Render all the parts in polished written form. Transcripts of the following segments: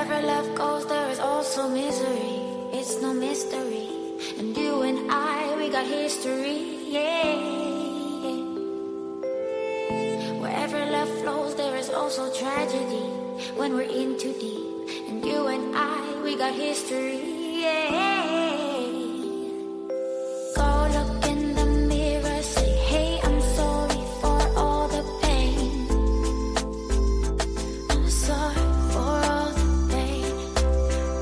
Wherever love goes, there is also misery. It's no mystery. And you and I, we got history, yeah. Wherever love flows, there is also tragedy. When we're in too deep. And you and I, we got history, yeah. Go look in the mirror, say, hey, I'm sorry for all the pain. I'm sorry for all the pain.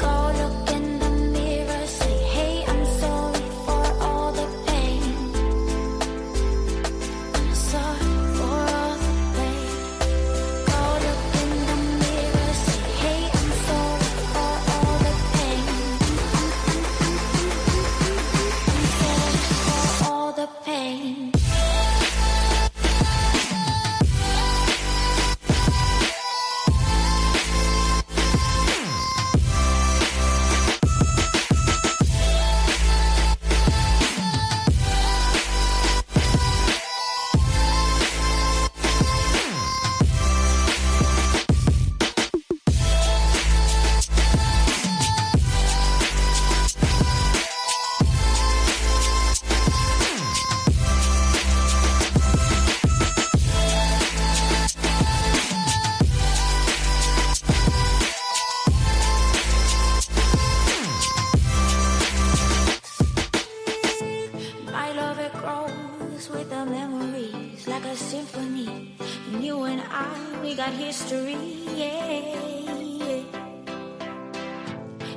Go look in the mirror, say, hey, I'm sorry for all the pain. I'm sorry for all the pain. Go look in the mirror, say, hey, I'm sorry for all the pain. I'm sorry for all the pain. My love, it grows with the memories like a symphony. And you and I, we got history, yeah.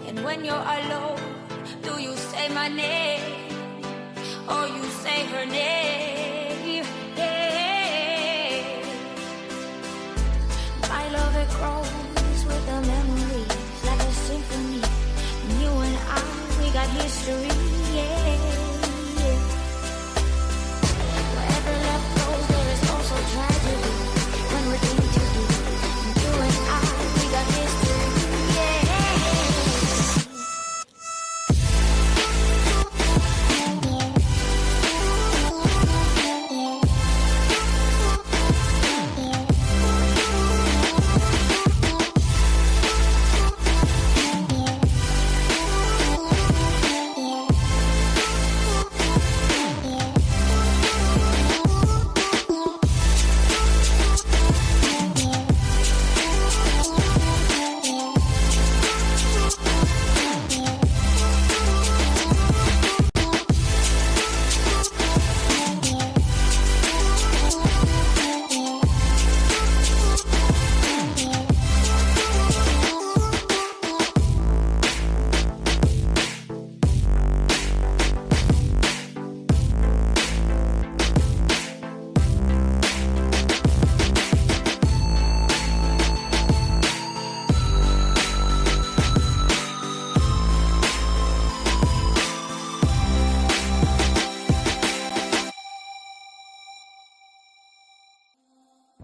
And when you're alone, do you say my name or you say her name? Yeah. My love, it grows with the memories like a symphony. And you and I, we got history, yeah. Wherever love goes, there is also tragedy. When we're in too deep, and you and I, we got history, yeah.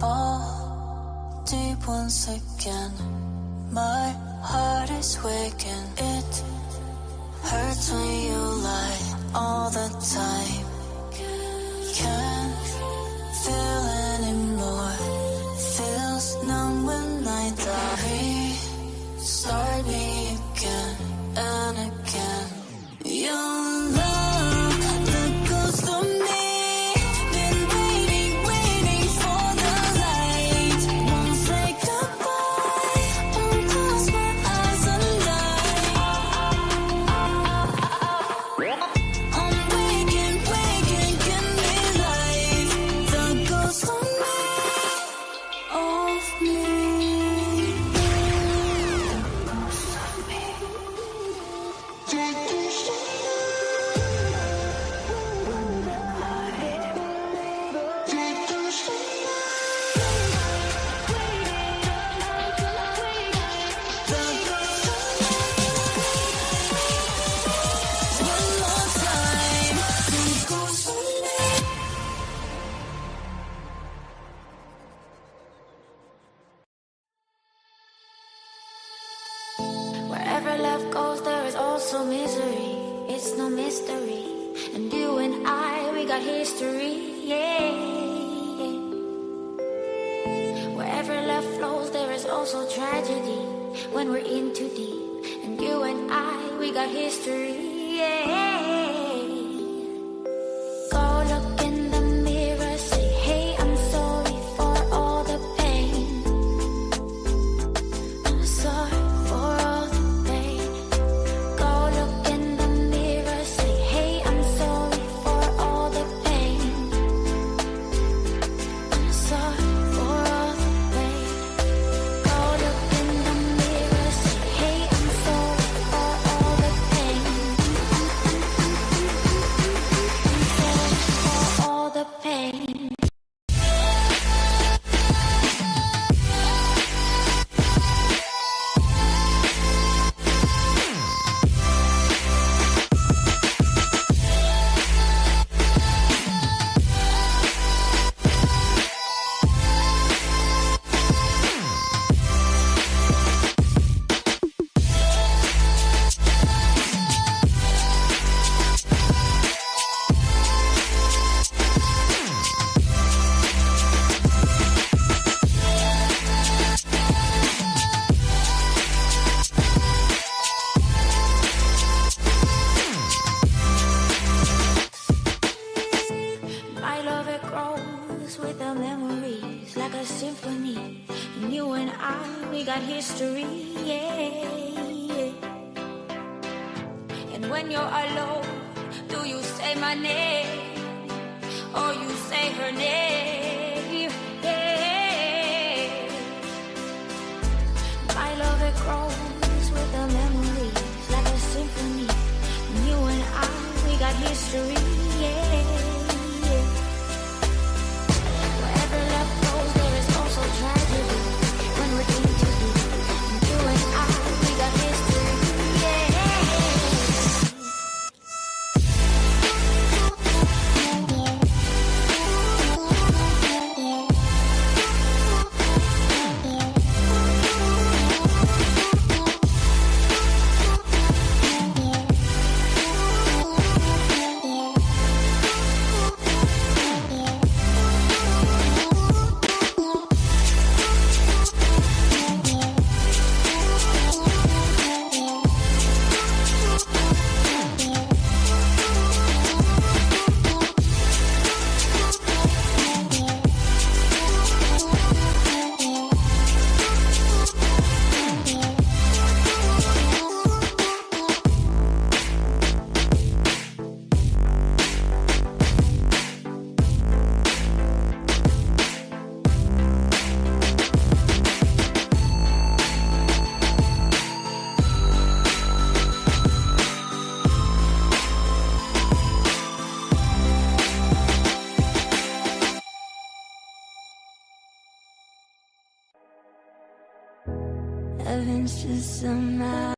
All deep once again. My heart is waking. It hurts when you lie all the time. Can't feel anymore. Feels numb when I die. Restart me again and again. Your love, the ghost of me. Been waiting, waiting for the light. Won't say goodbye. Won't close my eyes and lie. I'm waking, waking, give me life. The ghost of me, of me. Wherever love goes, there is also misery. It's no mystery. And you and I, we got history, yeah. Wherever love flows, there is also tragedy. when we're in too deep. And you and I, we got history, yeah. Go look in the mirror, say, hey, I'm sorry for all the pain. I'm sorry for all the pain. Go look in the mirror, say, hey, I'm sorry for all the pain. I'm sorry for all the pain. Go look in the mirror, say, hey, I'm sorry for all the pain. I'm sorry for all the pain. My love, it grows with the memories like a symphony. And you and I, we got history, yeah. And when you're alone, do you say my name or you say her name? Yeah. My love, it grows with the memories like a symphony. And you and I, we got history, yeah. Wherever love goes, there is also tragedy. When we're in too deep, and you and I, we got history, yeah. Heaven's just a map.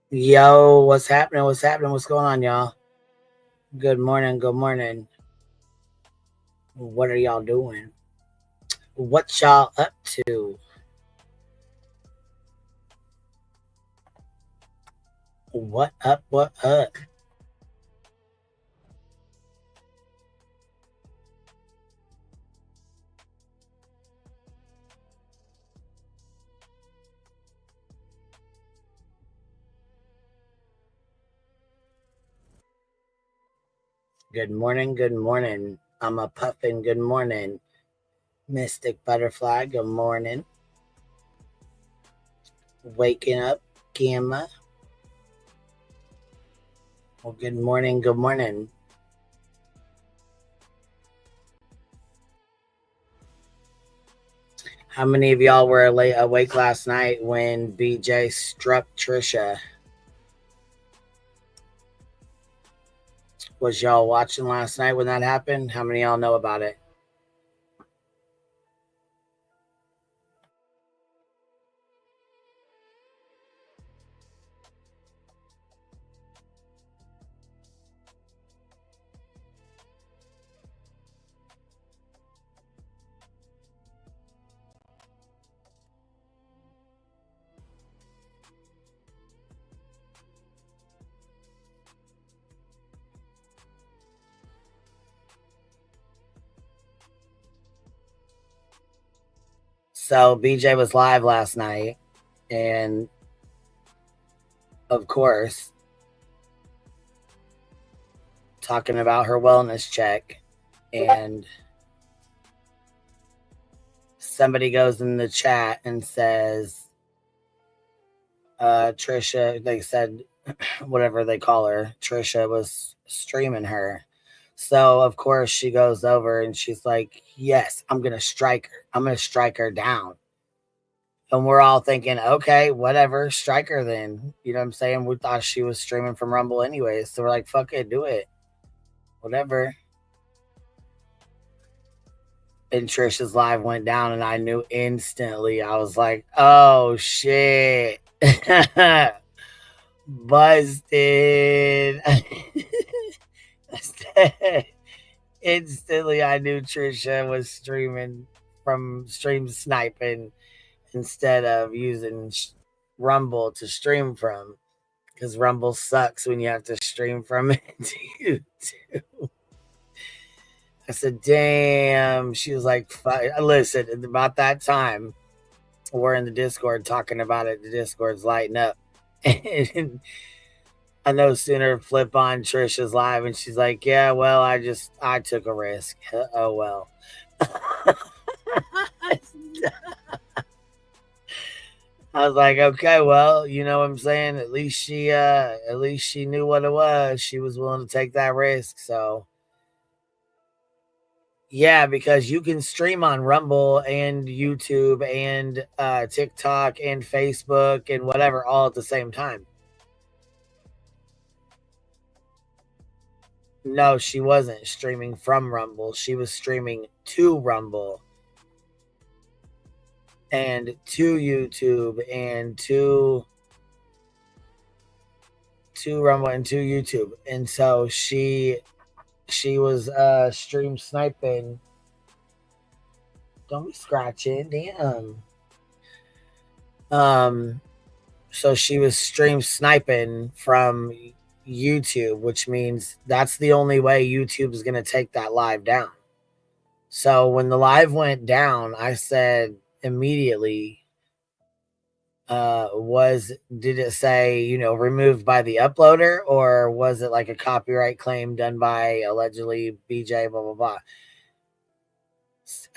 Yo, what's happening? What's happening? What's going on, y'all? Good morning. Good morning. What are y'all doing? What y'all up to? What up? What up? Good morning. Good morning. I'm a puffin. Good morning. Mystic Butterfly. Good morning. Waking up. Gamma. Well, good morning. Good morning. How many of y'all were awake last night when BJ struck Trisha? Was y'all watching last night when that happened? How many of y'all know about it? So BJ was live last night, and of course, talking about her wellness check, and somebody goes in the chat and says, Trisha, they said, whatever they call her, Trisha was streaming her. So, of course, she goes over and she's like, yes, I'm going to strike her. I'm going to strike her down. And we're all thinking, okay, whatever, strike her then. You know what I'm saying? We thought she was streaming from Rumble anyways. So we're like, fuck it, do it. Whatever. And Trisha's live went down and I knew instantly. I was like, oh, shit. Busted. Instantly, I knew Trisha was streaming from stream sniping instead of using Rumble to stream from, because Rumble sucks when you have to stream from it to YouTube. I said, damn. She was like, listen, about that time, we're in the Discord talking about it. The Discord's lighting up. And I no sooner flip on Trisha's live and she's like, yeah, well, I took a risk. Oh, well. I was like, okay, well, you know what I'm saying? At least she knew what it was. She was willing to take that risk. So yeah, because you can stream on Rumble and YouTube and TikTok and Facebook and whatever all at the same time. No, she wasn't streaming from Rumble. She was streaming to Rumble and to YouTube and to Rumble and to YouTube. And so she was stream sniping. Don't be scratching, damn. So she was stream sniping from YouTube, which means that's the only way YouTube is going to take that live down. So when the live went down, I said immediately, did it say, removed by the uploader, or was it like a copyright claim done by allegedly BJ, blah, blah, blah.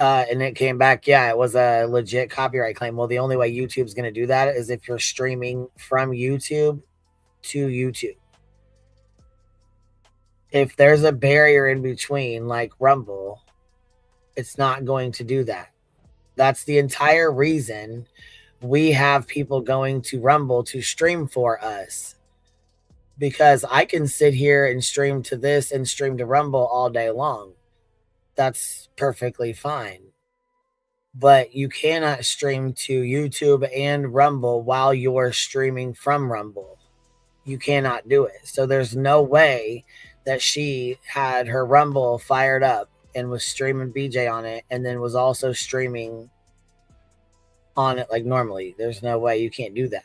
And it came back, yeah, it was a legit copyright claim. Well, the only way YouTube's going to do that is if you're streaming from YouTube to YouTube. If there's a barrier in between, like Rumble, it's not going to do that. That's the entire reason we have people going to Rumble to stream for us. Because I can sit here and stream to this and stream to Rumble all day long. That's perfectly fine. But you cannot stream to YouTube and Rumble while you're streaming from Rumble. You cannot do it. So there's no way that she had her Rumble fired up and was streaming BJ on it and then was also streaming on it like normally. There's no way. You can't do that.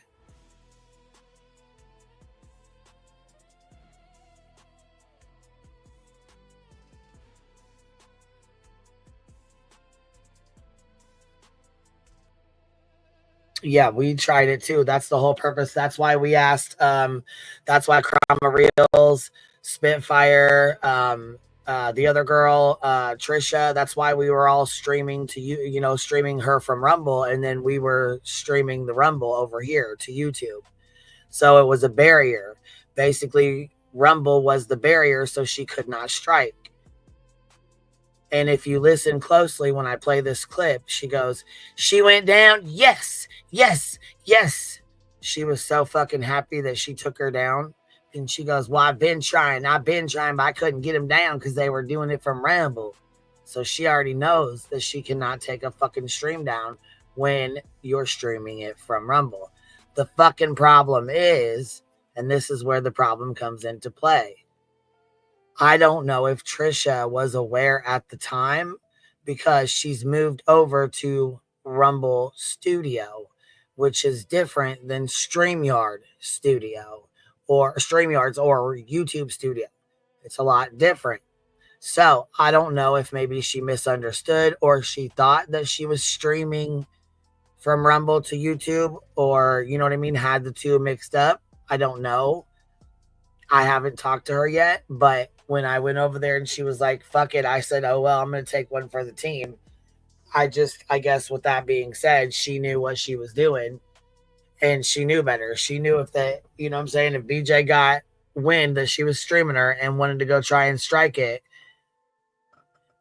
Yeah, we tried it too. That's the whole purpose. That's why we asked. That's why Krama Reels, Spitfire, the other girl, Trisha. That's why we were all streaming to you, streaming her from Rumble, and then we were streaming the Rumble over here to YouTube. So it was a barrier. Basically, Rumble was the barrier, so she could not strike. And if you listen closely when I play this clip, she goes, she went down. Yes, yes, yes. She was so fucking happy that she took her down. And she goes, well, I've been trying, but I couldn't get him down because they were doing it from Rumble. So she already knows that she cannot take a fucking stream down when you're streaming it from Rumble. The fucking problem is, and this is where the problem comes into play, I don't know if Trisha was aware at the time because she's moved over to Rumble Studio, which is different than StreamYard Studio or StreamYards or YouTube Studio. It's a lot different. So I don't know if maybe she misunderstood or she thought that she was streaming from Rumble to YouTube, or you know what I mean, had the two mixed up. I don't know. I haven't talked to her yet, but when I went over there and she was like, fuck it, I said, oh, well, I'm going to take one for the team. I guess with that being said, she knew what she was doing and she knew better. She knew if that, you know what I'm saying, if BJ got wind that she was streaming her and wanted to go try and strike it,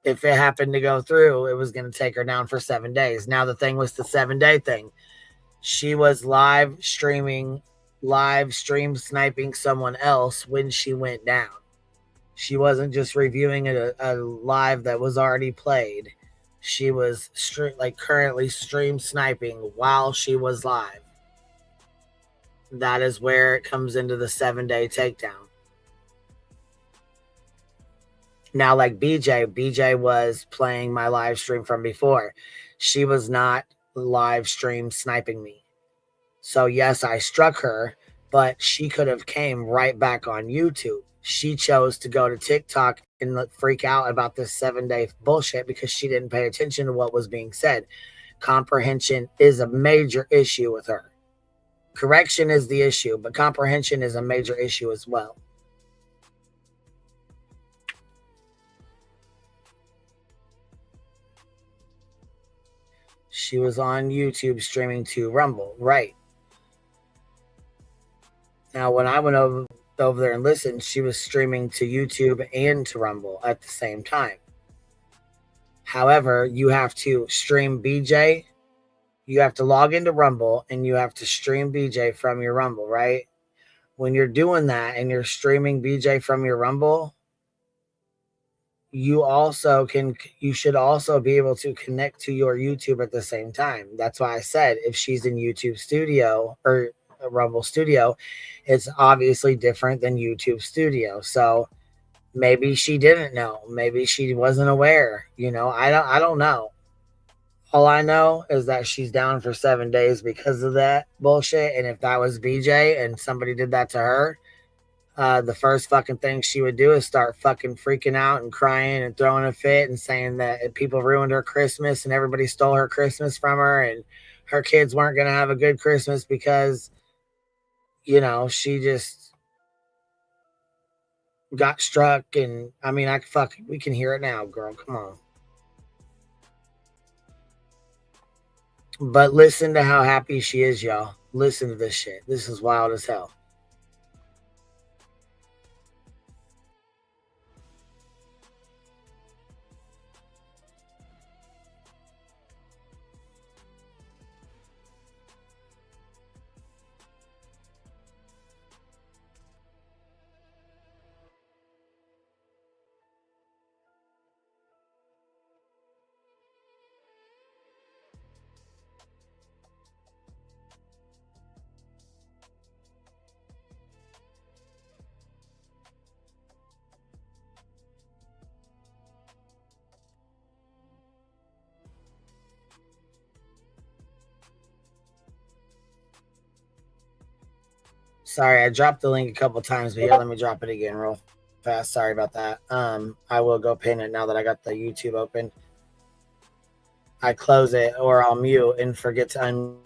if it happened to go through, it was going to take her down for 7 days. Now, the thing was the 7-day thing. She was live stream sniping someone else when she went down. She wasn't just reviewing a live that was already played. She was currently stream sniping while she was live. That is where it comes into the 7-day takedown. Now, like BJ was playing my live stream from before. She was not live stream sniping me. So yes, I struck her, but she could have came right back on YouTube. She chose to go to TikTok and freak out about this 7-day bullshit because she didn't pay attention to what was being said. Comprehension is a major issue with her. Correction is the issue, but comprehension is a major issue as well. She was on YouTube streaming to Rumble, right? Now, when I went over there and listened, she was streaming to YouTube and to Rumble at the same time. However, you have to stream BJ. You have to log into Rumble and you have to stream BJ from your Rumble, right? When you're doing that and you're streaming BJ from your Rumble, you should also be able to connect to your YouTube at the same time. That's why I said if she's in YouTube Studio or Rumble Studio, it's obviously different than YouTube Studio. So maybe she didn't know. Maybe she wasn't aware. You know, I don't know. All I know is that she's down for 7 days because of that bullshit. And if that was BJ and somebody did that to her, the first fucking thing she would do is start fucking freaking out and crying and throwing a fit and saying that people ruined her Christmas and everybody stole her Christmas from her and her kids weren't going to have a good Christmas because, you know, she just got struck. And I mean, we can hear it now, girl. Come on. But listen to how happy she is, y'all. Listen to this shit. This is wild as hell. Sorry, I dropped the link a couple times, but here, let me drop it again real fast. Sorry about that. I will go pin it now that I got the YouTube open. I close it or I'll mute and forget to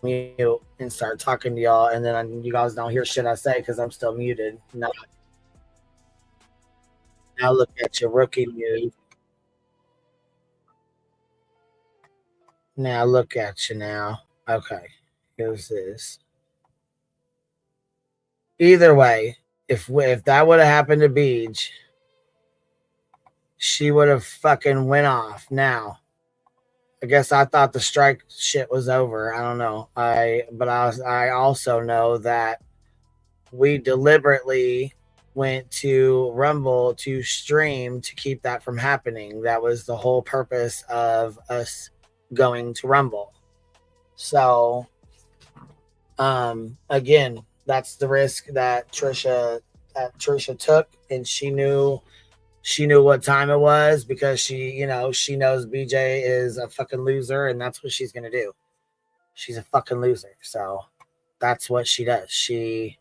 unmute and start talking to y'all, and then you guys don't hear shit I say because I'm still muted. Now look at your rookie mute. Now look at you now. Okay, here's this. Either way, if that would have happened to Beej, she would have fucking went off. Now, I guess I thought the strike shit was over. I don't know. I also know that we deliberately went to Rumble to stream to keep that from happening. That was the whole purpose of us going to Rumble. So, again, that's the risk that Trisha took, and she knew what time it was because she knows BJ is a fucking loser, and that's what she's gonna do. She's a fucking loser, so that's what she does. She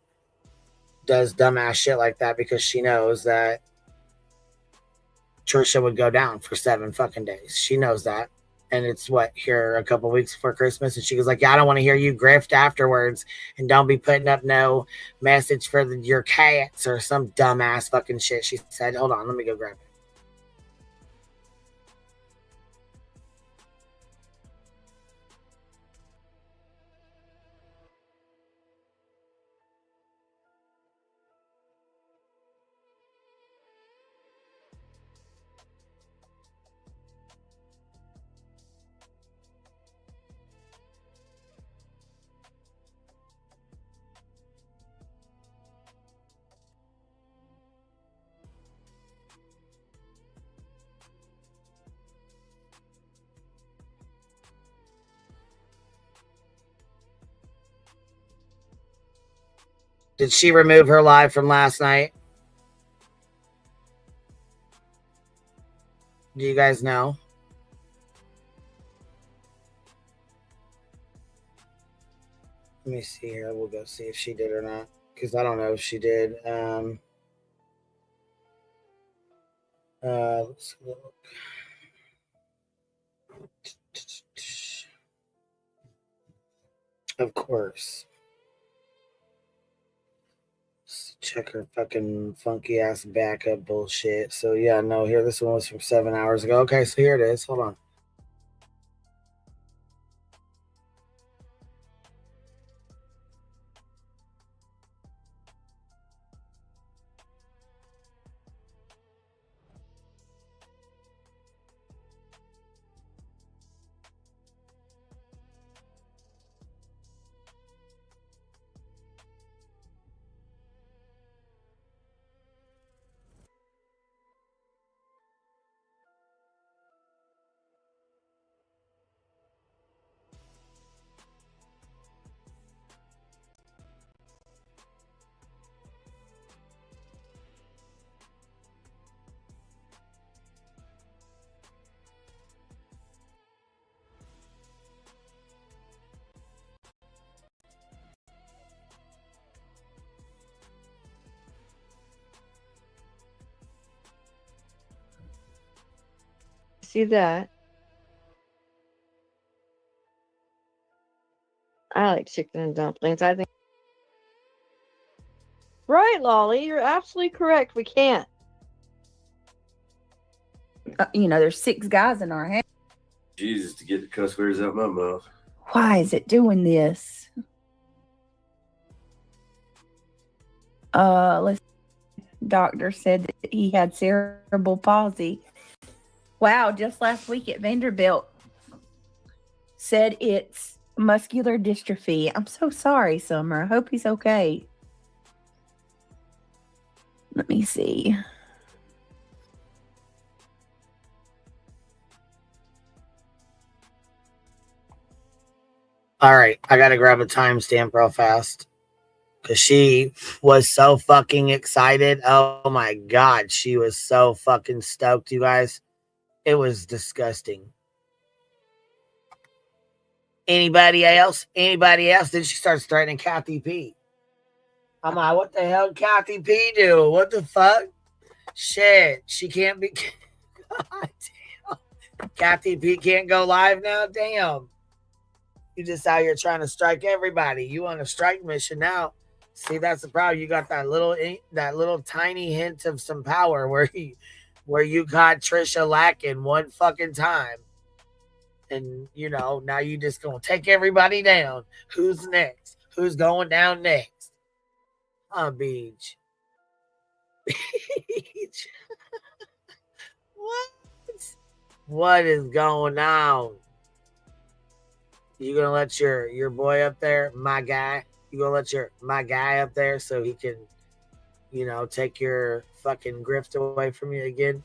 does dumbass shit like that because she knows that Trisha would go down for 7 fucking days. She knows that. And it's what, here a couple weeks before Christmas, and she goes like, "Yeah, I don't want to hear you grift afterwards, and don't be putting up no message for your cats or some dumbass fucking shit." She said, "Hold on, let me go grab it." Did she remove her live from last night? Do you guys know? Let me see here. We'll go see if she did or not, because I don't know if she did. Let's look. Of course. Let's check her fucking funky ass backup bullshit. So yeah, no, here, this one was from 7 hours ago. Okay, so here it is. Hold on. See that? I like chicken and dumplings. I think. Right, Lolly, you're absolutely correct. We can't. You know, there's 6 guys in our house. Jesus, to get the cuss words out my mouth. Why is it doing this? Doctor said that he had cerebral palsy. Wow, just last week at Vanderbilt said it's muscular dystrophy. I'm so sorry, Summer. I hope he's okay. Let me see. All right, I gotta grab a timestamp real fast, because she was so fucking excited. Oh my god, she was so fucking stoked, you guys. It was disgusting. Anybody else? Anybody else? Then she starts threatening Kathy P. I'm like, what the hell did Kathy P do? What the fuck? Shit, she can't be. God damn. Kathy P can't go live now? Damn. You just out here trying to strike everybody. You on a strike mission now. See, that's the problem. You got that little tiny hint of some power where you got Trisha lacking one fucking time. And, you know, now you just going to take everybody down. Who's next? Who's going down next? Beach. Beach. What? What is going on? You going to let your boy up there, my guy? You going to let my guy up there so he can, you know, take your fucking grift away from you again?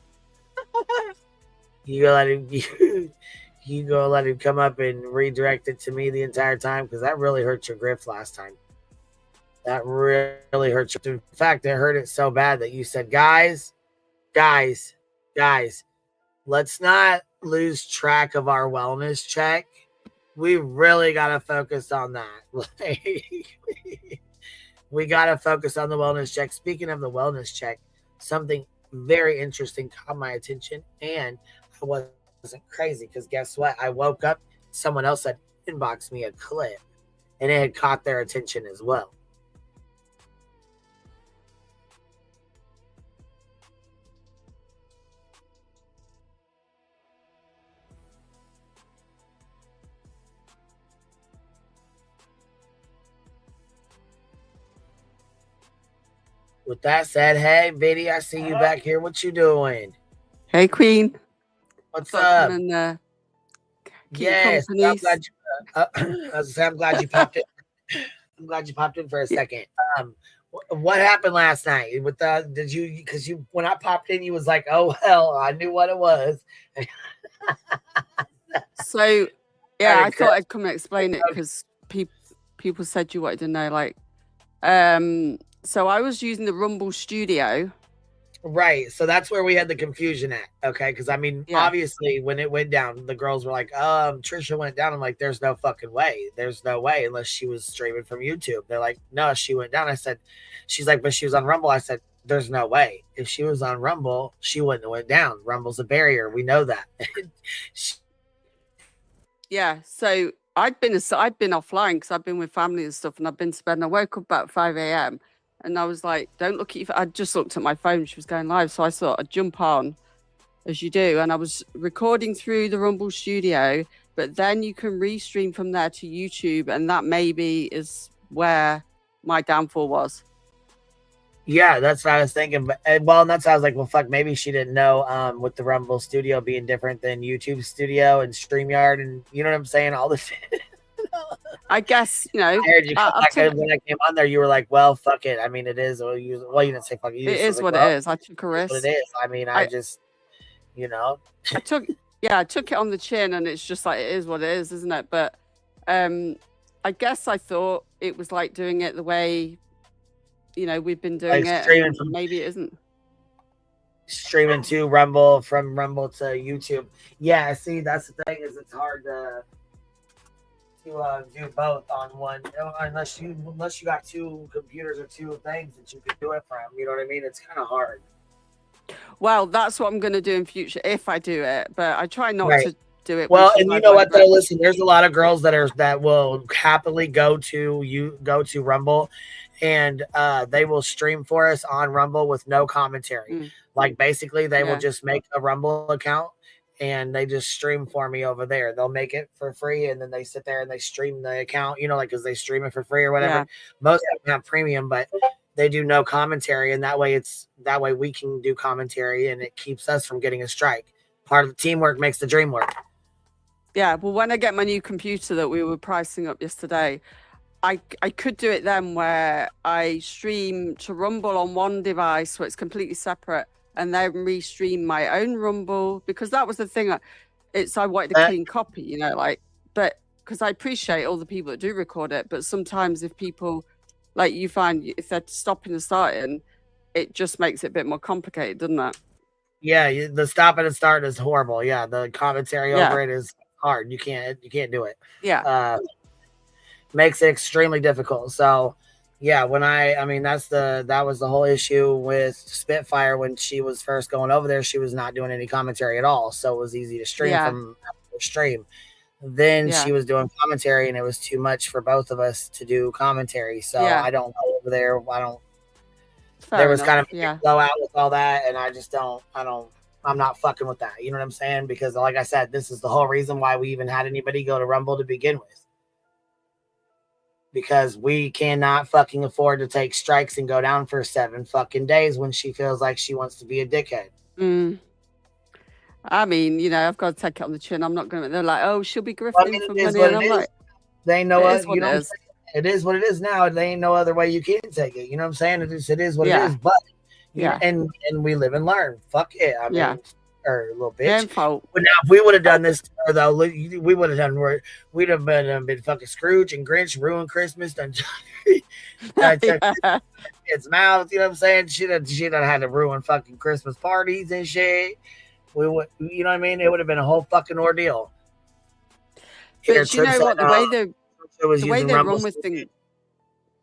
You going to let him... You go let him come up and redirect it to me the entire time, because that really hurt your grift last time. That really hurt you. In fact, it hurt it so bad that you said, guys, let's not lose track of our wellness check. We really got to focus on that. We got to focus on the wellness check. Speaking of the wellness check, something very interesting caught my attention, and I wasn't crazy because guess what? I woke up, someone else had inboxed me a clip, and it had caught their attention as well. With that said, hey, Biddy, I see you back here. What you doing? Hey, Queen. What's Thought up? I'd come and, keep you Yes, company. I'm glad I'm glad you popped in. I'm glad you popped in for a second. What happened last night? With did you? Because you, when I popped in, you was like, "Oh hell," I knew what it was. So, yeah, Sorry, I thought I'd come and explain it because people said you wanted to know. Like, so I was using the Rumble Studio. Right. So that's where we had the confusion at. Okay. Because I mean, Yeah. obviously, when it went down, the girls were like, Trisha went down. I'm like, there's no fucking way. There's no way unless she was streaming from YouTube. They're like, no, she went down. I said, she's like, but she was on Rumble. I said, there's no way. If she was on Rumble, she wouldn't have went down. Rumble's a barrier. We know that. Yeah. So I'd been offline because I've been with family and stuff, and I've been to bed. And I woke up about 5 a.m. and I was like, don't look at your phone. I just looked at my phone. She was going live. So I thought I'd jump on as you do. And I was recording through the Rumble Studio, but then you can restream from there to YouTube. And that maybe is where my downfall was. Yeah, that's what I was thinking. But well, and that's how I was like, well, fuck, maybe she didn't know with the Rumble Studio being different than YouTube Studio and StreamYard, and you know what I'm saying, all this shit. I guess, you know, I heard you when I came on there, you were like, well, fuck it. I mean, it is. Well, you didn't say fuck it. It is what it is. I took a risk. What it is. I mean, I just, you know. I took it on the chin, and it's just like, it is what it is, isn't it? But I guess I thought it was like doing it the way, you know, we've been doing like it. Maybe it isn't. Streaming to Rumble, from Rumble to YouTube. Yeah, see, that's the thing, is it's hard to do both on one, unless you got two computers or two things that you could do it from. You know what I mean? It's kind of hard. Well, that's what I'm going to do in future if I do it, but I try not to do it. Well, and you know what though? Listen, there's a lot of girls that will happily go to Rumble, and they will stream for us on Rumble with no commentary. Like basically, they will just make a Rumble account and they just stream for me over there. They'll make it for free, and then they sit there and they stream the account. You know, like because they stream it for free or whatever. Yeah. Most of them have premium, but they do no commentary, and that way we can do commentary, and it keeps us from getting a strike. Part of the teamwork makes the dream work. Yeah, well, when I get my new computer that we were pricing up yesterday, I could do it then where I stream to Rumble on one device, so it's completely separate, and then restream my own Rumble, because that was the thing. I wanted a clean copy, you know, like, but because I appreciate all the people that do record it, but sometimes if people, like you find, if they're stopping and starting, it just makes it a bit more complicated, doesn't it? Yeah, the stopping and starting is horrible. Yeah, the commentary over it is hard. You can't do it. Yeah. Makes it extremely difficult. So yeah, when I mean that was the whole issue with Spitfire when she was first going over there. She was not doing any commentary at all, so it was easy to stream from stream. Then she was doing commentary, and it was too much for both of us to do commentary. So I don't go over there. There was kind of a blowout with all that, and I'm not fucking with that. You know what I'm saying? Because like I said, this is the whole reason why we even had anybody go to Rumble to begin with. Because we cannot fucking afford to take strikes and go down for 7 fucking days when she feels like she wants to be a dickhead. I mean, you know, I've got to take it on the chin. I'm not going to. They're like, oh, she'll be grifting for money, and I'm like, they know what you know. It is what it is now. There ain't no other way you can take it. You know what I'm saying? It is what it is. But and we live and learn. Fuck it. I mean, or a little bitch. But now, if we would have done this to her, though, we would have done. We'd have been fucking Scrooge and Grinch, ruined Christmas, done. Its mouth. You know what I'm saying? She'd have had to ruin fucking Christmas parties and shit. We would, you know what I mean? It would have been a whole fucking ordeal. But you know what? The way they run with things.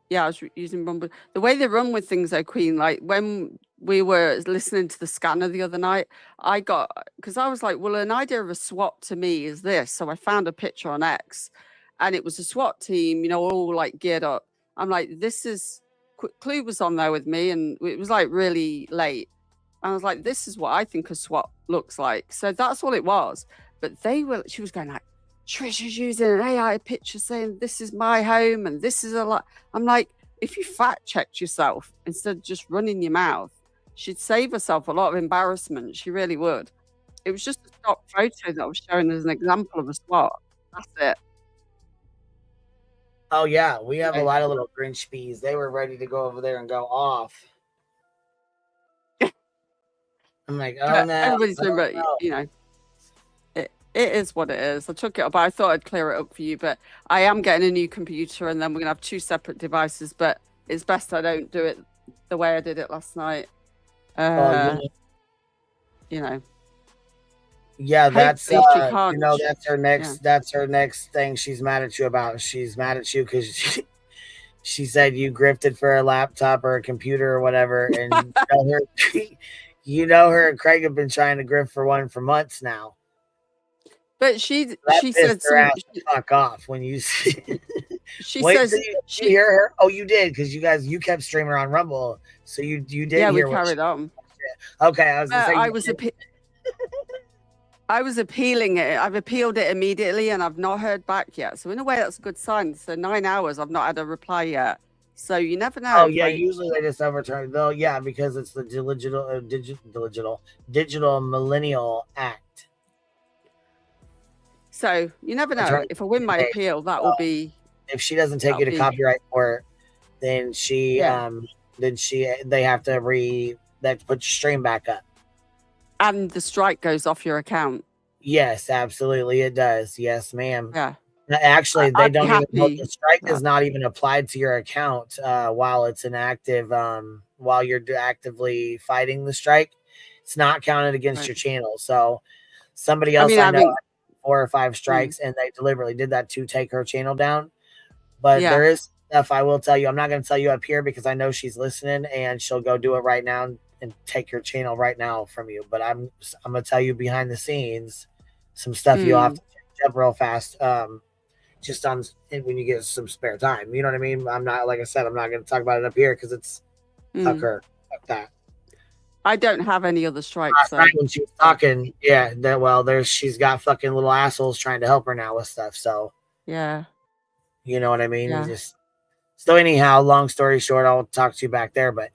Yeah, I was using Rumble. The way they run with things, though, Queen, like when we were listening to the scanner the other night, because I was like, well, an idea of a SWAT to me is this. So I found a picture on X, and it was a SWAT team, all like geared up. I'm like, this is, Clue was on there with me, and it was like really late. And I was like, this is what I think a SWAT looks like. So that's all it was. But she was going like, Trisha's using an AI picture saying this is my home and this is a lot. I'm like, if you fact checked yourself instead of just running your mouth, she'd save herself a lot of embarrassment. She really would. It was just a stock photo that I was showing as an example of a SWAT. That's it. Oh yeah, we have a lot of little Grinch bees. They were ready to go over there and go off. I'm like, oh no. Everybody's been ready, no. It is what it is. I took it up. I thought I'd clear it up for you, but I am getting a new computer, and then we're gonna have 2 separate devices. But it's best I don't do it the way I did it last night. Yeah, that's that's her next. Yeah. That's her next thing. She's mad at you about. She's mad at you because she said you grifted for a laptop or a computer or whatever, and her and Craig have been trying to grift for one for months now. But she said fuck off when you see. She says she hear her. Oh, you did because you kept streaming on Rumble, so you did. Yeah, hear we carried on. Okay, I was. I was appealing it. I've appealed it immediately, and I've not heard back yet. So in a way, that's a good sign. So 9 hours, I've not had a reply yet. So you never know. Oh yeah, usually they just overturn though. Yeah, because it's the digital Millennial Act. So you never know. If I win my appeal, that will be. If she doesn't take you to copyright court, then they have to put your stream back up. And the strike goes off your account. Yes, absolutely, it does. Yes, ma'am. Yeah. Actually, they don't even. The strike is not even applied to your account while it's inactive. While you're actively fighting the strike, it's not counted against your channel. So somebody else I know. 4 or 5 strikes, and they deliberately did that to take her channel down. But there is stuff I will tell you. I'm not going to tell you up here because I know she's listening, and she'll go do it right now and take your channel right now from you. But I'm going to tell you behind the scenes some stuff you'll have to change up real fast. Just on when you get some spare time. You know what I mean? I'm not, like I said, I'm not going to talk about it up here because it's fuck her, fuck that. I don't have any other strikes. Right when she was talking, she's got fucking little assholes trying to help her now with stuff. So yeah, you know what I mean. Yeah. So anyhow, long story short, I'll talk to you back there. But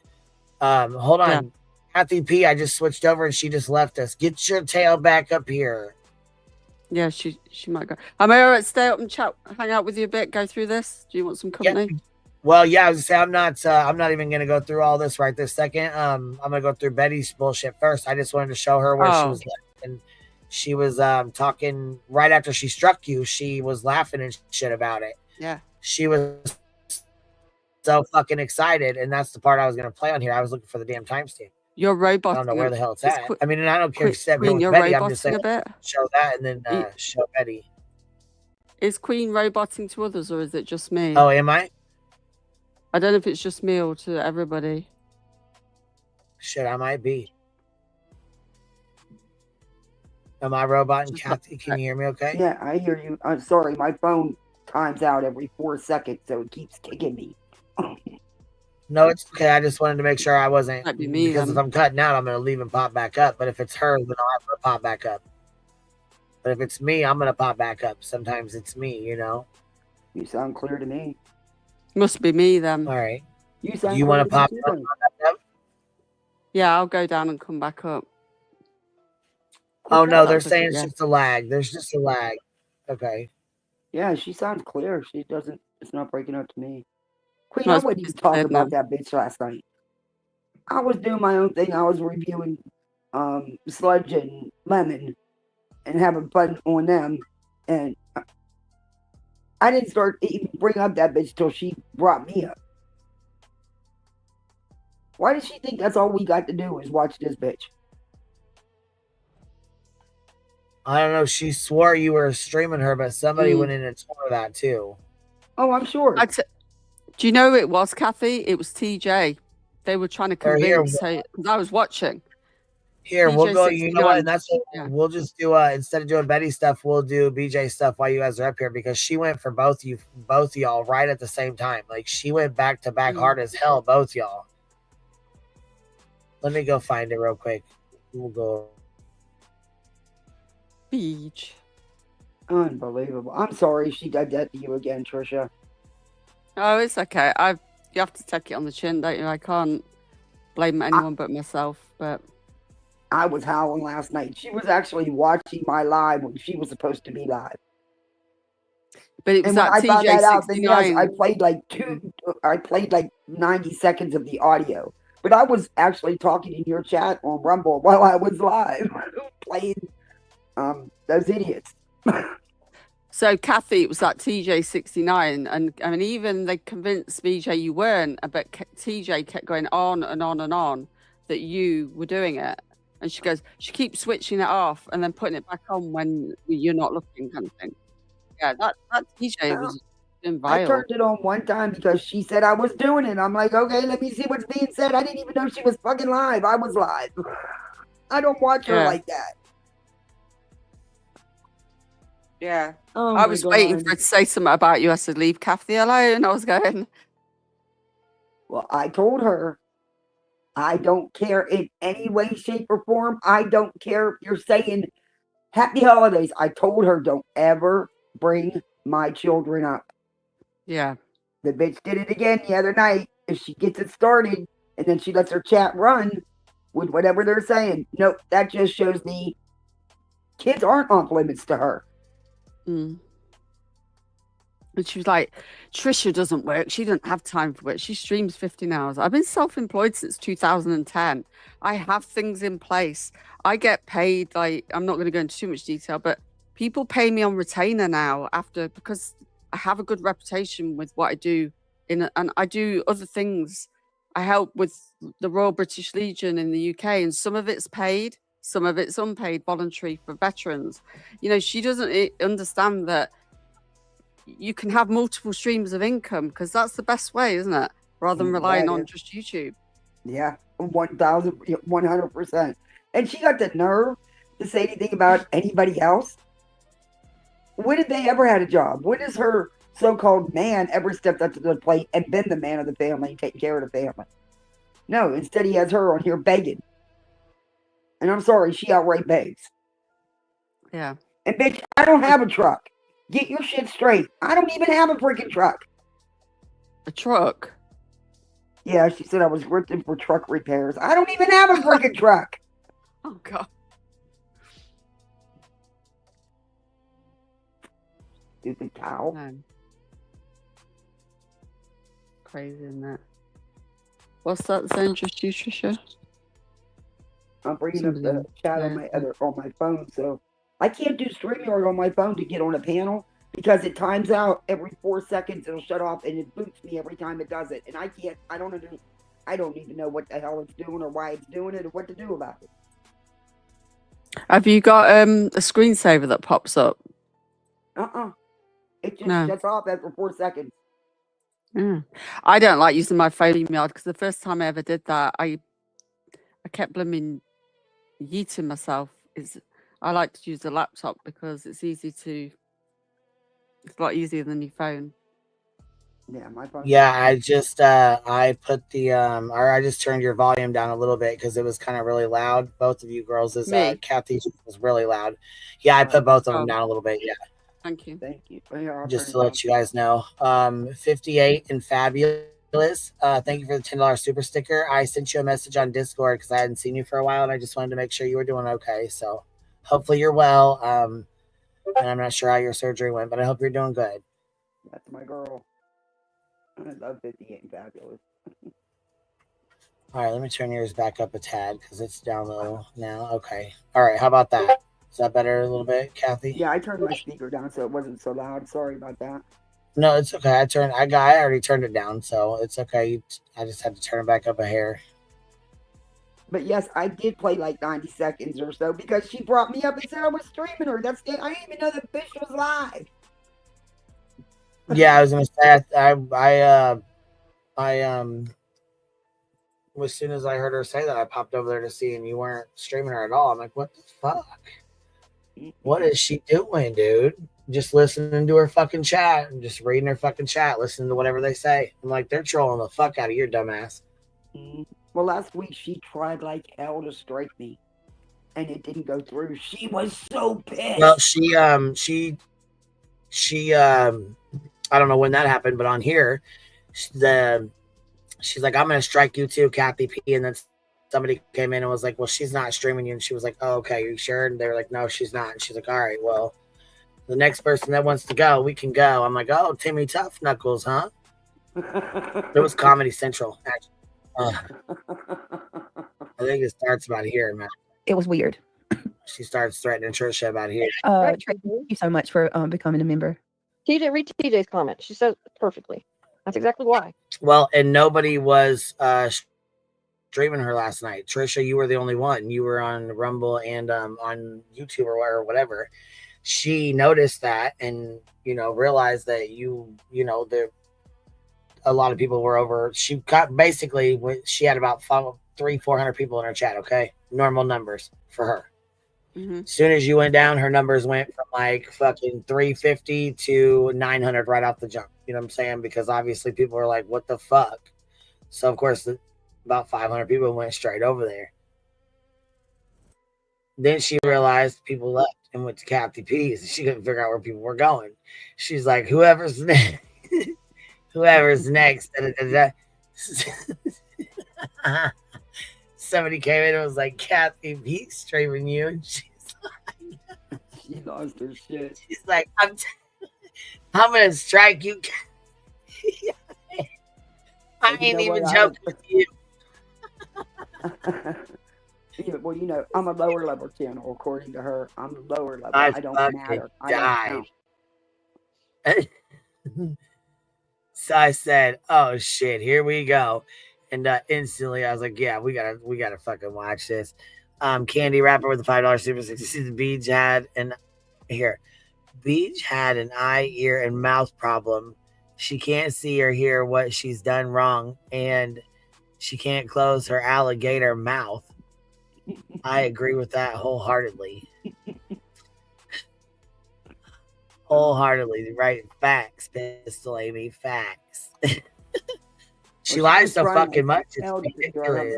hold on, Kathy P. I just switched over and she just left us. Get your tail back up here. Yeah, she might go. Am I all right? Stay up and chat, hang out with you a bit. Go through this. Do you want some company? Yeah. Well, yeah, I was gonna say I'm not even gonna go through all this right this second. I'm gonna go through Betty's bullshit first. I just wanted to show her where she was and she was talking right after she struck you. She was laughing and shit about it. Yeah, she was so fucking excited, and that's the part I was gonna play on here. I was looking for the damn timestamp. Your robot. I don't know where the hell it's at. I mean, and I don't care if you said Betty. I'm just saying show that and then show Betty. Is Queen roboting to others, or is it just me? Oh, am I? I don't know if it's just me or to everybody. Shit, I might be. Am I robot and Kathy? Can you hear me okay? Yeah, I hear you. I'm sorry, my phone times out every 4 seconds, so it keeps kicking me. No, it's okay. I just wanted to make sure I wasn't. Might be me, because if I'm cutting out, I'm going to leave and pop back up. But if it's her, then I'll have her pop back up. But if it's me, I'm going to pop back up. Sometimes it's me, you know? You sound clear to me. Must be me then. All right. You want to pop up? Yeah, I'll go down and come back up. Oh, no, they're saying it's just a lag. There's just a lag. Okay. Yeah, she sounds clear. It's not breaking up to me. Queen, I wasn't even talking about that bitch last night. I was doing my own thing. I was reviewing Sludge and Lemon and having fun on them. And I didn't start even bring up that bitch till she brought me up. Why does she think that's all we got to do is watch this bitch? I don't know. She swore you were streaming her, but somebody went in and told her that too. Oh, I'm sure. Do you know who it was, Kathy? It was TJ. they were trying to Or here, convince her, because I was watching. here we'll go. You know what? BJ69. And that's what Yeah. we'll just do. Instead of doing Betty stuff, we'll do BJ stuff while you guys are up here because she went for both of y'all right at the same time. Like she went back to back hard as hell, both y'all. Let me go find it real quick. We'll go. Beach. Unbelievable. I'm sorry she did that to you again, Trisha. Oh, it's okay. You have to take it on the chin, don't you? I can't blame anyone but myself. But I was howling last night. She was actually watching my live when she was supposed to be live. But it was and when I found that out, then yes, I TJ69. played like 90 seconds of the audio. But I was actually talking in your chat on Rumble while I was live playing those idiots. So Kathy, it was that TJ69, and I mean, even they convinced BJ you weren't, but TJ kept going on and on and on that you were doing it, and she goes, she keeps switching it off and then putting it back on when you're not looking, kind of thing. Yeah, that TJ was doing vile. I turned it on one time because she said I was doing it. I'm like, okay, let me see what's being said. I didn't even know she was fucking live. I was live. I don't watch her like that. Yeah. Oh I was waiting for her to say something about you. I said, leave Kathy alone. I was going. Well, I told her, I don't care in any way, shape, or form. I don't care if you're saying happy holidays. I told her, don't ever bring my children up. Yeah. The bitch did it again the other night. If she gets it started and then she lets her chat run with whatever they're saying. Nope, that just shows me kids aren't off limits to her. Mm. And she was like, Trisha doesn't work. She doesn't have time for it. She streams 15 hours. I've been self-employed since 2010. I have things in place. I get paid, like, I'm not going to go into too much detail, but people pay me on retainer now because I have a good reputation with what I do. And I do other things. I help with the Royal British Legion in the UK, and some of it's paid, some of it's unpaid, voluntary for veterans. You know, she doesn't understand that you can have multiple streams of income, because that's the best way, isn't it? Rather than relying on just YouTube. Yeah, 1,100%. And she got the nerve to say anything about anybody else. When did they ever had a job? When has her so-called man ever stepped up to the plate and been the man of the family and taking care of the family? No, instead he has her on here begging. And I'm sorry, she outright begs. Yeah. And bitch, I don't have a truck. Get your shit straight. I don't even have a freaking truck. A truck? Yeah, she said I was working for truck repairs. I don't even have a freaking truck. Oh, God. Stupid cow. Man. Crazy, isn't it? What's that saying, just you, Trisha? I'm bringing up the chat on my phone, so I can't do StreamYard on my phone to get on a panel because it times out every 4 seconds. It'll shut off and it boots me every time it does it, and I don't even know what the hell it's doing or why it's doing it or what to do about it. Have you got a screensaver that pops up? It just shuts off after 4 seconds. Yeah. I don't like using my phone email because the first time I ever did that, I kept blooming yeeting myself. I like to use the laptop because it's a lot easier than your phone. Yeah, my phone. Yeah, I just I put the or I just turned your volume down a little bit because it was kind of really loud. Both of you girls, Kathy was really loud. Yeah, I put both of them down a little bit. Yeah. Thank you. Thank you. Just to let you guys know. 58 and fabulous. Thank you for the $10 super sticker. I sent you a message on Discord because I hadn't seen you for a while and I just wanted to make sure you were doing okay. So hopefully you're well. And I'm not sure how your surgery went, but I hope you're doing good. That's my girl. I love 58 and fabulous. All right, let me turn yours back up a tad because it's down low now. Okay. All right, how about that? Is that better a little bit, Kathy? Yeah, I turned my speaker down so it wasn't so loud. Sorry about that. No, it's okay. I already turned it down, so it's okay. I just had to turn it back up a hair. But yes, I did play like 90 seconds or so because she brought me up and said I was streaming her. I didn't even know the fish was live. Yeah, I was gonna say as soon as I heard her say that, I popped over there to see, and you weren't streaming her at all. I'm like, what the fuck? What is she doing, dude? Just listening to her fucking chat and just reading her fucking chat, listening to whatever they say. I'm like, they're trolling the fuck out of your dumbass. Well, last week she tried like hell to strike me, and it didn't go through. She was so pissed. Well, she I don't know when that happened, but on here, she's like, I'm gonna strike you too, Kathy P. And then somebody came in and was like, well, she's not streaming you. And she was like, oh, okay, are you sure? And they were like, no, she's not. And she's like, all right, well, the next person that wants to go, we can go. I'm like, oh, Timmy Tough Knuckles, huh? It was Comedy Central, actually. I think it starts about here, man. It was weird. She starts threatening Trisha about here. Right, Thank you so much for becoming a member. TJ, read TJ's comment. She said it perfectly. That's exactly why. Well, and nobody was streaming her last night. Trisha, you were the only one. You were on Rumble and on YouTube or whatever. She noticed that and, realized that a lot of people were over. She got basically, she had about 300-400 people in her chat. Okay. Normal numbers for her. Mm-hmm. As soon as you went down, her numbers went from like fucking 350 to 900 right off the jump. You know what I'm saying? Because obviously people were like, what the fuck? So, of course, about 500 people went straight over there. Then she realized people left and went to Kathy P's. And she couldn't figure out where people were going. She's like, whoever's next. Whoever's next. Somebody came in and was like, Kathy P streaming you. And she's like, she lost her shit. She's like, I'm going to strike you. I ain't even joking with you. Well, I'm a lower level channel, according to her. I'm a lower level. I don't matter. I don't count. So I said, oh shit, here we go. And instantly I was like, yeah, we gotta fucking watch this. Candy Rapper with the $5 super 60. Beach had an eye, ear, and mouth problem. She can't see or hear what she's done wrong, and she can't close her alligator mouth. I agree with that wholeheartedly. Wholeheartedly, right? Facts, Pistol Amy, facts. She lies so fucking much. It's ridiculous.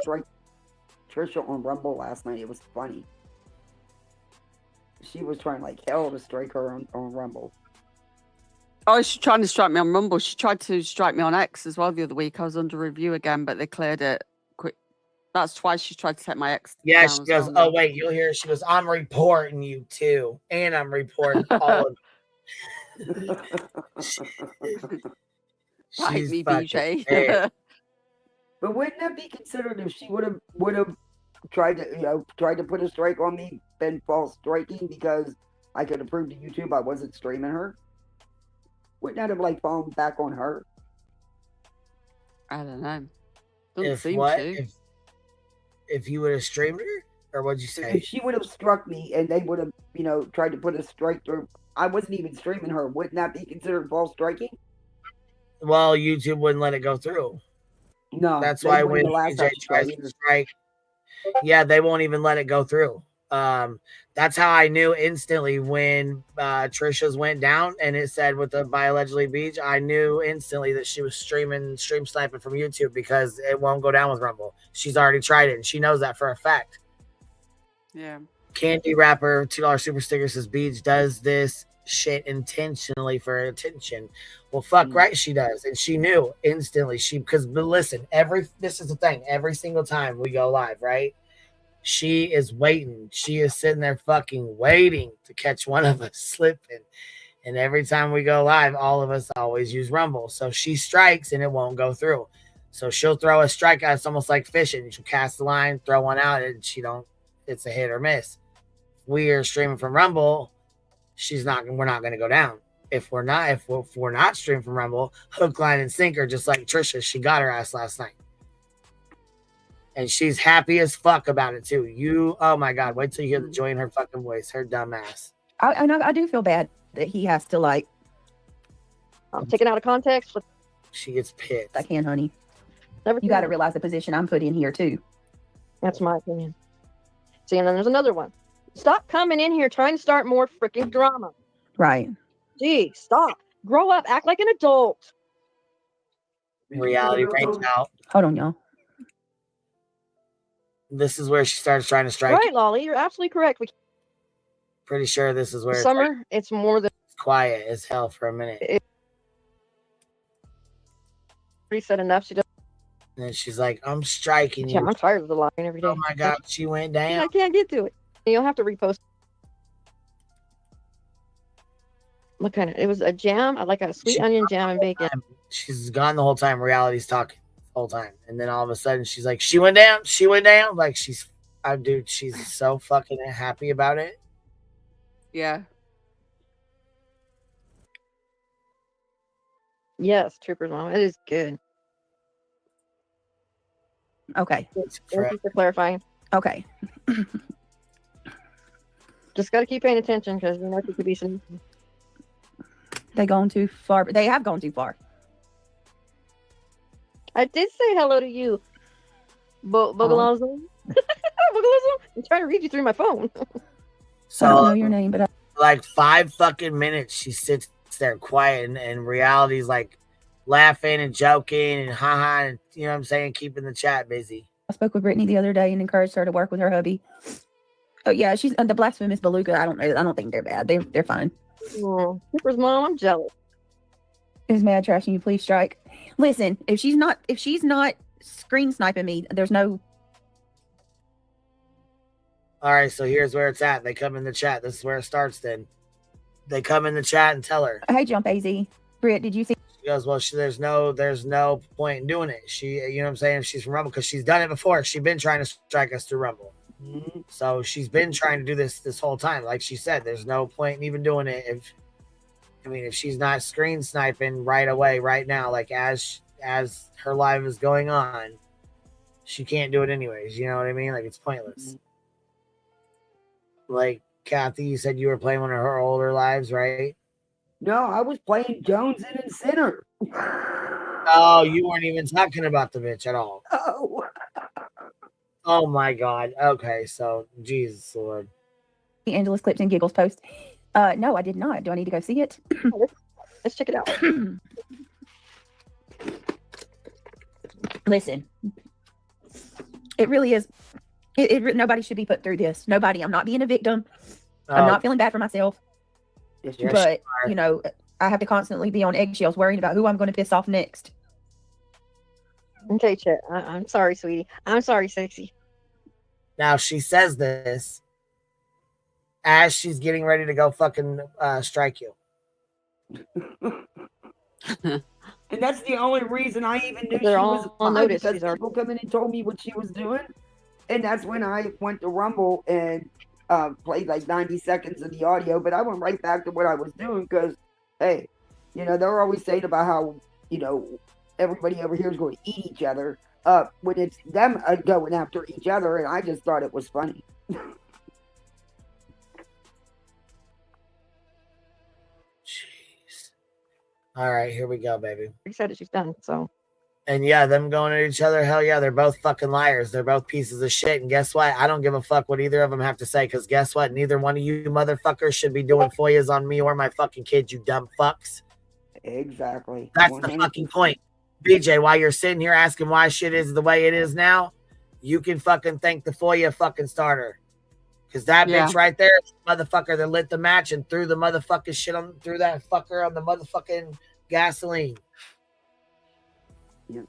Trisha on Rumble last night. It was funny. She was trying like hell to strike her on Rumble. Oh, she's trying to strike me on Rumble. She tried to strike me on X as well the other week. I was under review again, but they cleared it quick. That's twice she tried to take my X. Yeah, she goes, oh, wait, you'll hear. She goes, I'm reporting you too. And I'm reporting all of Bite me, BJ. But wouldn't that be considered if she would have tried to put a strike on me, been false striking because I could have proved to YouTube I wasn't streaming her? Wouldn't that have like fallen back on her? I don't know. If you would have streamed her, or what'd you say? If she would have struck me and they would have, tried to put a strike through, I wasn't even streaming her. Wouldn't that be considered false striking? Well, YouTube wouldn't let it go through. No, that's why when DJ tries to strike, yeah, they won't even let it go through. That's how I knew instantly when Trisha's went down and it said by allegedly Beach. I knew instantly that she was stream sniping from YouTube because it won't go down with Rumble. She's already tried it and she knows that for a fact. Yeah. Candy Rapper $2 super sticker says Beach does this shit intentionally for attention. Well, fuck right, she does, and she knew instantly. But listen, this is the thing. Every single time we go live, right? She is waiting. She is sitting there fucking waiting to catch one of us slipping. And every time we go live, all of us always use Rumble. So she strikes and it won't go through. So she'll throw a strike out. It's almost like fishing. She'll cast the line, throw one out, and it's a hit or miss. We are streaming from Rumble. We're not going to go down. If we're not streaming from Rumble, hook, line, and sinker, just like Trisha, she got her ass last night. And she's happy as fuck about it too. Oh my God, wait till you hear the joy in her fucking voice, her dumb ass. I do feel bad that he has to I'm taken out of context. She gets pissed. I can, honey. Never You got to too realize the position I'm put in here too. That's my opinion. See, and then there's another one. Stop coming in here trying to start more freaking drama. Right. Gee, stop. Grow up. Act like an adult. Reality breaks out. Hold on, y'all. This is where she starts trying to strike. Right, Lolly. You're absolutely correct. Pretty sure this is where Summer, it's more than quiet as hell for a minute. She said enough. She does. And then she's like, I'm striking you. Yeah, I'm tired of the lying every day. Oh my God, she went down. I can't get to it. You'll have to repost. What kind of? It was a jam. I like a sweet onion jam and bacon. She's gone the whole time. Reality's talking the whole time. And then all of a sudden she's like, she went down. She went down. Like she's so fucking happy about it. Yeah. Yes, Trooper's mom. It is good. Okay. Thank you for clarifying. Okay. Just got to keep paying attention because you know it could be some. They gone too far, but they have gone too far. I did say hello to you, Bogalazo. Bogalazo. I'm trying to read you through my phone. So I don't know your name, but like 5 fucking minutes she sits there quiet and Reality's like laughing and joking and haha and you know what I'm saying, keeping the chat busy. I spoke with Brittany the other day and encouraged her to work with her hubby. Oh yeah, she's the blasphemous beluga. I don't think they're bad. They're fine. Oh, Trooper's mom, I'm jealous. Is mad trash and you please strike. Listen, if she's not screen sniping me, there's no. All right, so here's where it's at. They come in the chat. This is where it starts then. They come in the chat and tell her. Hey, Jump AZ. Britt, did you see? She goes, well, there's no point in doing it. She, you know what I'm saying? She's from Rumble because she's done it before. She's been trying to strike us through Rumble. Mm-hmm. So she's been trying to do this whole time. Like she said, there's no point in even doing it. If she's not screen sniping right away, right now, like as her live is going on, she can't do it anyways. You know what I mean? Like it's pointless. Mm-hmm. Like Kathy, you said you were playing one of her older lives, right? No, I was playing Jones and Sinner. Oh, you weren't even talking about the bitch at all. Oh. Oh my God. Okay, so Jesus Lord. Angela's Clips and Giggles post. No, I did not. Do I need to go see it? Let's check it out. Listen, it really is. Nobody should be put through this. Nobody. I'm not being a victim. I'm not feeling bad for myself. Yes, but you know, I have to constantly be on eggshells, worrying about who I'm going to piss off next. Okay, Chet. I'm sorry, sweetie. I'm sorry, sexy. Now she says this as she's getting ready to go fucking strike you. And that's the only reason I even knew she was on notice. Because people come in and told me what she was doing. And that's when I went to Rumble and played like 90 seconds of the audio. But I went right back to what I was doing because, hey, you know, they're always saying about how, you know, everybody over here is going to eat each other when it's them going after each other. And I just thought it was funny. Jeez. All right, here we go, baby. She said that she's done, so. And yeah, them going at each other, hell yeah, they're both fucking liars. They're both pieces of shit. And guess what? I don't give a fuck what either of them have to say because guess what? Neither one of you motherfuckers should be doing FOIAs on me or my fucking kids, you dumb fucks. Exactly. That's 100%. The fucking point. BJ, while you're sitting here asking why shit is the way it is now, you can fucking thank the FOIA fucking starter. Because that bitch right there, motherfucker that lit the match and threw the motherfucking shit through that fucker on the motherfucking gasoline. Yep.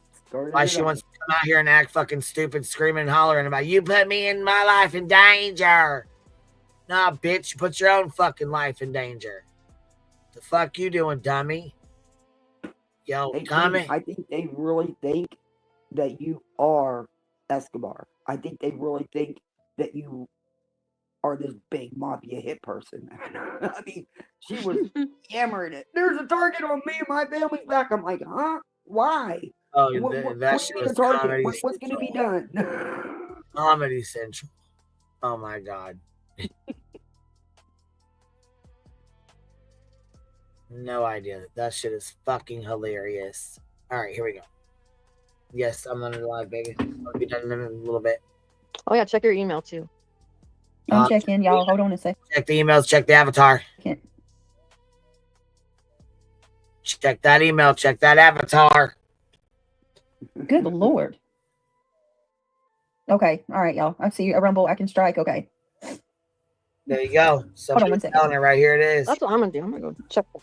Why she wants to come out here and act fucking stupid, screaming and hollering about you put me in my life in danger. Nah, bitch, you put your own fucking life in danger. The fuck you doing, dummy? Yo, hey, Tommy. I think they really think that you are Escobar. I think they really think that you are this big mafia hit person. I mean, she was hammering it. There's a target on me and my family's back. I'm like, huh? Why? Oh, that shit was Comedy What's going to be done? Comedy Central. Oh my God. No idea. That shit is fucking hilarious. All right, here we go. Yes, I'm on the live, baby. I'll be done in a little bit. Oh yeah, check your email too. I'm checking, y'all. Hold on a second. Check the emails. Check the avatar. Check that email. Check that avatar. Good Lord. Okay. All right, y'all. I see a rumble. I can strike. Okay. There you go. Hold on one second. Telling it right here. It is. That's what I'm gonna do. I'm gonna go check that.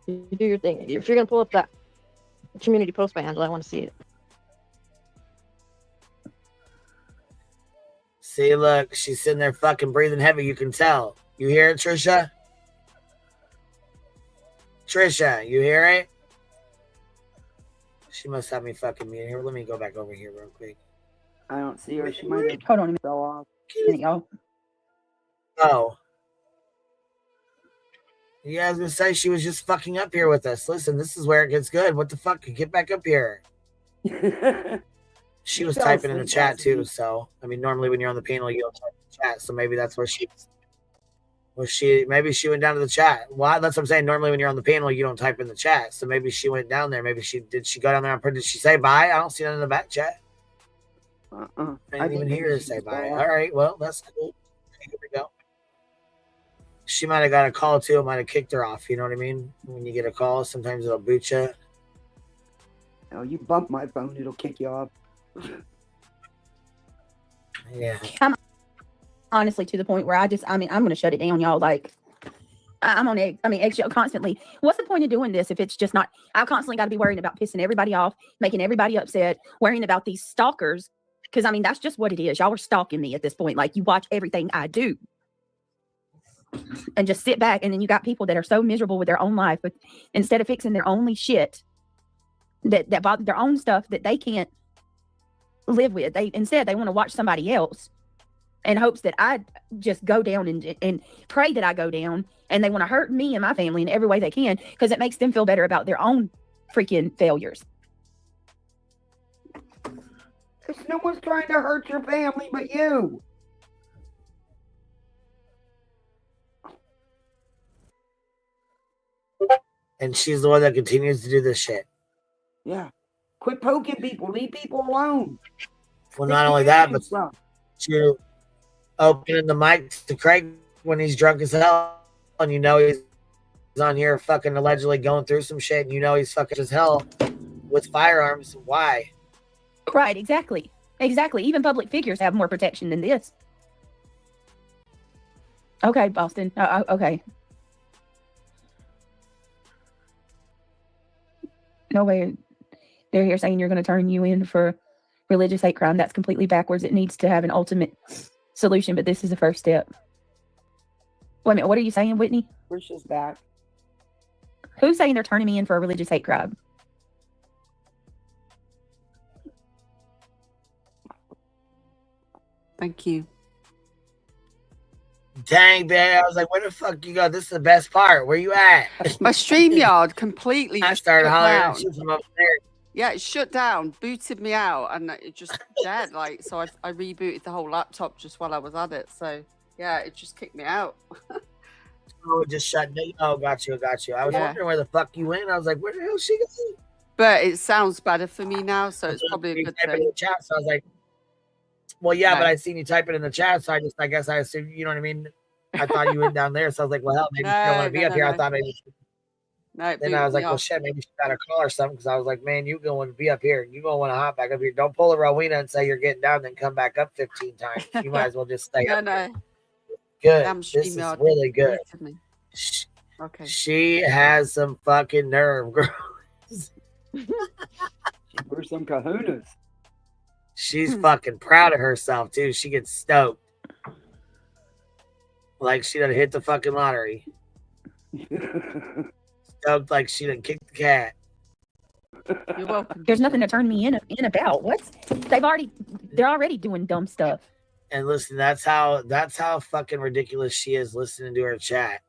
You do your thing. If you're gonna pull up that community post by Angela, I want to see it. See, look, she's sitting there fucking breathing heavy. You can tell. You hear it, Trisha? Trisha, you hear it? She must have me fucking muted here. Let me go back over here real quick. I don't see her. She might have Hold on a minute. fell off. Y'all. Oh. You guys gonna say she was just fucking up here with us. Listen, this is where it gets good. What the fuck? Get back up here. She was typing in the chat too, so I mean normally when you're on the panel you don't type in the chat, so maybe that's where maybe she went down to the chat. Well, that's what I'm saying. Normally when you're on the panel you don't type in the chat, so maybe she went down there. Maybe she go down there and did she say bye? I don't see that in the back chat. I didn't even hear her say bye. All right, well that's cool. Here we go. She might have got a call too. It might have kicked her off. You know what I mean? When you get a call, sometimes it'll boot you. Oh, you bump my phone, it'll kick you off. Yeah. I'm honestly to the point where I'm going to shut it down, y'all. Like, I'm on eggshell constantly. What's the point of doing this if it's just not? I've constantly got to be worrying about pissing everybody off, making everybody upset, worrying about these stalkers. Because, I mean, that's just what it is. Y'all are stalking me at this point. Like, you watch everything I do. And just sit back, and then you got people that are so miserable with their own life, but instead of fixing their only shit, that bother their own stuff that they can't live with, they want to watch somebody else in hopes that I just go down and pray that I go down, and they want to hurt me and my family in every way they can because it makes them feel better about their own freaking failures. Because no one's trying to hurt your family but you. And she's the one that continues to do this shit. Yeah. Quit poking people. Leave people alone. Well, not only that, but to opening the mic to Craig when he's drunk as hell, and you know he's on here fucking allegedly going through some shit, and you know he's fucking as hell with firearms. Why? Right, exactly. Even public figures have more protection than this. Okay, Boston. Okay. No way. They're here saying you're going to turn you in for religious hate crime. That's completely backwards. It needs to have an ultimate solution, but this is the first step. Wait a minute. What are you saying, Whitney? Trisha's back. Who's saying they're turning me in for a religious hate crime? Thank you. Dang, babe. I was like, where the fuck you go? This is the best part. Where you at? My StreamYard completely. I started hollering down. at you from upstairs. Yeah, it shut down, booted me out, and it just dead. Like, so I rebooted the whole laptop just while I was at it. So yeah, it just kicked me out. Oh, it just shut down. Oh, got you. I was wondering where the fuck you went. I was like, where the hell she go? But it sounds better for me now, so it's probably a good thing. In the chat, so I was like, well, yeah, but I seen you type it in the chat, so I guess I assumed, you know what I mean? I thought you went down there, so I was like, well, hell, maybe she don't want to be up here. I thought maybe. Then I was like, well, shit, maybe she got a call or something, because I was like, man, you going to be up here. You going to want to hop back up here. Don't pull a Rowena and say you're getting down, then come back up 15 times. You might as well just stay up here. Good. This is really good. Okay. She has some fucking nerve, girl. We're some kahunas. She's fucking proud of herself, too. She gets stoked. Like she done hit the fucking lottery. Stoked like she done kicked the cat. You're welcome. There's nothing to turn me in about. What? They're already doing dumb stuff. And listen, that's how fucking ridiculous she is listening to her chat.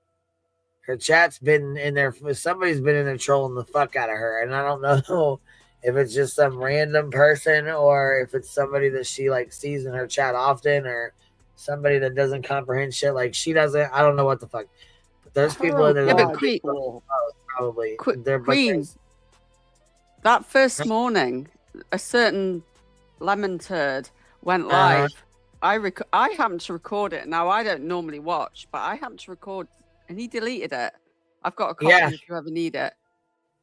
Her chat's been in there. Somebody's been in there trolling the fuck out of her. And I don't know if it's just some random person or if it's somebody that she like sees in her chat often or somebody that doesn't comprehend shit like she doesn't. I don't know what the fuck. But there's people in there that Queen, probably. Queen. That first morning, a certain lemon turd went live. I happened to record it. Now, I don't normally watch, but I happened to record, and he deleted it. I've got a copy if you ever need it.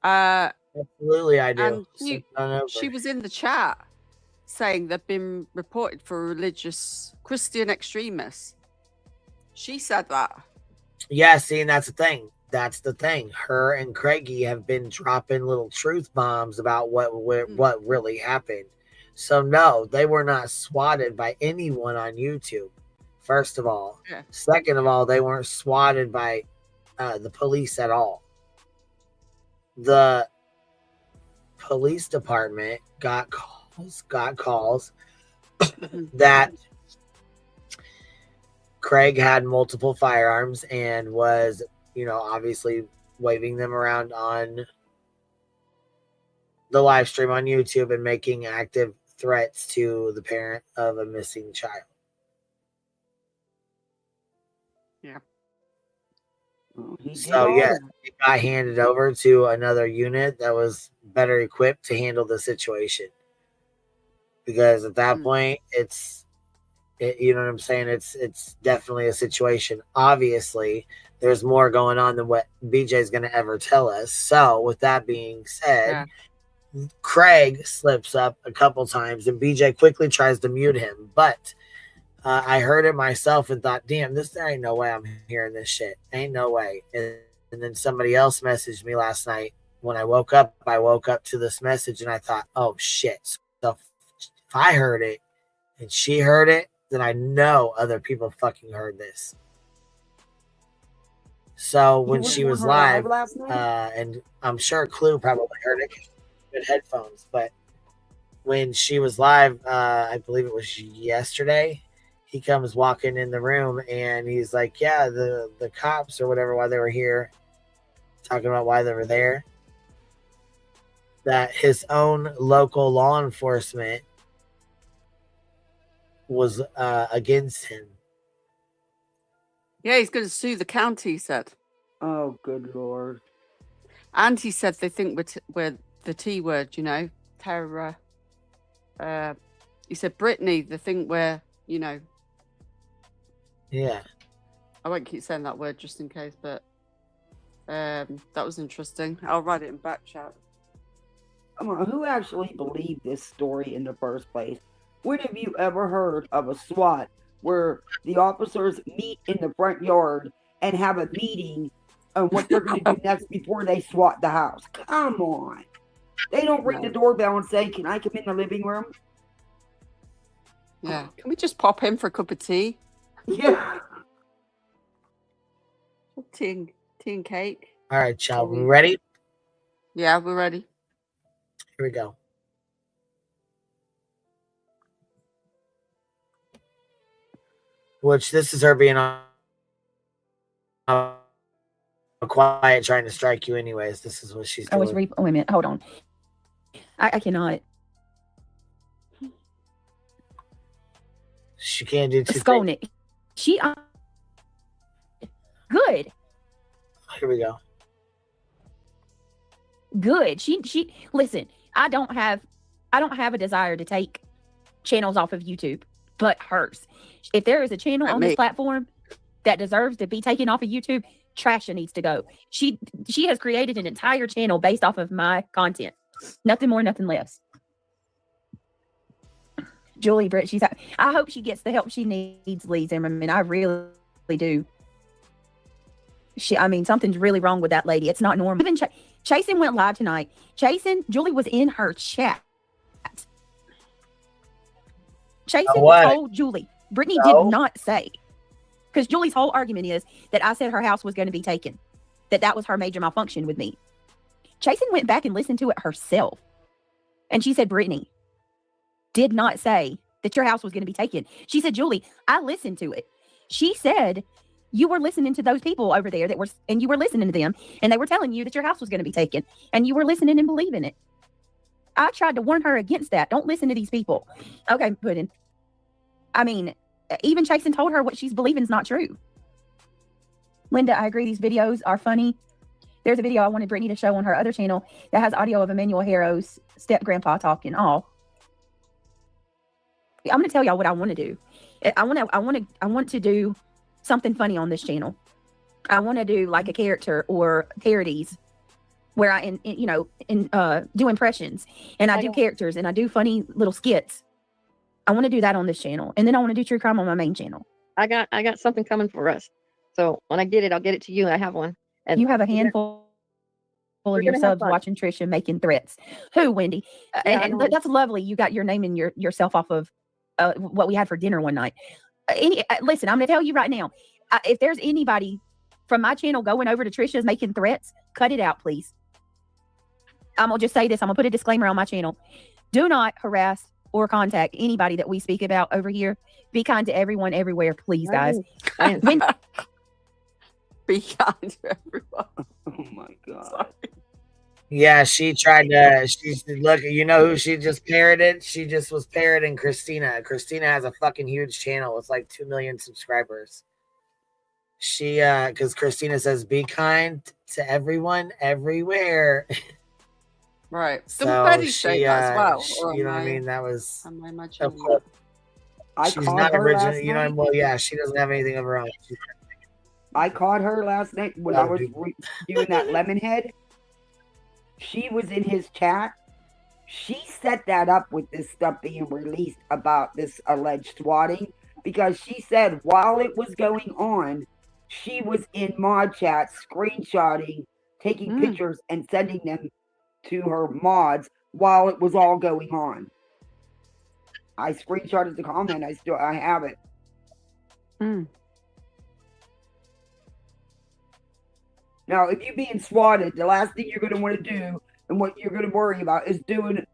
Absolutely, I do. And she was in the chat saying they've been reported for religious Christian extremists. She said that. Yeah, see, and that's the thing. That's the thing. Her and Craigie have been dropping little truth bombs about what really happened. So no, they were not swatted by anyone on YouTube. First of all, second of all, they weren't swatted by the police at all. The police department got calls that Craig had multiple firearms and was, obviously waving them around on the live stream on YouTube and making active threats to the parent of a missing child. Yeah. So yes, it got handed over to another unit that was better equipped to handle the situation. Because at that point, you know what I'm saying? It's definitely a situation. Obviously, there's more going on than what BJ's going to ever tell us. So with that being said, Craig slips up a couple times and BJ quickly tries to mute him. But I heard it myself and thought, damn, there ain't no way I'm hearing this shit. Ain't no way. And then somebody else messaged me last night. When I woke up to this message and I thought, oh shit. So if I heard it and she heard it, then I know other people fucking heard this. So when she was live, and I'm sure Clue probably heard it with headphones, but when she was live, I believe it was yesterday, he comes walking in the room and he's like, yeah, the cops or whatever, why they were here, talking about why they were there, that his own local law enforcement was against him. Yeah, he's going to sue the county, he said. Oh, good Lord. And he said they think we're the T word, terror. He said, Brittany, they think we're, Yeah. I won't keep saying that word just in case, but that was interesting. I'll write it in back chat. Come on, who actually believed this story in the first place? When have you ever heard of a SWAT where the officers meet in the front yard and have a meeting on what they're going to do next before they SWAT the house? Come on. They don't ring the doorbell and say, can I come in the living room? Yeah. Can we just pop in for a cup of tea? Yeah. Tea and cake. All right, y'all. We ready? Yeah, we're ready. Here we go. Which this is her being on quiet, trying to strike you anyways. This is what she's doing. Wait a minute. Hold on. I cannot. She can't do two Skolnick. things. She good. Here we go. Good. She listen, I don't have a desire to take channels off of YouTube, but hers. If there is a channel on this platform that deserves to be taken off of YouTube, Trasha needs to go. She has created an entire channel based off of my content. Nothing more, nothing less. Julie Britt, I hope she gets the help she needs, Lee Zimmerman. I really do. Something's really wrong with that lady. It's not normal. Even Chasen went live tonight. Julie was in her chat. Chasen told Julie. Brittany did not say. Because Julie's whole argument is that I said her house was going to be taken. That was her major malfunction with me. Chasen went back and listened to it herself. And she said, Brittany did not say that your house was going to be taken. She said, Julie, I listened to it. She said, you were listening to those people over there and you were listening to them and they were telling you that your house was going to be taken and you were listening and believing it. I tried to warn her against that. Don't listen to these people. Okay, Puddin. Even Chasen told her what she's believing is not true. Linda, I agree. These videos are funny. There's a video I wanted Brittany to show on her other channel that has audio of Emmanuel Harrow's step grandpa talking. I'm going to tell y'all what I want to do. I want to do something funny on this channel. I want to do like a character or parodies where I do impressions and I do characters and I do funny little skits. I want to do that on this channel, and then I want to do true crime on my main channel. I got something coming for us. So when I get it, I'll get it to you. I have one. And you have a handful of your subs watching Trisha making threats. Who, Wendy? And that's lovely. You got your name and yourself off of what we had for dinner one night. Listen, I'm going to tell you right now. If there's anybody from my channel going over to Trisha's making threats, cut it out, please. I'm going to just say this. I'm going to put a disclaimer on my channel. Do not harass or contact anybody that we speak about over here. Be kind to everyone everywhere, please, guys. Be kind to everyone. Oh my God. Sorry. Yeah, she tried to. Look. You know who she just parroted? She just was parroting Christina. Christina has a fucking huge channel with like 2 million subscribers. She, because Christina says, "Be kind to everyone everywhere." Right. So Somebody she, say that as well. You know what I mean? That was. Of course. She's not original. You know. Well, yeah, she doesn't have anything of her own. I caught her last night when I was doing that Lemonhead. She was in his chat. She set that up with this stuff being released about this alleged swatting, because she said while it was going on, she was in mod chat screenshotting, taking pictures and sending them to her mods while it was all going on. I screenshotted the comment. I have it. Now, if you're being swatted, the last thing you're going to want to do and what you're going to worry about is doing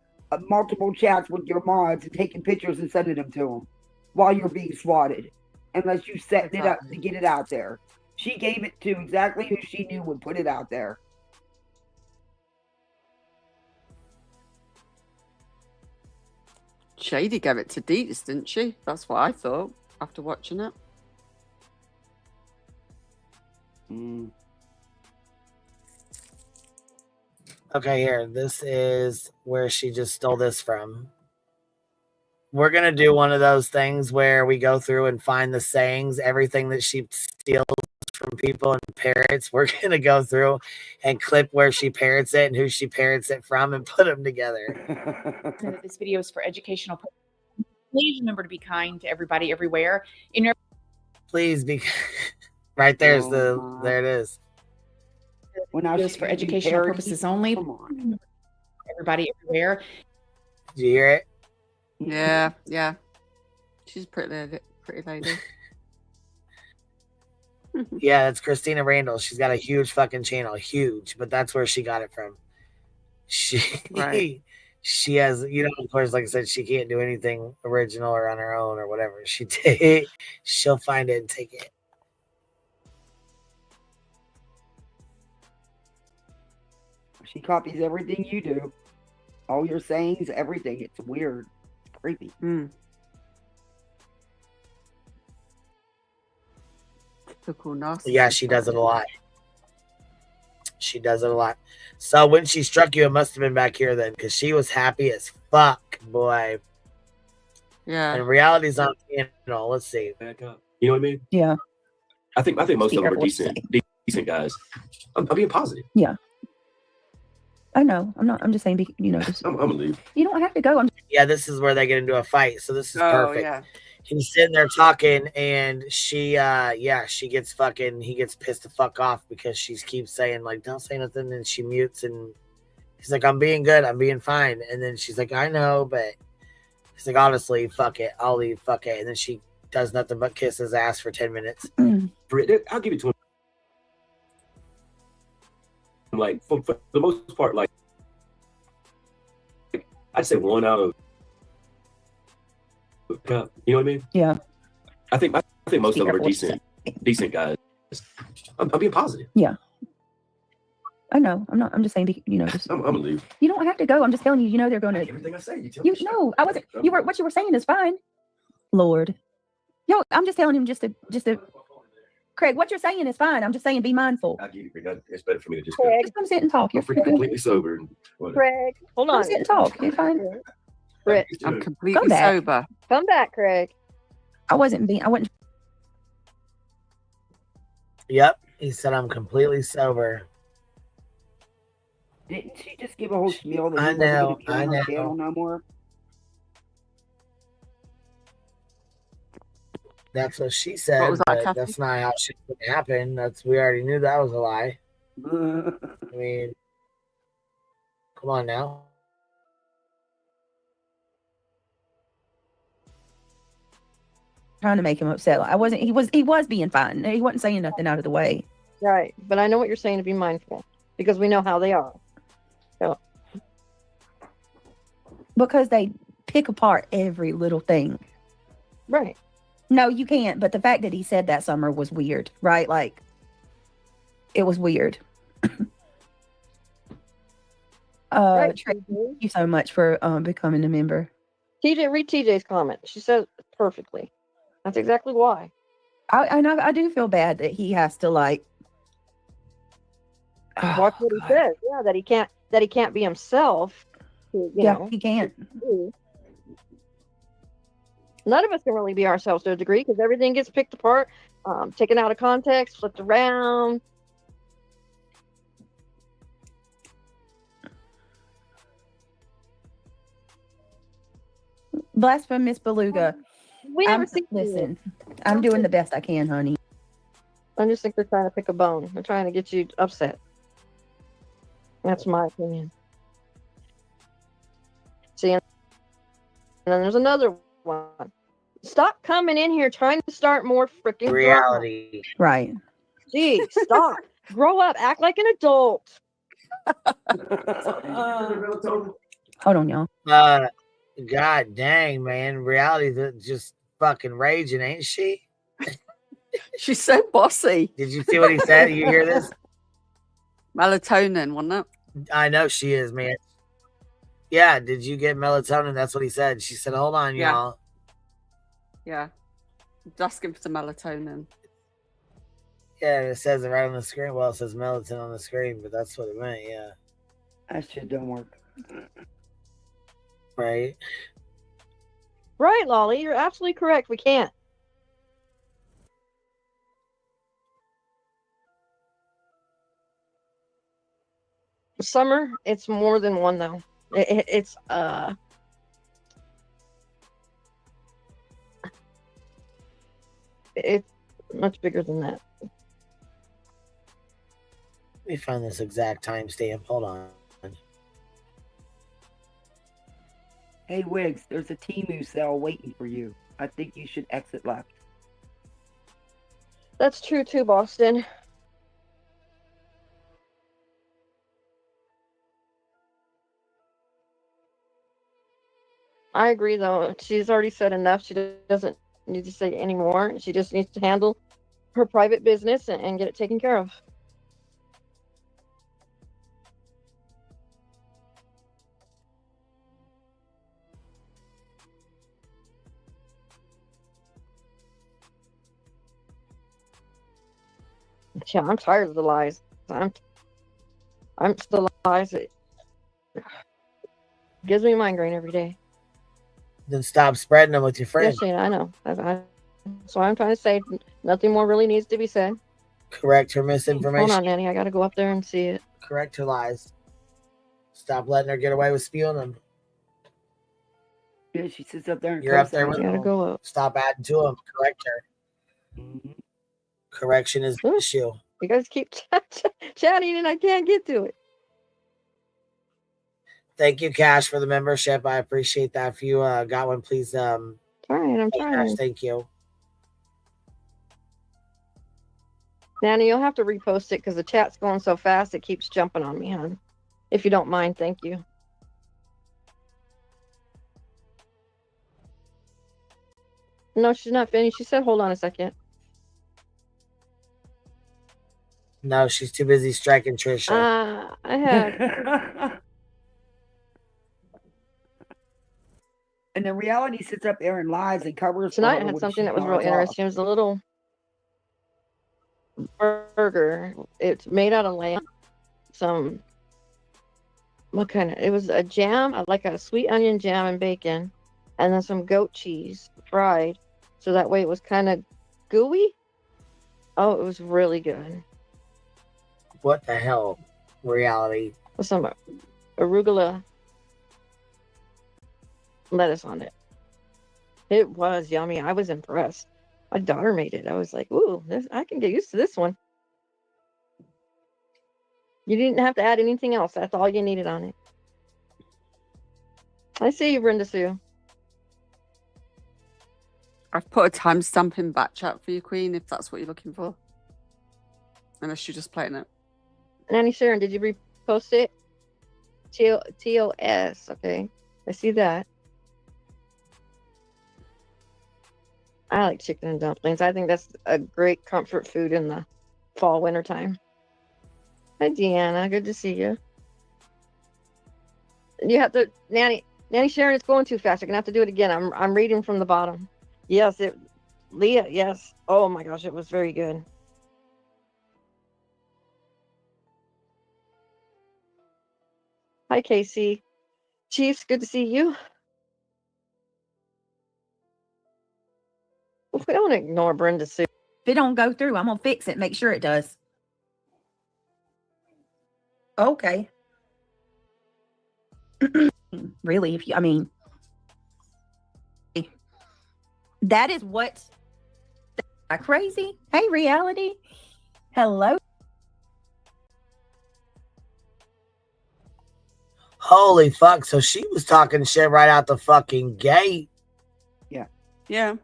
multiple chats with your mods and taking pictures and sending them to them while you're being swatted, unless you set it up to get it out there. She gave it to exactly who she knew would put it out there. Shady gave it to Deets, didn't she? That's what I thought after watching it. Okay, here. This is where she just stole this from. We're going to do one of those things where we go through and find the sayings, everything that she steals from people and parrots. We're going to go through and clip where she parrots it and who she parrots it from and put them together. This video is for educational purposes. Please remember to be kind to everybody everywhere. Please be right there's there it is. Well, now it's for educational purposes only. Everybody everywhere. Did you hear it? Yeah. She's a pretty lady. Yeah, that's Christina Randall. She's got a huge fucking channel, huge, but that's where she got it from. She has, of course, like I said, she can't do anything original or on her own or whatever. She'll find it and take it. She copies everything you do. All your sayings, everything. It's weird. It's creepy. Yeah, she does it a lot. So when she struck you, it must have been back here then, because she was happy as fuck, boy. Yeah. And reality's on, let's see. Back up. You know what I mean? Yeah. I think most of them are decent guys. I'm being positive. Yeah. I know. I'm just saying, just, I'm gonna leave. You don't have to go. Yeah, this is where they get into a fight. So this is perfect. Yeah. He's sitting there talking, and he gets pissed the fuck off because she keeps saying, like, don't say nothing, and she mutes, and he's like, I'm being good, I'm being fine. And then she's like, I know, but he's like, honestly, fuck it, I'll leave, fuck it. And then she does nothing but kiss his ass for 10 minutes. I'll give it to him. Like, for the most part, like I'd say 1 out of, you know what I mean? Yeah. I think most of them are decent guys. I'm being positive. Yeah. I know. I'm just saying, just, I'm gonna leave. You don't have to go. I'm just telling you, they're going to. Everything I say, you tell me. No, I wasn't. What you were saying is fine. Lord. I'm just telling him just to Craig, what you're saying is fine. I'm just saying be mindful. I get it, Craig. It's better for me to just Craig. Just come sit and talk. You're I'm freaking completely sober. Craig, hold Come on. sit and talk. You're fine. Britt, I'm completely back. sober. come back, Craig. I wasn't. Yep, he said I'm completely sober. Didn't she just give a whole spiel that I he wasn't know, going to be on I her channel know. no more? That's what she said, was that, but Kathy? that's not how shit would happen. We already knew that was a lie. I mean, come on now. Trying to make him upset. I wasn't. He was being fine. He wasn't saying nothing out of the way. Right, but I know what you're saying to be mindful because we know how they are. So. Because they pick apart every little thing. Right. No, you can't. But the fact that he said that summer was weird, right? Like, it was weird. Right, Trey, thank you so much for becoming a member. TJ, read TJ's comment. She said it perfectly. That's exactly why. I know. I do feel bad that he has to like watch what he says. Yeah, that he can't be himself. You know, he can't. None of us can really be ourselves to a degree because everything gets picked apart, taken out of context, flipped around. Blasphemous Beluga. We never see. Listen, I'm doing the best I can, honey. I just think they're trying to pick a bone. They're trying to get you upset. That's my opinion. See, and then there's another one. Stop coming in here trying to start more freaking reality. Drama. Right. Gee, stop. Grow up. Act like an adult. Hold on, y'all. God dang, man. Reality's just fucking raging, ain't she? She's so bossy. Did you see what he said? You hear this? Melatonin, wasn't it? I know she is, man. Yeah, did you get melatonin? That's what he said. She said, hold on, Yeah. y'all. Yeah. Just asking for some melatonin. Yeah, it says it right on the screen. Well, it says melatonin on the screen, but that's what it meant, yeah. That shit don't work. Right. Right, Lolly. You're absolutely correct. We can't. Summer, it's more than one though. It's much bigger than that. Let me find this exact timestamp. Hold on. Hey, Wiggs, there's a Temu sale waiting for you. I think you should exit left. That's true too, Boston. I agree, though. She's already said enough. She doesn't need to say any more. She just needs to handle her private business and get it taken care of. Yeah, I'm tired of the lies. I'm the lies. It gives me a migraine every day. Then stop spreading them with your friends. Yes, Shana, I know. That's why I'm trying to say nothing more really needs to be said. Correct her misinformation. Hold on, Nanny. I got to go up there and see it. Correct her lies. Stop letting her get away with spewing them. Yeah, she sits up there and You're up there with You got to them. go up. Stop adding to them. Correct her. Mm-hmm. Correction is the issue. You guys keep chatting and I can't get to it. Thank you, Cash, for the membership. I appreciate that. If you got one, please. I'm trying. Cash, thank you. Nanny, you'll have to repost it because the chat's going so fast it keeps jumping on me, hon. If you don't mind, thank you. No, she's not finished. She said, hold on a second. No, she's too busy striking Trisha. I have. And then reality sits up there and lies and covers. Tonight I had something that was real interesting. It was a little burger. It's made out of lamb. Some what kind of? It was a jam, like a sweet onion jam and bacon, and then some goat cheese fried, so that way it was kind of gooey. Oh, it was really good. What the hell? Reality. With some arugula lettuce on it. It was yummy. I was impressed. My daughter made it. I was like, "Ooh, I can get used to this one." You didn't have to add anything else. That's all you needed on it. I see you, Brenda Sue. I've put a timestamp in back chat for you, Queen, if that's what you're looking for. Unless you're just playing it. Nanny Sharon, did you repost it? TOS. Okay, I see that. I like chicken and dumplings. I think that's a great comfort food in the fall, winter time. Hi, Deanna. Good to see you. You have to, Nanny Sharon, it's going too fast. You're gonna have to do it again. I'm reading from the bottom. Yes, Leah, yes. Oh my gosh, it was very good. Hi, Casey. Chiefs, good to see you. We don't ignore Brenda Sue. If it don't go through, I'm gonna fix it. Make sure it does. Okay. Really, I mean, that is what crazy. Hey, reality. Hello. Holy fuck. So she was talking shit right out the fucking gate. Yeah. Yeah.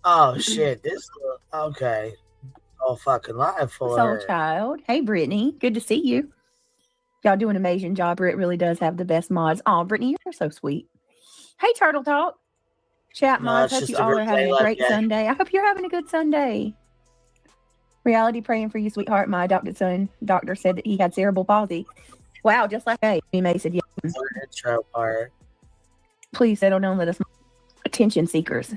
Oh shit. This okay. Oh fucking live for Soul her. Child. Hey, Brittany. Good to see you. Y'all do an amazing job. Britt really does have the best mods. Oh, Brittany, you're so sweet. Hey, Turtle Talk. Chat mods. Hope you all are having a great Sunday. I hope you're having a good Sunday. Reality praying for you, sweetheart. My adopted son, doctor said that he had cerebral palsy. Wow, just like hey, May said, yeah. Intro part. Please settle down. Let us attention seekers.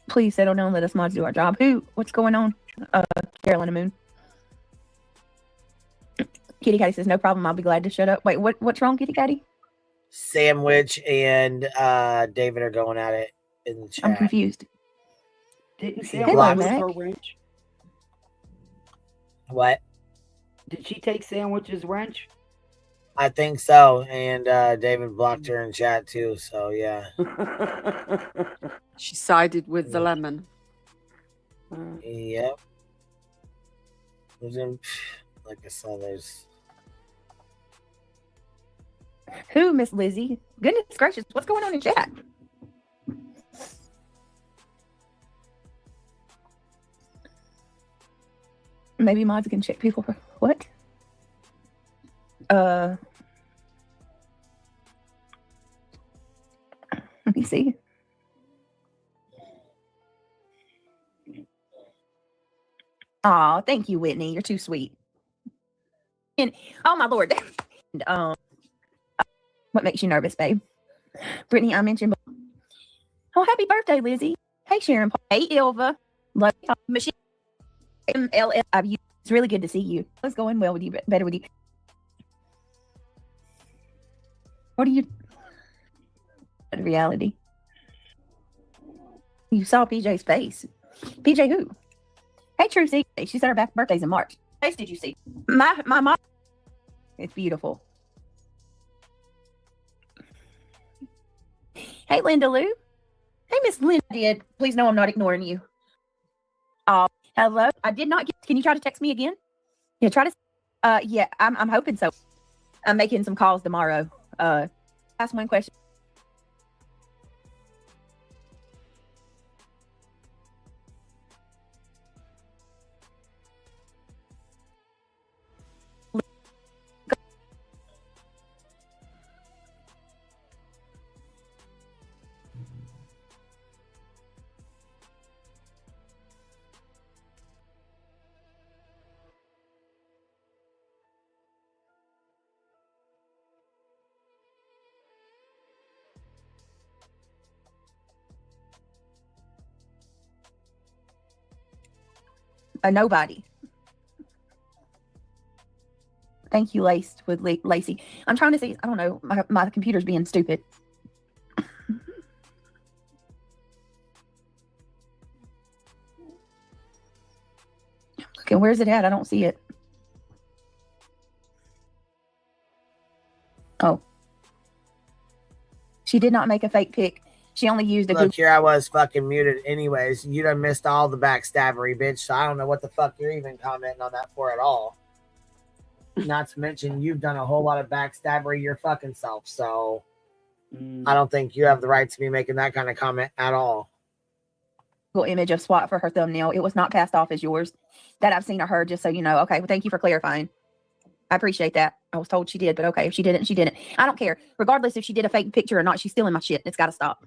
Please settle down. Let us mods do our job. What's going on? Carolina Moon. Kitty Catty says, no problem. I'll be glad to shut up. Wait, what's wrong, Kitty Catty? Sandwich and David are going at it in the chat. I'm confused. Didn't Sandwich use her wrench? What? Did she take Sandwich's wrench? I think so. And David blocked her in chat too. So yeah. She sided with the lemon. Yep. Like I said, there's who, Miss Lizzie? Goodness gracious, what's going on in chat? Maybe mods can check people for what? Let me see. Oh, thank you, Whitney. You're too sweet. And oh my lord. And, what makes you nervous, babe? Brittany, I mentioned. Oh, happy birthday, Lizzie. Hey, Sharon. Hey, Ilva. Love you. Michelle. MLF. It's really good to see you. What's going well with you? Better with you. What are you? Reality. You saw PJ's face. PJ who? Hey, Trucy. She said her birthday's in March. Face did you see? My mom. It's beautiful. Hey, Linda Lou. Hey, Miss Linda. Please know I'm not ignoring you. Oh, hello. I did not get. Can you try to text me again? Yeah, try to. Yeah, I'm hoping so. I'm making some calls tomorrow. Ask one question. a nobody. Thank you, Laced with Lacey. I'm trying to see. I don't know. My computer's being stupid. Okay, where's it at? I don't see it. Oh. She did not make a fake pic. She only used a Look, here I was fucking muted anyways. You done missed all the backstabbery, bitch. So I don't know what the fuck you're even commenting on that for at all. Not to mention, you've done a whole lot of backstabbery your fucking self. So I don't think you have the right to be making that kind of comment at all. Image of SWAT for her thumbnail. It was not passed off as yours that I've seen of her, just so you know. Okay, well, thank you for clarifying. I appreciate that. I was told she did, but okay, if she didn't, she didn't. I don't care. Regardless if she did a fake picture or not, she's stealing my shit. It's got to stop.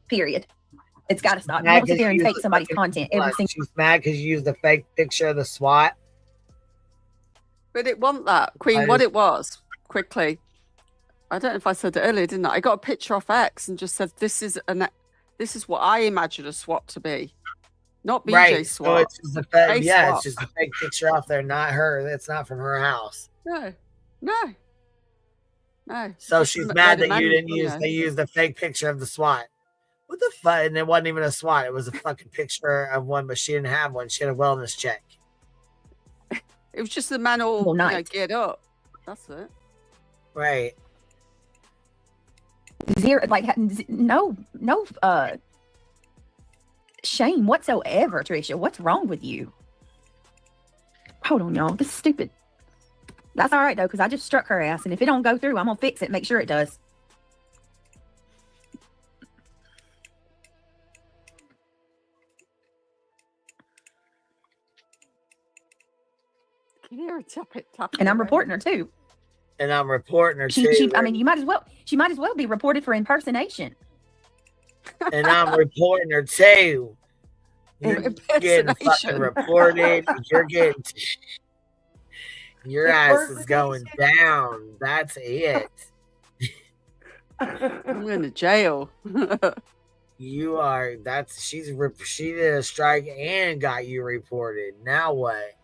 Period. It's got to stop. You don't sit there and take somebody's content every single. She's mad because you used a fake picture of the SWAT. But it wasn't that, Queen. What it was, quickly. I don't know if I said it earlier, didn't I? I got a picture off X and just said, this is what I imagine a SWAT to be. Not BJ right. SWAT. So it's just a fake, yeah, SWAT. it's just a fake picture off there, not her. It's not from her house. No. So she's mad that you didn't use. They used a fake picture of the SWAT. What the fuck? And it wasn't even a SWAT. It was a fucking picture of one, but she didn't have one. She had a wellness check. It was just the man all get up. That's it. Right. Zero, like no shame whatsoever, Tricia. What's wrong with you? Hold on, y'all. This is stupid. That's all right though, because I just struck her ass, and if it don't go through, I'm gonna fix it. Make sure it does. And I'm reporting her too. And I'm reporting her too. I mean, she might as well be reported for impersonation. And I'm reporting her too. You're getting fucking reported. You're getting your ass is going down. That's it. I'm going to jail. You are. She did a strike and got you reported. Now what?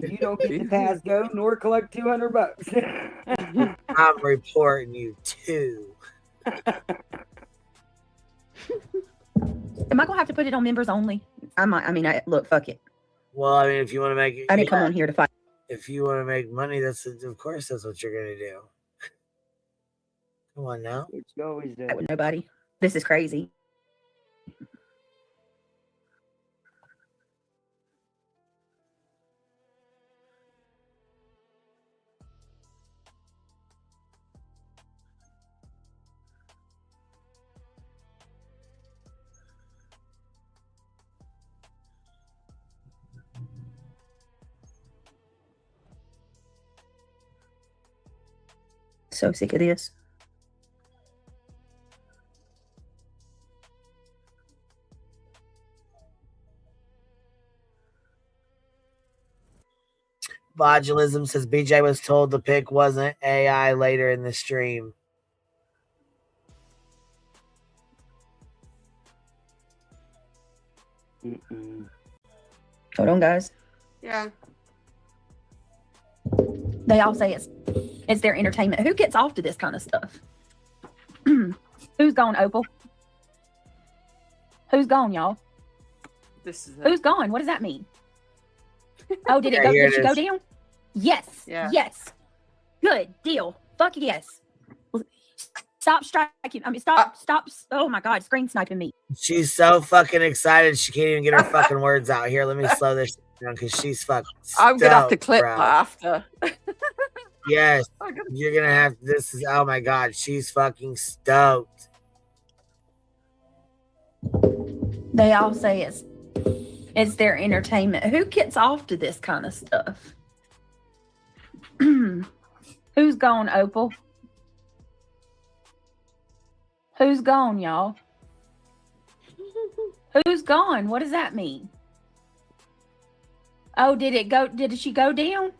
You don't get to pass go nor collect $200. I'm reporting you too. Am I gonna have to put it on members only? Look, fuck it. Well, I mean, if you want to make it, I didn't come on here to fight. If you want to make money, of course that's what you're gonna do. Come on now. It's always that with nobody. This is crazy. So sick of this. Botulism says BJ was told the pic wasn't AI later in the stream. Hold on, guys. Yeah. They all say it's their entertainment. Who gets off to this kind of stuff? Who's gone, Opal? Who's gone, y'all? Who's gone? What does that mean? Oh, did it go? Did she go down? Yes. Yeah. Yes. Good deal. Fuck yes. Stop striking. Stop. Oh my God, screen sniping me. She's so fucking excited she can't even get her fucking words out. Here, let me slow this down because she's fucking stoked, I'm gonna have to clip that after. Yes, you're gonna have. This is. Oh my God, she's fucking stoked. They all say it's their entertainment. Who gets off to this kind of stuff? Who's gone, Opal? Who's gone, y'all? Who's gone? What does that mean? Oh, did it go? Did she go down?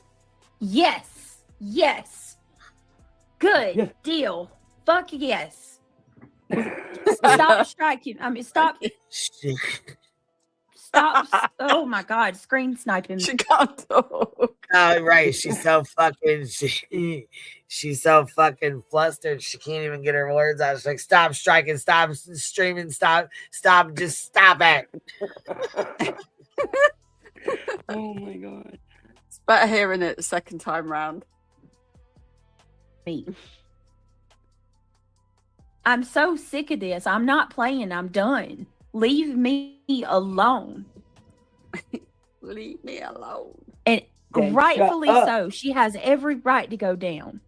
Yes. Yes. Good deal. Fuck yes. Stop striking. Stop. Stop. Oh my God. Screen sniping. She can't talk. Oh, right. She's so fucking she's so fucking flustered. She can't even get her words out. She's like, stop striking, stop streaming, stop, just stop it. Oh my God. It's better hearing it the second time round. Me. I'm so sick of this. I'm not playing. I'm done. Leave me alone. Leave me alone. And Then rightfully shut up. so. She has every right to go down.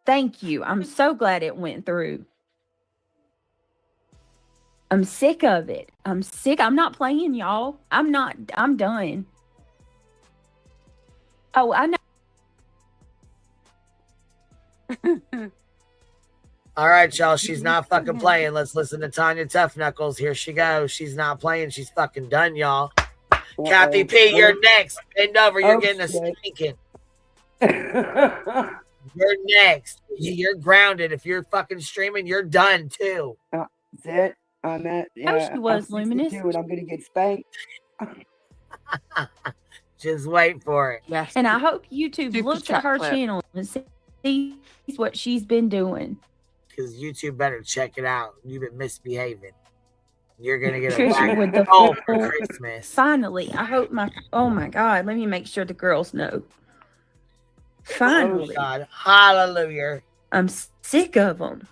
Thank you. I'm so glad it went through. I'm sick of it. I'm sick. I'm not playing, y'all. I'm done. Oh, I know. All right, y'all. She's not fucking playing. Let's listen to Tanya Tough Knuckles. Here she goes. She's not playing. She's fucking done, y'all. Kathy P, you're next. Bend over. You're getting a spanking. You're next. You're grounded. If you're fucking streaming, you're done too. That's it. I'm at. Yeah, she was, I'm Luminous. 62 and I'm gonna get spanked. Just wait for it. Yes. And I hope YouTube Super looks at her chocolate. channel and sees what she's been doing. Because YouTube better check it out. You've been misbehaving. You're gonna get a Trisha with the for full- Christmas. Finally, I hope oh my God, let me make sure the girls know. Finally. Oh God. Hallelujah. I'm sick of them.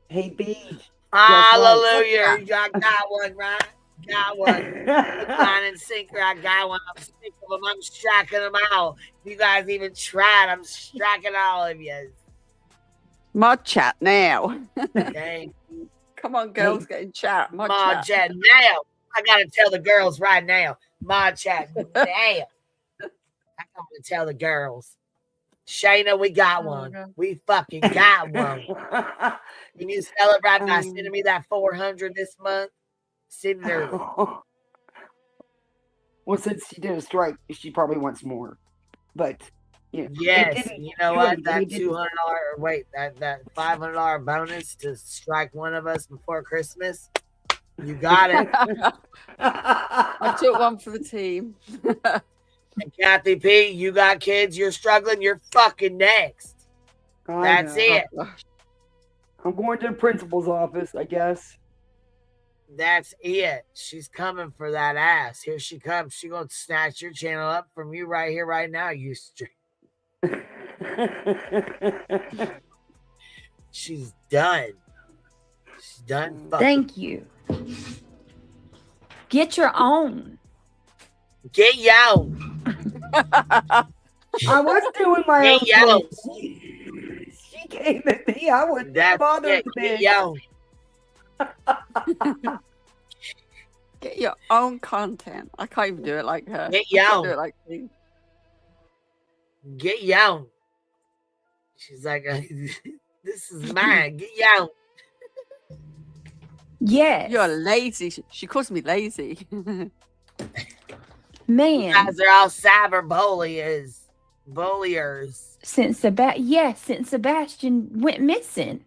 Hey, B. Hallelujah. I got one, right? Got one. Line and sinker. I got one. I'm sick of them. I'm striking them out. If you guys even tried, I'm striking all of you. Mod chat now. Okay. Come on, girls, get in chat. Mod chat now. I gotta tell the girls right now. Mod chat now. I gotta tell the girls. Shayna, we got one. God. We fucking got one. Can you celebrate by sending me that 400 this month? Send her. Well, since she did a strike, she probably wants more. But yeah, Yes, you know what? That $200 wait, that $500 bonus to strike one of us before Christmas. You got it. I took one for the team. And Kathy P, you got kids, you're struggling, you're fucking next. That's it. I'm going to the principal's office, I guess. That's it. She's coming for that ass. Here she comes. She gonna snatch your channel up from you right here, right now. You She's done. She's done. Thank you. Get your own. Get yo. I was doing my own. Get yo. thing. She came at me. I wouldn't bother it. Get yo. Get your own content. I can't even do it like her. Get I can't yo. do it like me. Get yo. She's like, this is mine. Get yo. Yes. You're lazy. She calls me lazy. Man. You guys are all cyber bulliers. Since Sebastian went missing.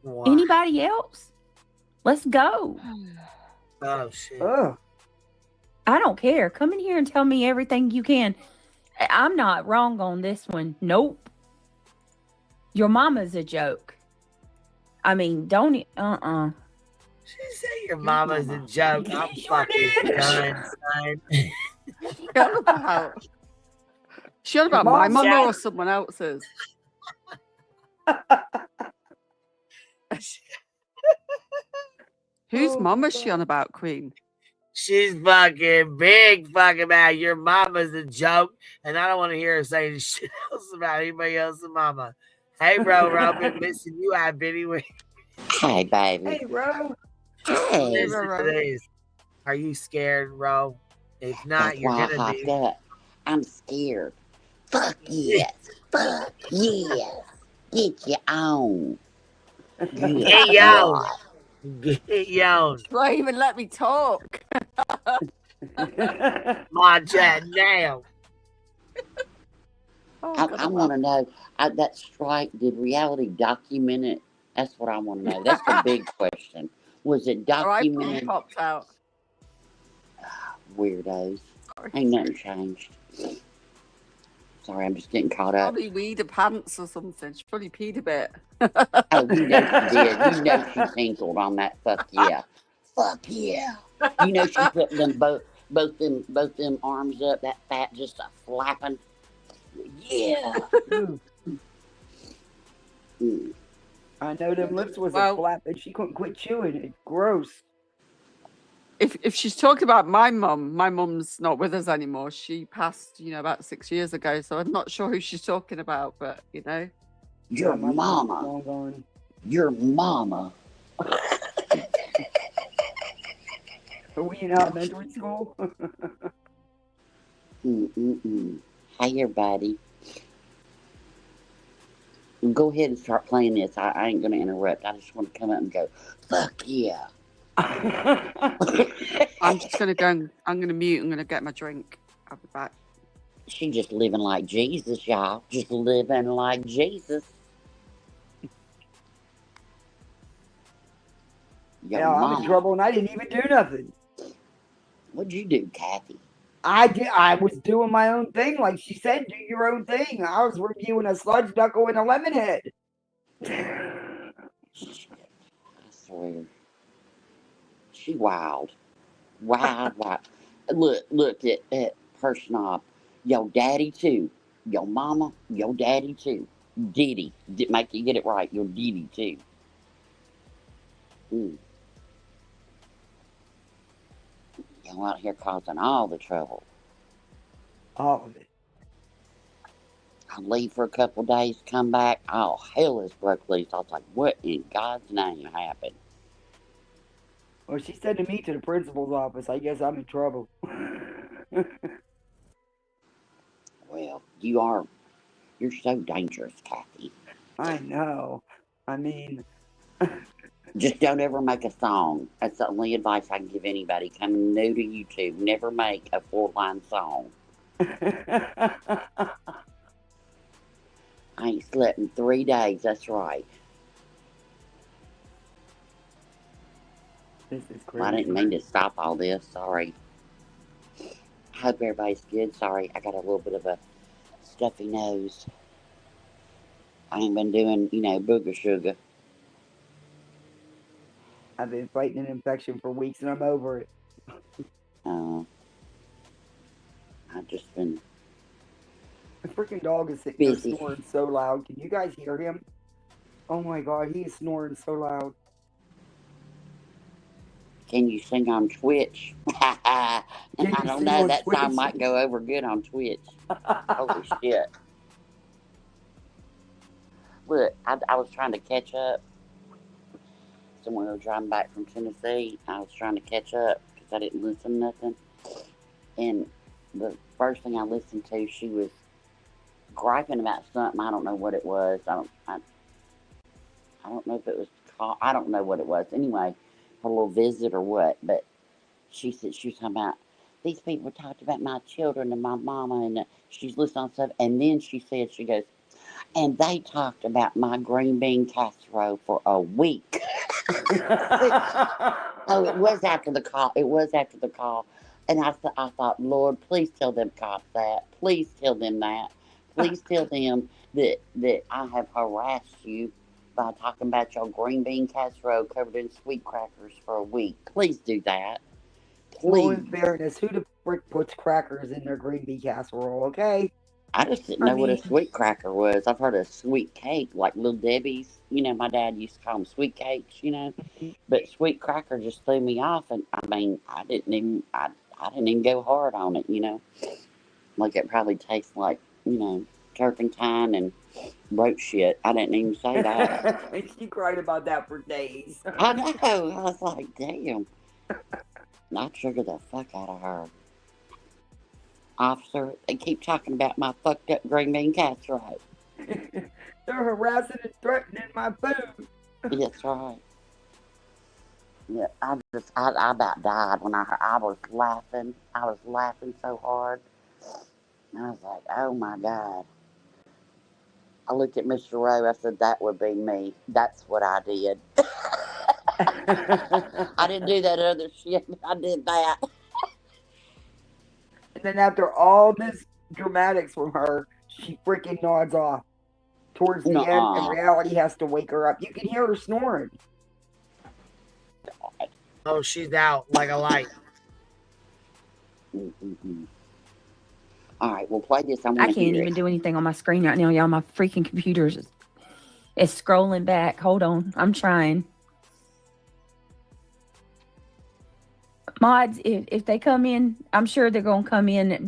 Wow. Anybody else? Let's go. Oh shit. Oh. I don't care. Come in here and tell me everything you can. I'm not wrong on this one. Nope. Your mama's a joke. I mean, don't She said your mama's a joke. I'm fucking done, son. She on about my mama or someone else's? Whose mama is she on about, Queen? She's fucking big fucking about your mama's a joke. And I don't want to hear her say shit else about anybody else's mama. Hey, bro, been missing you. I've been anyway. Hey, baby. Hey, Ro. Hey. Are you scared, Ro? If not, That's you're why I gonna hopped be. up. I'm scared. Fuck yes. Fuck yes. Get your own. Get yo. Get yo. Why even let me talk? Mod chat now. Oh, I want to know that strike. Did reality document it? That's what I want to know. That's the big question. Was it documented? Popped out. Weirdos. Sorry. Ain't nothing changed. Sorry, I'm just getting caught up. Probably weed her pants or something. She probably peed a bit. Oh, you know she did. You know she tinkled on that. Fuck yeah. Fuck yeah. You know she put them both them arms up. That fat just a flapping. Yeah. I know them lips was a flap and she couldn't quit chewing it. Gross. If she's talking about my mum's not with us anymore. She passed, about 6 years ago. So I'm not sure who she's talking about, but Your mama. Your mama. Are we in elementary school? Hi, everybody. Go ahead and start playing this. I ain't going to interrupt. I just want to come up and go, fuck yeah. I'm just going to go. I'm going to mute. I'm going to get my drink. I'll be back. She just living like Jesus, y'all. Just living like Jesus. Yeah, I'm in trouble and I didn't even do nothing. What'd you do, Kathy? I was doing my own thing, like she said, do your own thing. I was reviewing a sludge knuckle and a lemon head. I swear. She wild. Wild. Look at her snob. Your daddy too. Your mama, your daddy too. Diddy. Make you get it right. Your Diddy too. Y'all out here causing all the trouble. All of it. I leave for a couple days, come back. Oh, hell is broke loose. I was like, what in God's name happened? Well, she sending me to the principal's office. I guess I'm in trouble. Well, you're so dangerous, Kathy. I know. I mean... Just don't ever make a song. That's the only advice I can give anybody coming new to YouTube. Never make a 4-line song. I ain't slept in 3 days. That's right. This is crazy. Well, I didn't mean to stop all this. Sorry. I hope everybody's good. Sorry, I got a little bit of a stuffy nose. I ain't been doing, booger sugar. I've been fighting an infection for weeks and I'm over it. I've just been... The freaking dog is sitting there snoring so loud. Can you guys hear him? Oh my God, he is snoring so loud. Can you sing on Twitch? I don't know. That song might go over good on Twitch. Holy shit. Look, I was trying to catch up. Someone was driving back from Tennessee. I was trying to catch up because I didn't listen to nothing. And the first thing I listened to, she was griping about something. I don't know what it was. I don't know if it was called. I don't know what it was. Anyway, her little visit or what. But she said she was talking about these people talked about my children and my mama, and she's listening to stuff. And then she said, she goes, and they talked about my green bean casserole for a week. Oh, it was after the call. It was after the call. And I thought, Lord, please tell them cops that. Please tell them that. Please tell them that I have harassed you by talking about your green bean casserole covered in sweet crackers for a week. Please do that. Please. Well, in fairness, who the frick puts crackers in their green bean casserole, okay? I just didn't know what a sweet cracker was. I've heard of sweet cake, like Little Debbie's. My dad used to call them sweet cakes, But sweet cracker just threw me off. And, I didn't even go hard on it, Like it probably tastes like, turpentine and broke shit. I didn't even say that. She cried about that for days. I know. I was like, damn. I triggered the fuck out of her. Officer, they keep talking about my fucked up green bean casserole. They're harassing and threatening my food. That's right. Yeah, I about died when I was laughing. I was laughing so hard. I was like, oh my God. I looked at Mr. Rowe. I said, that would be me. That's what I did. I didn't do that other shit. I did that. And then after all this dramatics from her, she freaking nods off. Towards the end, and reality has to wake her up. You can hear her snoring. Oh, she's out like a light. All right, we'll play this. I can't even do anything on my screen right now, y'all. My freaking computer is scrolling back. Hold on. I'm trying. Mods, if they come in, I'm sure they're going to come in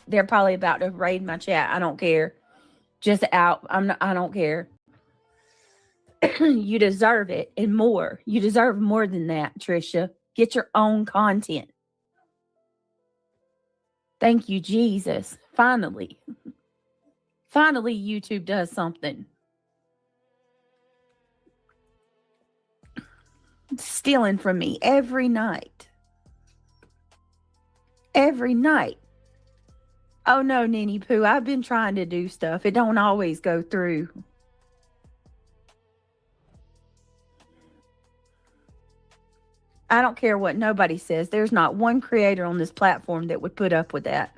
they're probably about to raid my chat. I don't care. Just out. I don't care. You deserve it and more. You deserve more than that, Trisha. Get your own content. Thank you, Jesus. Finally. Finally, YouTube does something. Stealing from me every night. Every night. Oh no, Ninny Poo. I've been trying to do stuff. It don't always go through. I don't care what nobody says. There's not one creator on this platform that would put up with that.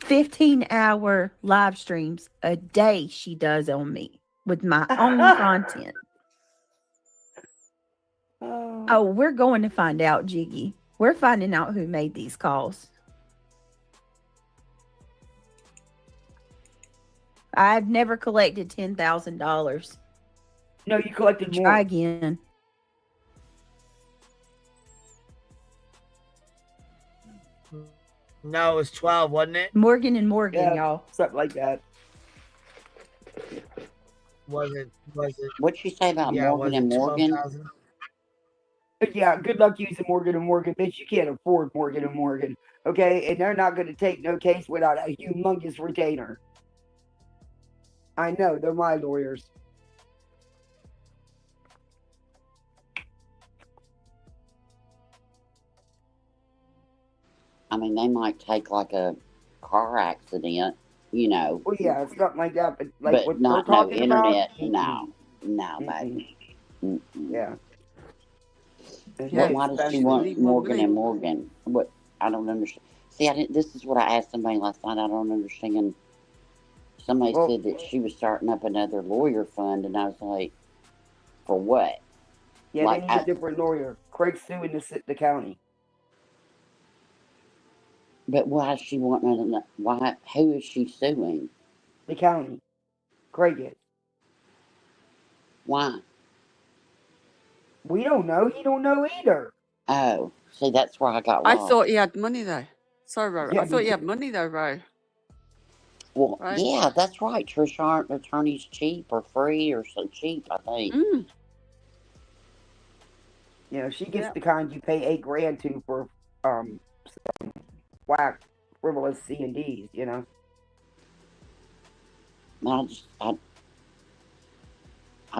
15-hour live streams a day she does on me with my own content. Oh, we're going to find out, Jiggy. We're finding out who made these calls. I've never collected $10,000. No, you collected more. Try again. No, it was 12, wasn't it? Morgan and Morgan, y'all. Something like that. Was it? What'd she say about Morgan and Morgan? 12,000? Yeah, good luck using Morgan and Morgan. Bitch, you can't afford Morgan and Morgan. Okay? And they're not going to take no case without a humongous retainer. I know, they're my lawyers. I mean, they might take like a car accident, you know. Well, yeah, it's something like that, but like but not no internet. About, no, baby. Yeah. Well, why does she want Morgan and Morgan? What? I don't understand. See, this is what I asked somebody last night. I don't understand. Somebody said that she was starting up another lawyer fund, and I was like, for what? Yeah, like, they need a different lawyer. Craig's suing the county. But why is she wanting? Why? Who is she suing? The county. Craig is. Why? We don't know. He don't know either. Oh, see, that's where I got I lost. thought he had money though. Sorry, Ro. Yeah, I thought he had money though, Ro. Well, right? Yeah, that's right. Trisha, aren't attorneys cheap or free or so cheap? I think. Mm. You know, she gets the kind you pay $8,000 to for some whack frivolous C&Ds. You know. I'd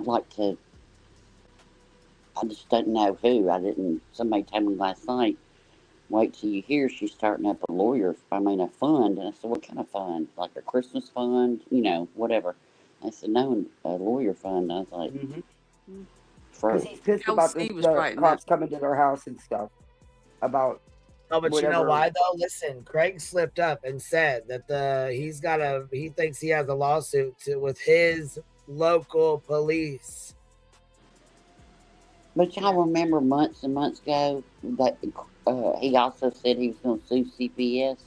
like to. I just don't know who. Somebody told me last night, wait till you hear she's starting up a a fund. And I said, what kind of fund? Like a Christmas fund? You know, whatever. I said, no, a lawyer fund. I was like, Because he's pissed about the cops coming to their house and stuff. About Oh, but whatever. you know why though? Listen, Craig slipped up and said that he thinks he has a lawsuit with his local police. But y'all remember months and months ago that he also said he was going to sue CPS?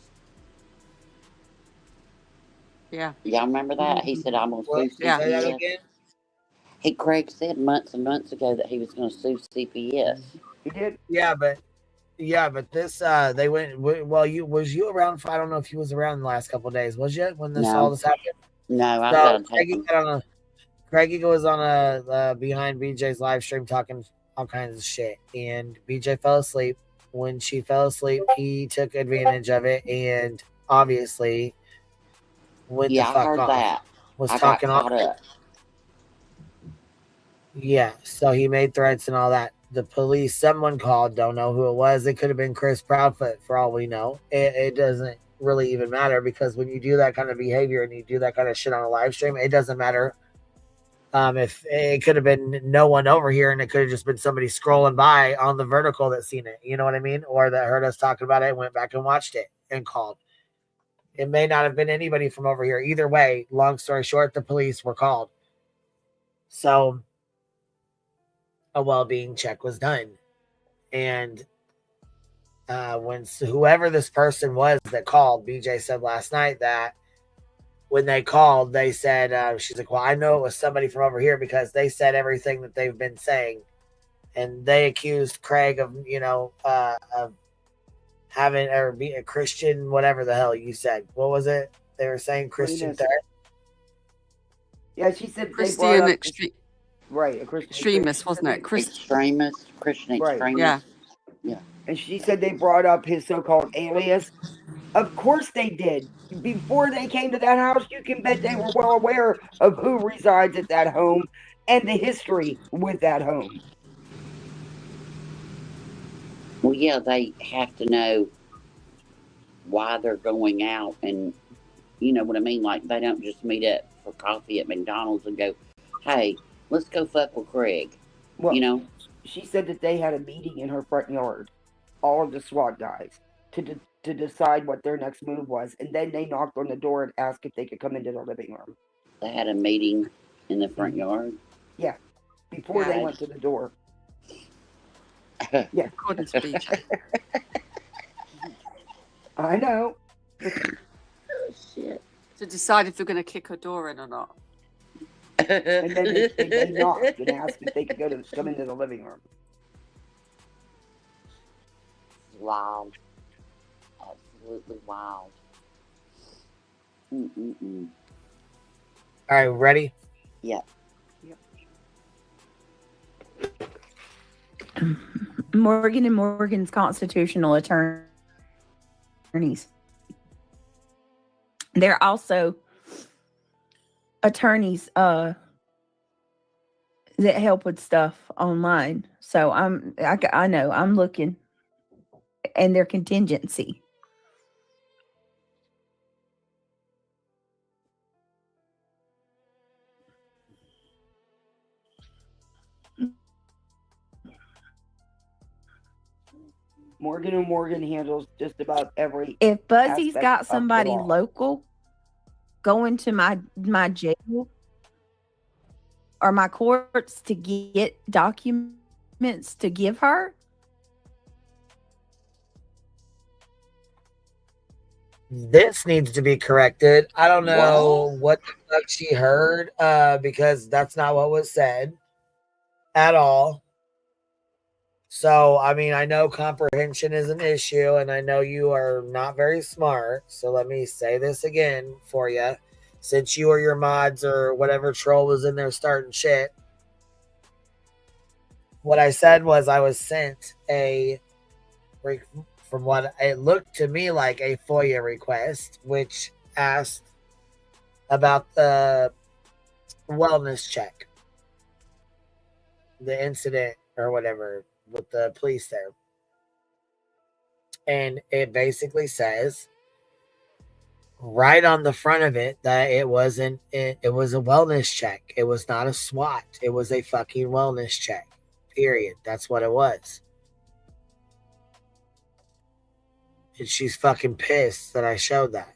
Yeah. Y'all remember that? He said, I'm going to sue CPS. Say that again? Craig said months and months ago that he was going to sue CPS. He did? Yeah, but this, they went, well, was you around? I don't know if you was around the last couple of days, was you, when all this happened? No, I so got Craigie goes on a behind BJ's live stream talking all kinds of shit, and BJ fell asleep. When she fell asleep, he took advantage of it, and obviously went the fuck I heard off. that. Was I talking got caught all up. Yeah, so he made threats and all that. The police, someone called, don't know who it was. It could have been Chris Proudfoot for all we know. It doesn't really even matter, because when you do that kind of behavior and you do that kind of shit on a live stream, it doesn't matter. If it could have been no one over here and it could have just been somebody scrolling by on the vertical that seen it, you know what I mean? Or that heard us talking about it and went back and watched it and called. It may not have been anybody from over here. Either way, long story short, the police were called. So a well-being check was done. And when whoever this person was that called, BJ said last night that when they called, they said, she's like, well, I know it was somebody from over here because they said everything that they've been saying. And they accused Craig of, of having or be a Christian, whatever the hell you said. What was it? They were saying Christian threat. Yeah, she said Christian right, a Christian extremist, wasn't it? Christian extremist. Right. Yeah. And she said they brought up his so-called alias. Of course they did. Before they came to that house, you can bet they were well aware of who resides at that home and the history with that home. Well, yeah, they have to know why they're going out, and you know what I mean? Like, they don't just meet up for coffee at McDonald's and go, hey, let's go fuck with Craig. Well, you know? She said that they had a meeting in her front yard, all of the SWAT guys, to decide what their next move was. And then they knocked on the door and asked if they could come into the living room. They had a meeting in the front yard? Yeah, before they went to the door. Yeah. I know. Oh, shit. To decide if they're going to kick her door in or not. And then they knocked and asked if they could come into the living room. Wild. Absolutely wild. All right, ready? Yeah. Morgan and Morgan's constitutional attorneys. They're also attorneys that help with stuff online. So I know I'm looking, and their contingency. Morgan and Morgan handles just about every. If Buzzy's got somebody local going to my jail or my courts to get documents to give her, this needs to be corrected. I don't know what the fuck she heard, because that's not what was said at all. So, I mean, I know comprehension is an issue, and I know you are not very smart. So let me say this again for you. Since you or your mods or whatever troll was in there starting shit, what I said was I was sent from what it looked to me like, a FOIA request, which asked about the wellness check, the incident or whatever with the police there. And it basically says right on the front of it that it was a wellness check. It was not a SWAT. It was a fucking wellness check. Period. That's what it was. And she's fucking pissed that I showed that.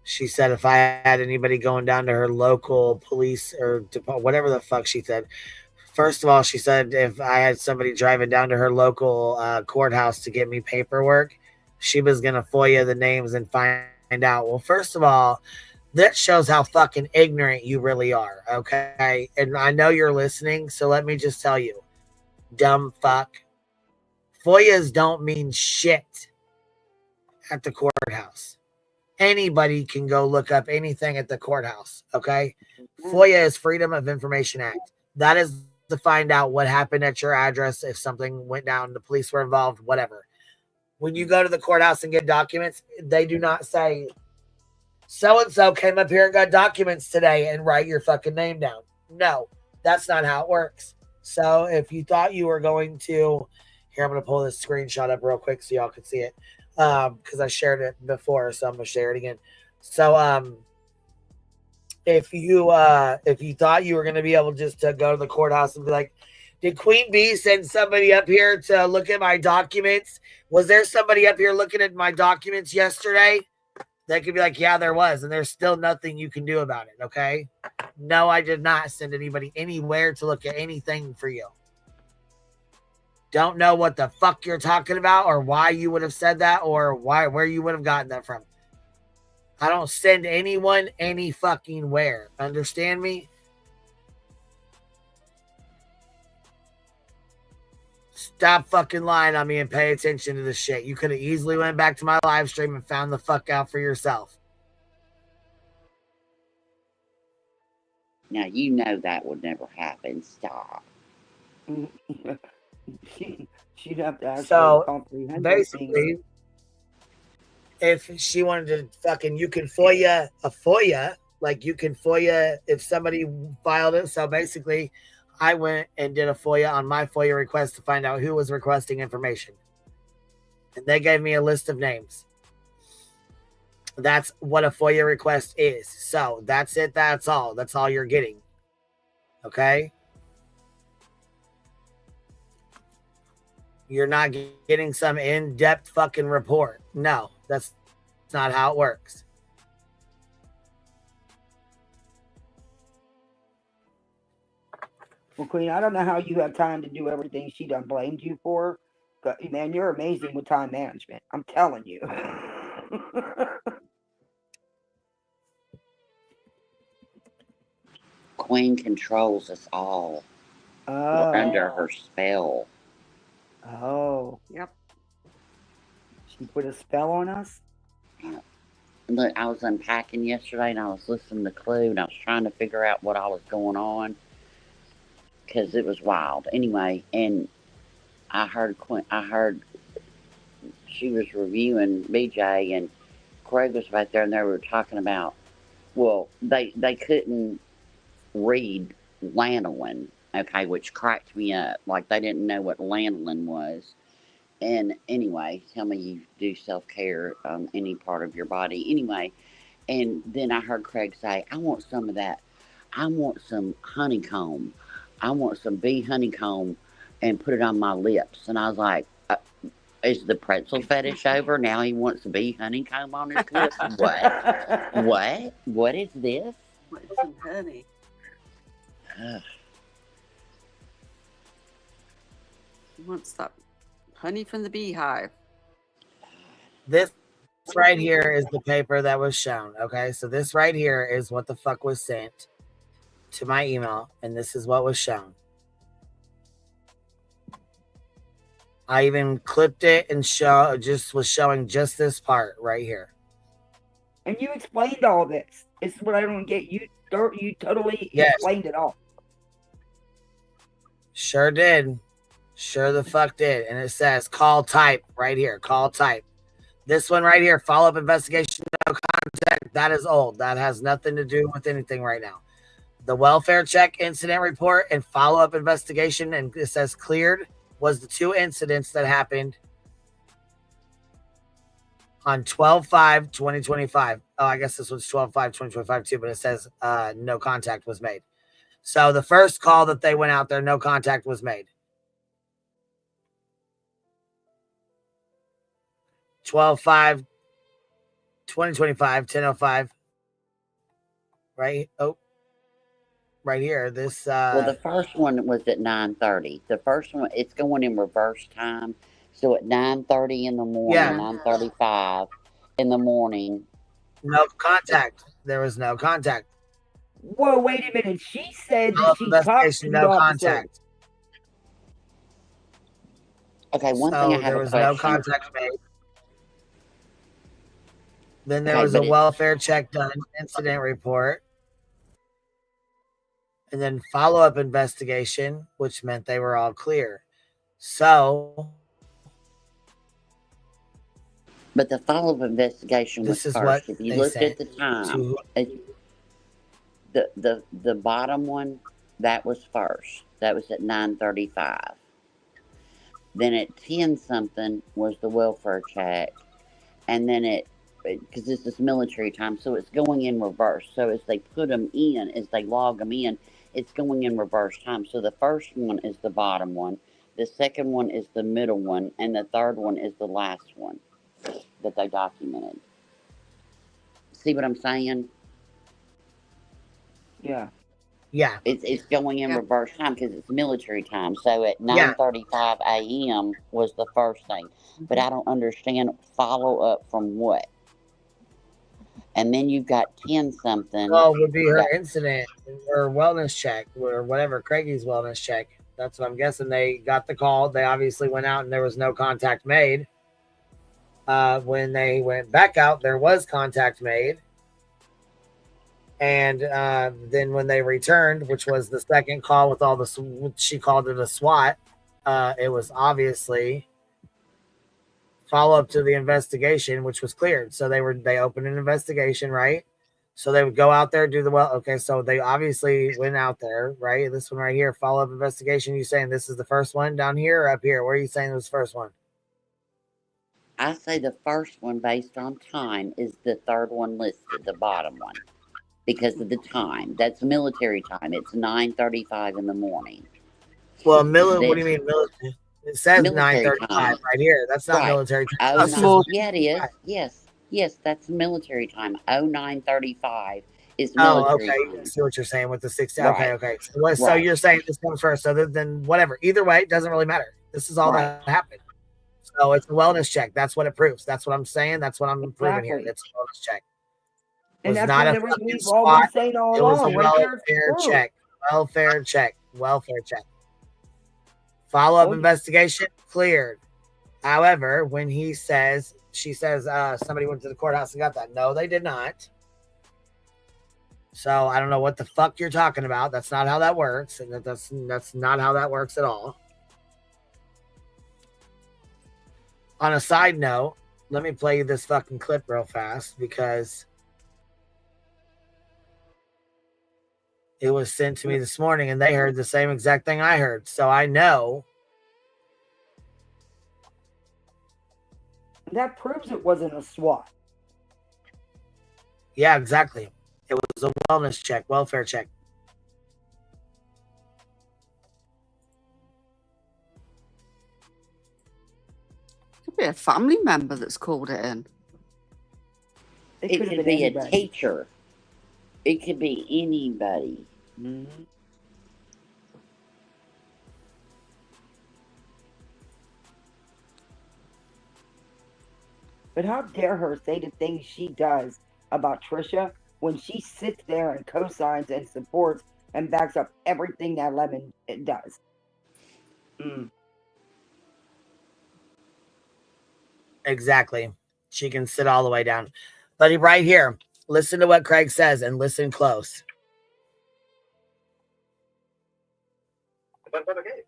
She said if I had anybody going down to her local police or whatever the fuck she said. First of all, she said if I had somebody driving down to her local courthouse to get me paperwork, she was going to FOIA the names and find out. Well, first of all, that shows how fucking ignorant you really are, okay? And I know you're listening, so let me just tell you, dumb fuck. FOIAs don't mean shit at the courthouse. Anybody can go look up anything at the courthouse, okay? FOIA is Freedom of Information Act. That is to find out what happened at your address, if something went down, the police were involved, whatever. When you go to the courthouse and get documents, they do not say, so-and-so came up here and got documents today, and write your fucking name down. No, that's not how it works. So if you thought you were going to Here, I'm going to pull this screenshot up real quick so y'all can see it. Because I shared it before, so I'm going to share it again. So, if you thought you were going to be able just to go to the courthouse and be like, did Queen Bee send somebody up here to look at my documents? Was there somebody up here looking at my documents yesterday? They could be like, yeah, there was. And there's still nothing you can do about it, okay? No, I did not send anybody anywhere to look at anything for you. Don't know what the fuck you're talking about or why you would have said that or where you would have gotten that from. I don't send anyone any fucking where. Understand me? Stop fucking lying on me and pay attention to this shit. You could have easily went back to my live stream and found the fuck out for yourself. Now, you know that would never happen. Stop. She'd have to actually comprehend basically, if she wanted to fucking, you can FOIA a FOIA, like you can FOIA if somebody filed it. So basically, I went and did a FOIA on my FOIA request to find out who was requesting information. And they gave me a list of names. That's what a FOIA request is. So that's it. That's all. That's all you're getting. Okay? You're not getting some in-depth fucking report. No, that's not how it works. Well, Queen, I don't know how you have time to do everything she done blamed you for. But, man, you're amazing with time management. I'm telling you. Queen controls us all. We're under her spell. Oh. Yep. She put a spell on us? Look, I was unpacking yesterday and I was listening to Clue and I was trying to figure out what all was going on because it was wild. Anyway, and I heard she was reviewing BJ and Craig was back there and they were talking about, well, they couldn't read lanolin, okay, which cracked me up. Like they didn't know what lanolin was. And anyway, tell me you do self-care on any part of your body. Anyway, and then I heard Craig say, I want some of that. I want some honeycomb. I want some bee honeycomb and put it on my lips. And I was like, is the pretzel fetish over? Now he wants bee honeycomb on his lips? What? What? What is this? What is some honey? He wants that honey from the beehive. This right here is the paper that was shown. Okay, so this right here is what the fuck was sent to my email, and this is what was shown. I even clipped it and was showing just this part right here. And you explained all this. It's what I don't get. You totally explained it all. Sure did. Sure the fuck did. And it says call type right here. Call type. This one right here, follow-up investigation, no contact. That is old. That has nothing to do with anything right now. The welfare check incident report and follow-up investigation, and it says cleared, was the two incidents that happened on 12/5/2025. Oh, I guess this was 12/5/2025 too, but it says no contact was made. So the first call that they went out there, no contact was made. 12/5/2025, 10:05. Right? Oh, right here. This. Well, the first one was at 9:30. The first one, it's going in reverse time. So at 9:30 in the morning, 9:35 in the morning. No contact. There was no contact. Whoa, wait a minute. She said that she talked to no contact. Okay, one thing I have there was no contact made. Then there was a welfare check done, incident report, and then follow-up investigation, which meant they were all clear. So, but the follow-up investigation was first. If you looked at the time, the bottom one, that was first. That was at 9:35. Then at 10 something was the welfare check. And then because this is military time, so it's going in reverse. So as they put them in, as they log them in, it's going in reverse time. So the first one is the bottom one, the second one is the middle one, and the third one is the last one that they documented. See what I'm saying? Yeah. Yeah. It's going in reverse time because it's military time. So at 9:35 a.m. was the first thing. But I don't understand follow up from what. And then you've got 10 something. Well, would be her incident or wellness check or whatever, Craigie's wellness check. That's what I'm guessing. They got the call. They obviously went out and there was no contact made. When they went back out, there was contact made. And then when they returned, which was the second call with all the, she called it a SWAT, it was obviously follow up to the investigation, which was cleared. So they opened an investigation, right? So they would go out there, do the okay. So they obviously went out there, right? This one right here, follow up investigation. You saying this is the first one down here or up here? Where are you saying was the first one? I say the first one based on time is the third one listed, the bottom one, because of the time. That's military time. It's 9:35 in the morning. Well, what do you mean military? It says 9:35 right here. That's not military time. Yeah, it is. Yes, that's military time. 09:35 is military time. I see what you're saying with the 60. Okay. So you're saying this comes first. So then whatever. Either way, it doesn't really matter. This is all that happened. So it's a wellness check. That's what it proves. That's what I'm saying. That's what I'm proving here. It's a wellness check. It was not a fucking spot. It was a welfare check. Welfare check. Welfare check. Follow-up investigation cleared. However, when she says somebody went to the courthouse and got that. No, they did not. So I don't know what the fuck you're talking about. That's not how that works. And that's not how that works at all. On a side note, let me play you this fucking clip real fast because it was sent to me this morning and they heard the same exact thing I heard. So I know. That proves it wasn't a SWAT. Yeah, exactly. It was a wellness check, welfare check. Could be a family member that's called it in. It could be a teacher. It could be anybody. Mm-hmm. But how dare her say the things she does about Trisha when she sits there and co-signs and supports and backs up everything that Lemon does. Exactly. She can sit all the way down. But right here, listen to what Craig says and listen close.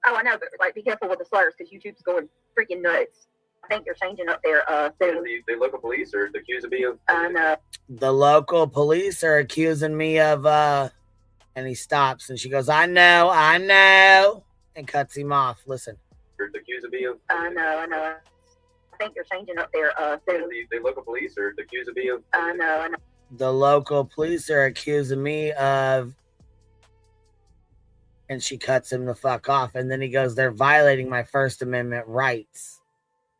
Oh, I know, but like, be careful with the slurs because YouTube's going freaking nuts. I think you're changing up there. The local police are accusing me of. No. The local police are accusing me of. And he stops, and she goes, "I know," and cuts him off. Listen. They're accusing me of. I know. I think you're changing up there. The local police are accusing me of. I know. The local police are accusing me of. And she cuts him the fuck off, and then he goes, "They're violating my First Amendment rights."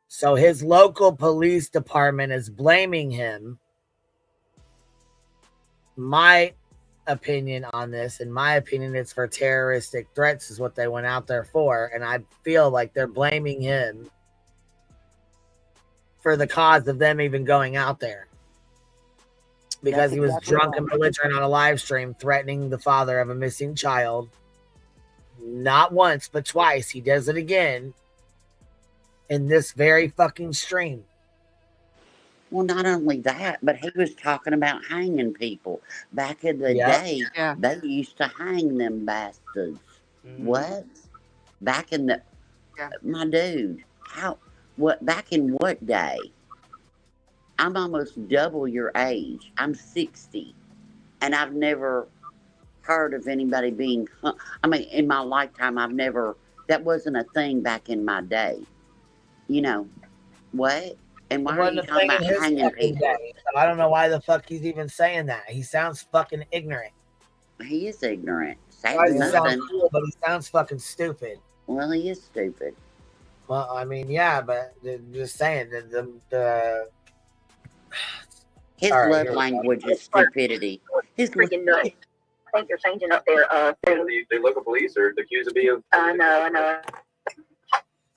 So his local police department is blaming him. My opinion on this, in my opinion, it's for terroristic threats is what they went out there for. And I feel like they're blaming him for the cause of them even going out there. Because he was drunk and belligerent on a live stream threatening the father of a missing child. Not once, but twice. He does it again in this very fucking stream. Well, not only that, but he was talking about hanging people. Back in the day, they used to hang them bastards. What? Back in the... My dude, back in what day? I'm almost double your age. I'm 60. And I've never heard of anybody being hung. I mean, in my lifetime, that wasn't a thing back in my day. You know what? And why It are wasn't you a talking thing in about his hanging fucking people? day. So I don't know why the fuck he's even saying that. He sounds fucking ignorant. He is ignorant. Tries Saying to sound nothing. cool, but he sounds fucking stupid. Well, he is stupid. Well, I mean, yeah, but just saying the his all right, love here we go. language is stupidity. His Freaking nuts. I think you're changing up there. The local police are accused of being. I know.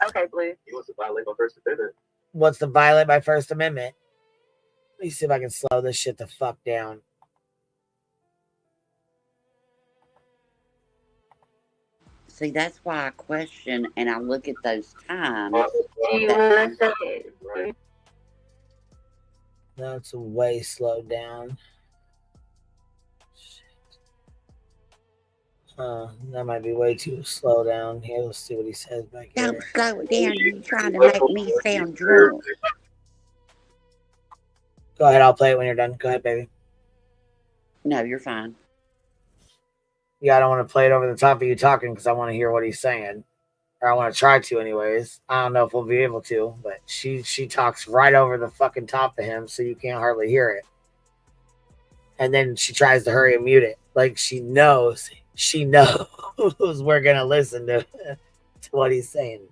Okay, Blue. He wants to violate my First Amendment. What's to violate my First Amendment? Let me see if I can slow this shit the fuck down. See, that's why I question and I look at those times. No, it's way slowed down. That might be way too slow down. Here, let's see what he says back here. Don't slow it down. You're trying to make me sound drunk. Go ahead, I'll play it when you're done. Go ahead, baby. No, you're fine. Yeah, I don't want to play it over the top of you talking because I want to hear what he's saying. Or I want to try to anyways. I don't know if we'll be able to, but she talks right over the fucking top of him so you can't hardly hear it. And then she tries to hurry and mute it. Like she knows we're going to listen to what he's saying.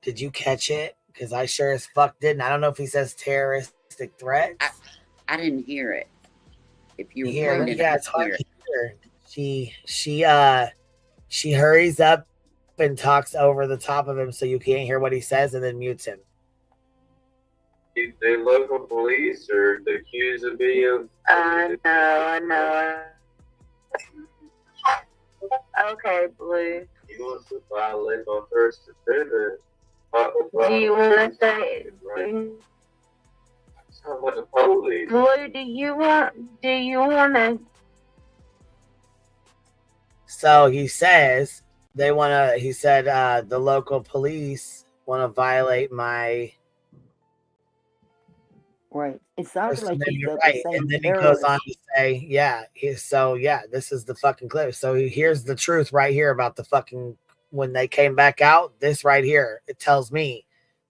Did you catch it? Because I sure as fuck didn't. I don't know if he says terroristic threats. I didn't hear it. If you were playing it, yeah, it's hard to hear. She hurries up and talks over the top of him so you can't hear what he says and then mutes him. The local police are accused of being. I know. Okay, Blue. He wants to violate my First Amendment. Do you want to say? Sound like a police. Blue, do you want to? So he says they want to. He said the local police want to violate my. Right. It sounds like he's right. And then he goes on to say, yeah. This is the fucking clip. So here's the truth right here about the fucking. When they came back out, this right here, it tells me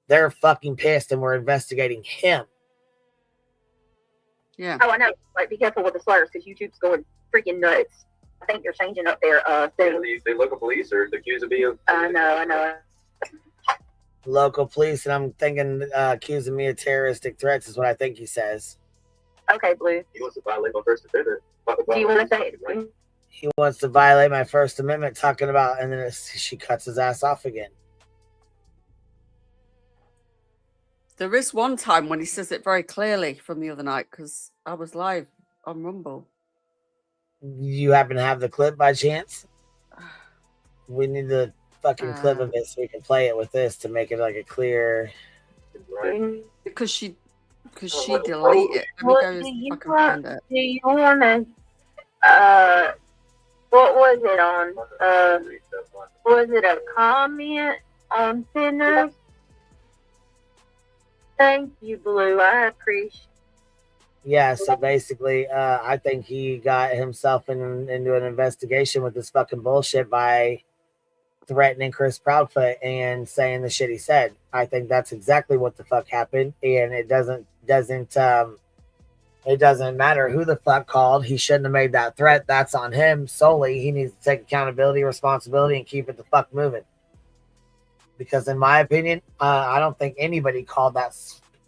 they're fucking pissed and we're investigating him. Yeah. Oh, I know. Like, be careful with the slurs because YouTube's going freaking nuts. I think you're changing up there. The local police are accused of being. I know. Local police, and I'm thinking accusing me of terroristic threats is what I think he says. Okay, Blue. He wants to violate my First Amendment. Do you want to say it? He wants to violate my First Amendment, talking about, and then she cuts his ass off again. There is one time when he says it very clearly from the other night because I was live on Rumble. You happen to have the clip by chance? We need the fucking clip of it so we can play it with this to make it like a clear. Because she deleted it. Let me go fucking find it. Do you want to? What was it on? Was it a comment on Sinners? Thank you, Blue. I appreciate. Yeah, so basically, I think he got himself into an investigation with this fucking bullshit by threatening Chris Proudfoot and saying the shit he said. I think that's exactly what the fuck happened, and it doesn't matter who the fuck called. He shouldn't have made that threat. That's on him solely. He needs to take accountability, responsibility, and keep it the fuck moving. Because in my opinion, I don't think anybody called that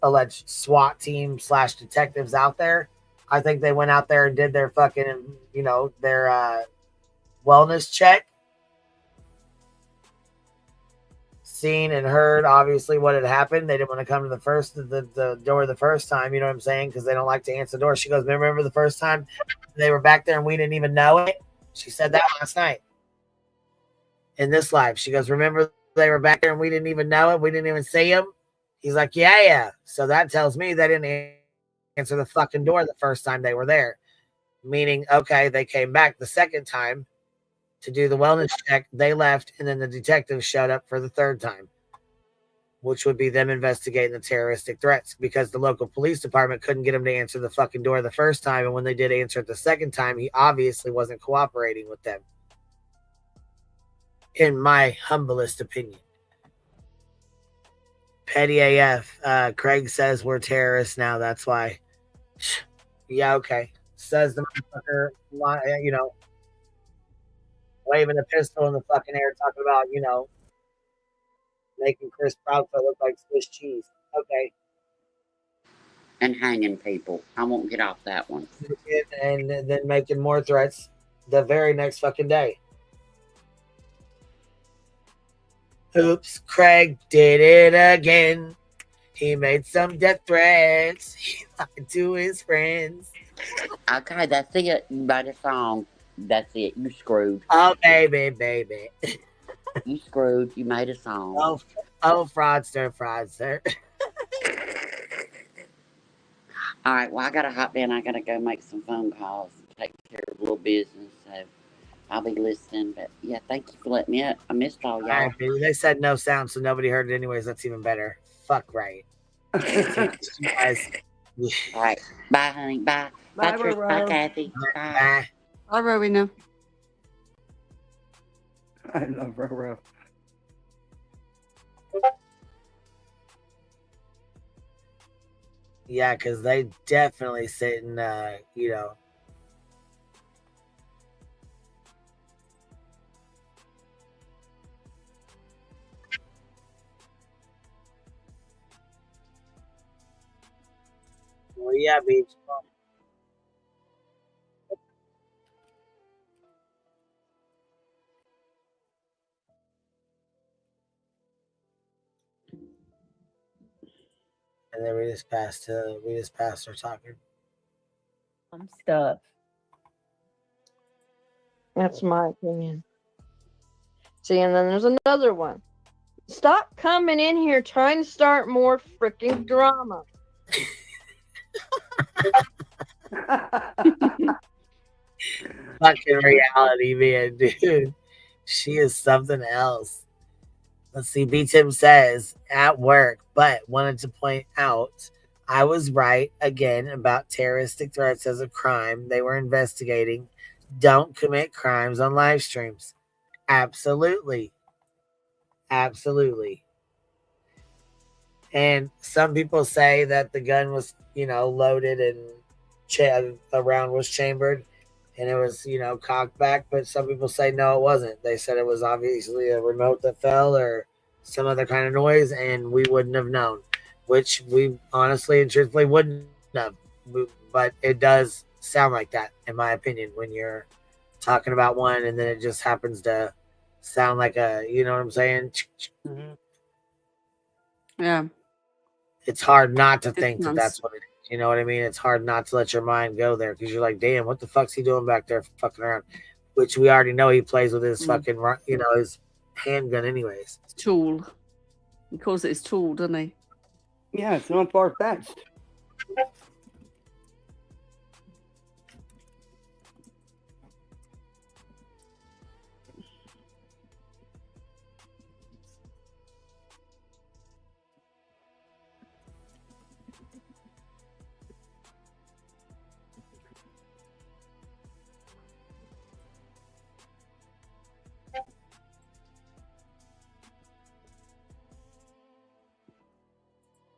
alleged SWAT team / detectives out there. I think they went out there and did their fucking, their wellness check. Seen and heard obviously what had happened. They didn't want to come to the door the first time, you know what I'm saying? Because they don't like to answer the door. She goes, remember the first time they were back there and we didn't even know it? She said that last night in this live. She goes, remember they were back there and we didn't even know it? We didn't even see them? He's like, yeah. So that tells me they didn't answer the fucking door the first time they were there. Meaning, okay, they came back the second time to do the wellness check. They left, and then the detectives showed up for the third time. which would be them investigating the terroristic threats, because the local police department couldn't get him to answer the fucking door the first time. And when they did answer it the second time, he obviously wasn't cooperating with them. In my humblest opinion. Petty AF. Craig says we're terrorists now. That's why. Yeah, okay. Says the motherfucker, you know, waving a pistol in the fucking air, talking about, you know, making Chris Proudfoot look like Swiss cheese. Okay. And hanging people. I won't get off that one. And then making more threats the very next fucking day. Oops, Craig did it again. He made some death threats. He lied to his friends. Okay, that's it. You made a song. That's it. You screwed. Oh, baby. You screwed. You made a song. Oh, fraudster. All right, well, I got to hop in. I got to go make some phone calls and take care of a little business. So I'll be listening. But yeah, thank you for letting me up. I missed all y'all. Right, they said no sound, so nobody heard it anyways. That's even better. Fuck right. Guys. All right. Bye, honey. Bye. Bye, Trish. Bye, Kathy. Bye. Bye, Rowena. I love Roro. Yeah, because they definitely sit in, you know. Well, yeah, beach. And then we just passed her talking. Stuff. That's my opinion. See, and then there's another one. Stop coming in here trying to start more freaking drama. Fucking reality, man, dude. She is something else. Let's see. B-Tim says, at work, but wanted to point out I was right again about terroristic threats as a crime they were investigating. Don't commit crimes on live streams. Absolutely. Absolutely. And some people say that the gun was, you know, loaded and a round was chambered and it was, you know, cocked back. But some people say no, it wasn't. They said it was obviously a remote that fell or some other kind of noise, and we wouldn't have known, which we honestly and truthfully wouldn't have. But it does sound like that, in my opinion, when you're talking about one and then it just happens to sound like a, you know what I'm saying? Mm-hmm. Yeah. It's hard not to think that that's what it is. You know what I mean? It's hard not to let your mind go there because you're like, damn, what the fuck's he doing back there fucking around? Which we already know he plays with his fucking, you know, his handgun anyways. Tool. He calls it his tool, doesn't he? Yeah, it's not far-fetched.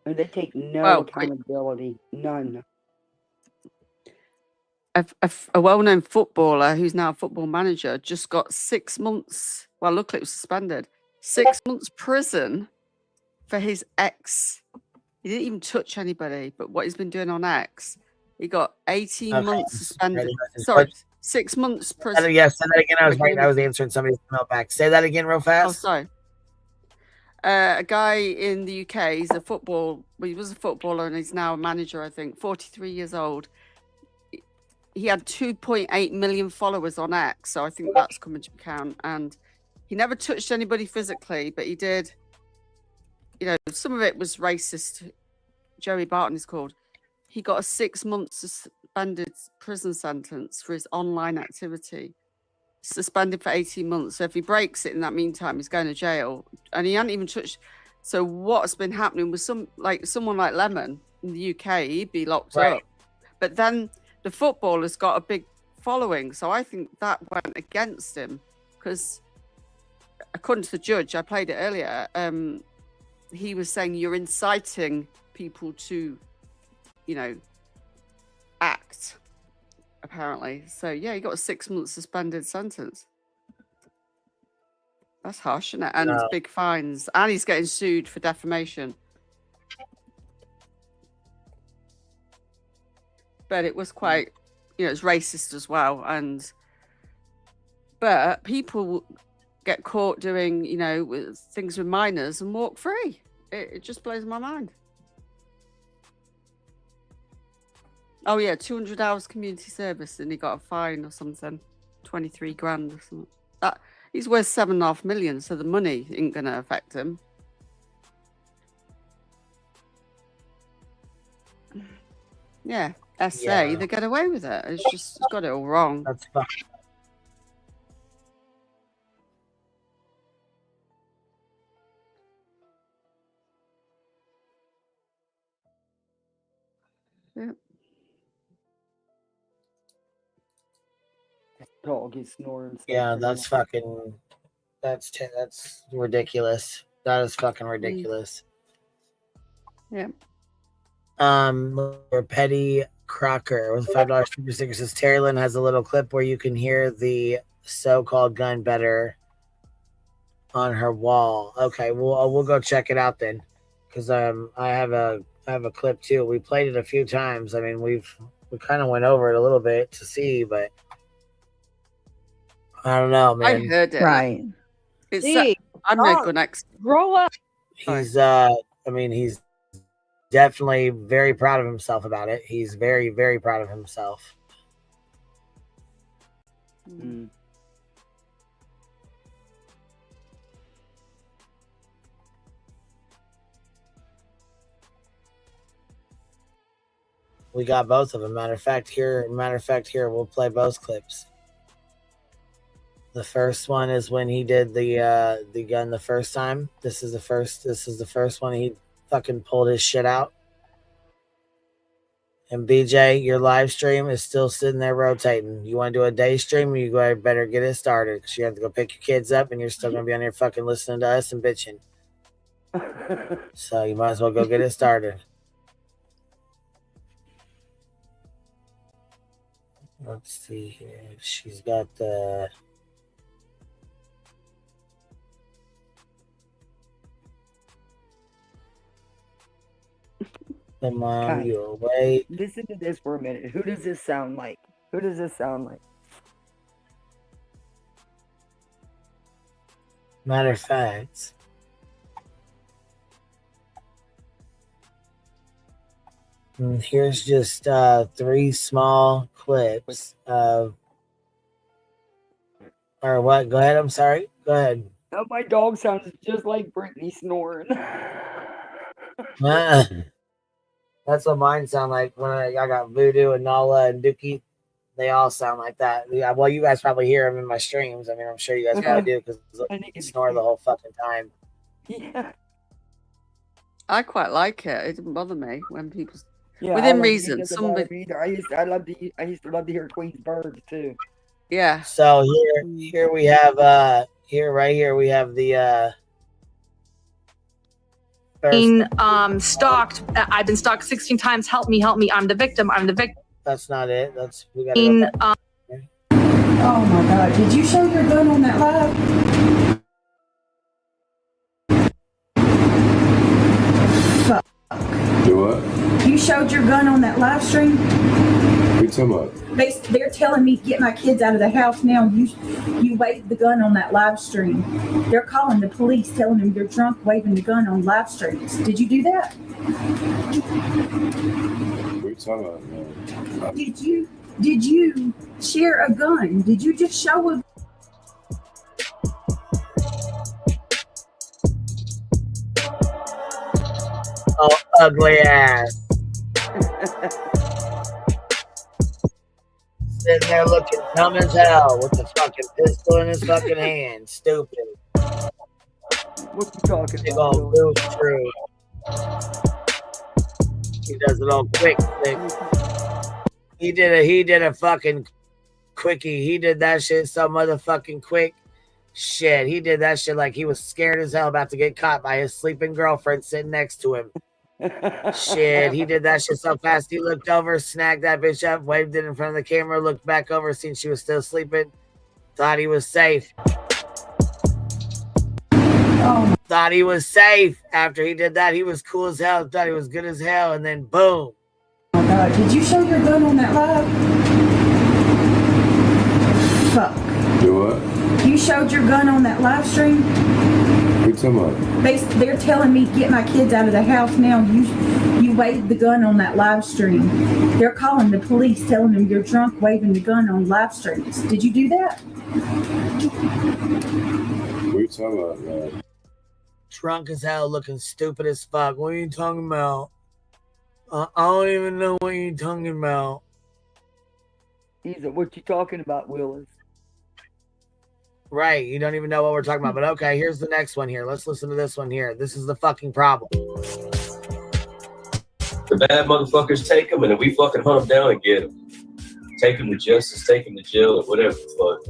And they take no accountability, none. A well-known footballer who's now a football manager just got 6 months. Well, luckily it was suspended. 6 months prison for his ex. He didn't even touch anybody, but what he's been doing on X, he got 18 months suspended. Sorry, 6 months prison. Yes, say that again. I was right. I was answering somebody's email back. Say that again real fast. Oh, sorry. A guy in the UK, he was a footballer and he's now a manager, I think, 43 years old. He had 2.8 million followers on X, so I think that's coming to account. And he never touched anybody physically, but he did, you know, some of it was racist. Joey Barton is called. He got a 6 month suspended prison sentence for his online activity. Suspended for 18 months. So if he breaks it in that meantime, he's going to jail. And he hadn't even touched. So what's been happening with someone like Lemon in the UK, he'd be locked Right. up. But then the footballer's got a big following, so I think that went against him because, according to the judge, I played it earlier. He was saying you're inciting people to, act. Apparently, so yeah, he got a 6-month suspended sentence. That's harsh, isn't it? And big fines, and he's getting sued for defamation. But it was quite, it's racist as well. But people get caught doing, with things with minors and walk free. It just blows my mind. Oh yeah, 200 hours community service, and he got a fine or something, 23 grand or something. That he's worth 7.5 million, so the money ain't gonna affect him. Yeah, SA, they get away with it. It's got it all wrong. That's fine. Yeah. Dog is snoring. Yeah, that's fucking. That's ridiculous. That is fucking ridiculous. Yeah. Or Petty Crocker with $5 super sticker says Terry Lynn has a little clip where you can hear the so-called gun better on her wall. Okay, we'll go check it out then, because I have a clip too. We played it a few times. I mean, we kind of went over it a little bit to see, but I don't know, man. I heard it. Right. I'm no good next. Grow up. He's he's definitely very proud of himself about it. He's very, very proud of himself. Mm. We got both of them. Matter of fact, here we'll play both clips. The first one is when he did the gun the first time. This is the first one he fucking pulled his shit out. And BJ, your live stream is still sitting there rotating. You want to do a day stream, you better get it started, because you have to go pick your kids up, and you're still gonna be on here fucking listening to us and bitching. So you might as well go get it started. Let's see here. She's got the. Mom, you're awake. Listen to this for a minute. Who does this sound like? Matter of fact, here's just 3 small clips of. Or what? Go ahead. I'm sorry. Go ahead. Oh, my dog sounds just like Brittany snoring. That's what mine sound like when I got Voodoo and Nala and Dookie. They all sound like that. Yeah, well, you guys probably hear them in my streams. I mean, I'm sure you guys probably do, because they snore the whole fucking time. Yeah. I quite like it. It didn't bother me when people, Yeah, within reason. I used to love to hear Queen's birds too. Yeah. So here we have right here we have the being stalked. I've been stalked 16 times. Help me, help me. I'm the victim. That's not it. We got oh my God. Did you show your gun on that live? Fuck. Do what? You showed your gun on that live stream? What are you talking about? They're telling me to get my kids out of the house now. You waved the gun on that live stream. They're calling the police, telling them you're drunk waving the gun on live streams. Did you do that? What are you talking about, man? Did you share a gun? Did you just show a Oh, ugly ass. Sitting there looking dumb as hell with the fucking pistol in his fucking hand. Stupid. What you talking Big about? old blue screw. He does it all quick. He did a fucking quickie. He did that shit so motherfucking quick. Shit, he did that shit like he was scared as hell about to get caught by his sleeping girlfriend sitting next to him. Shit, he did that shit so fast. He looked over, snagged that bitch up, waved it in front of the camera, looked back over, seen she was still sleeping, thought he was safe. Thought he was safe. After he did that, he was cool as hell, thought he was good as hell, and then boom. Oh God, did you show your gun on that live? Fuck. Do what? You showed your gun on that live stream? What you talking about? They're telling me get my kids out of the house now. You waved the gun on that live stream. They're calling the police, telling them you're drunk waving the gun on live streams. Did you do that? What you talking about, man? Drunk as hell, looking stupid as fuck. What are you talking about? I don't even know what you're talking about. Either what you talking about, Willis? Right, you don't even know what we're talking about. But okay, here's the next one here. Let's listen to this one here. This is the fucking problem. The bad motherfuckers take them, and then we fucking hunt them down and get them. Take them to justice, take them to jail, or whatever the fuck.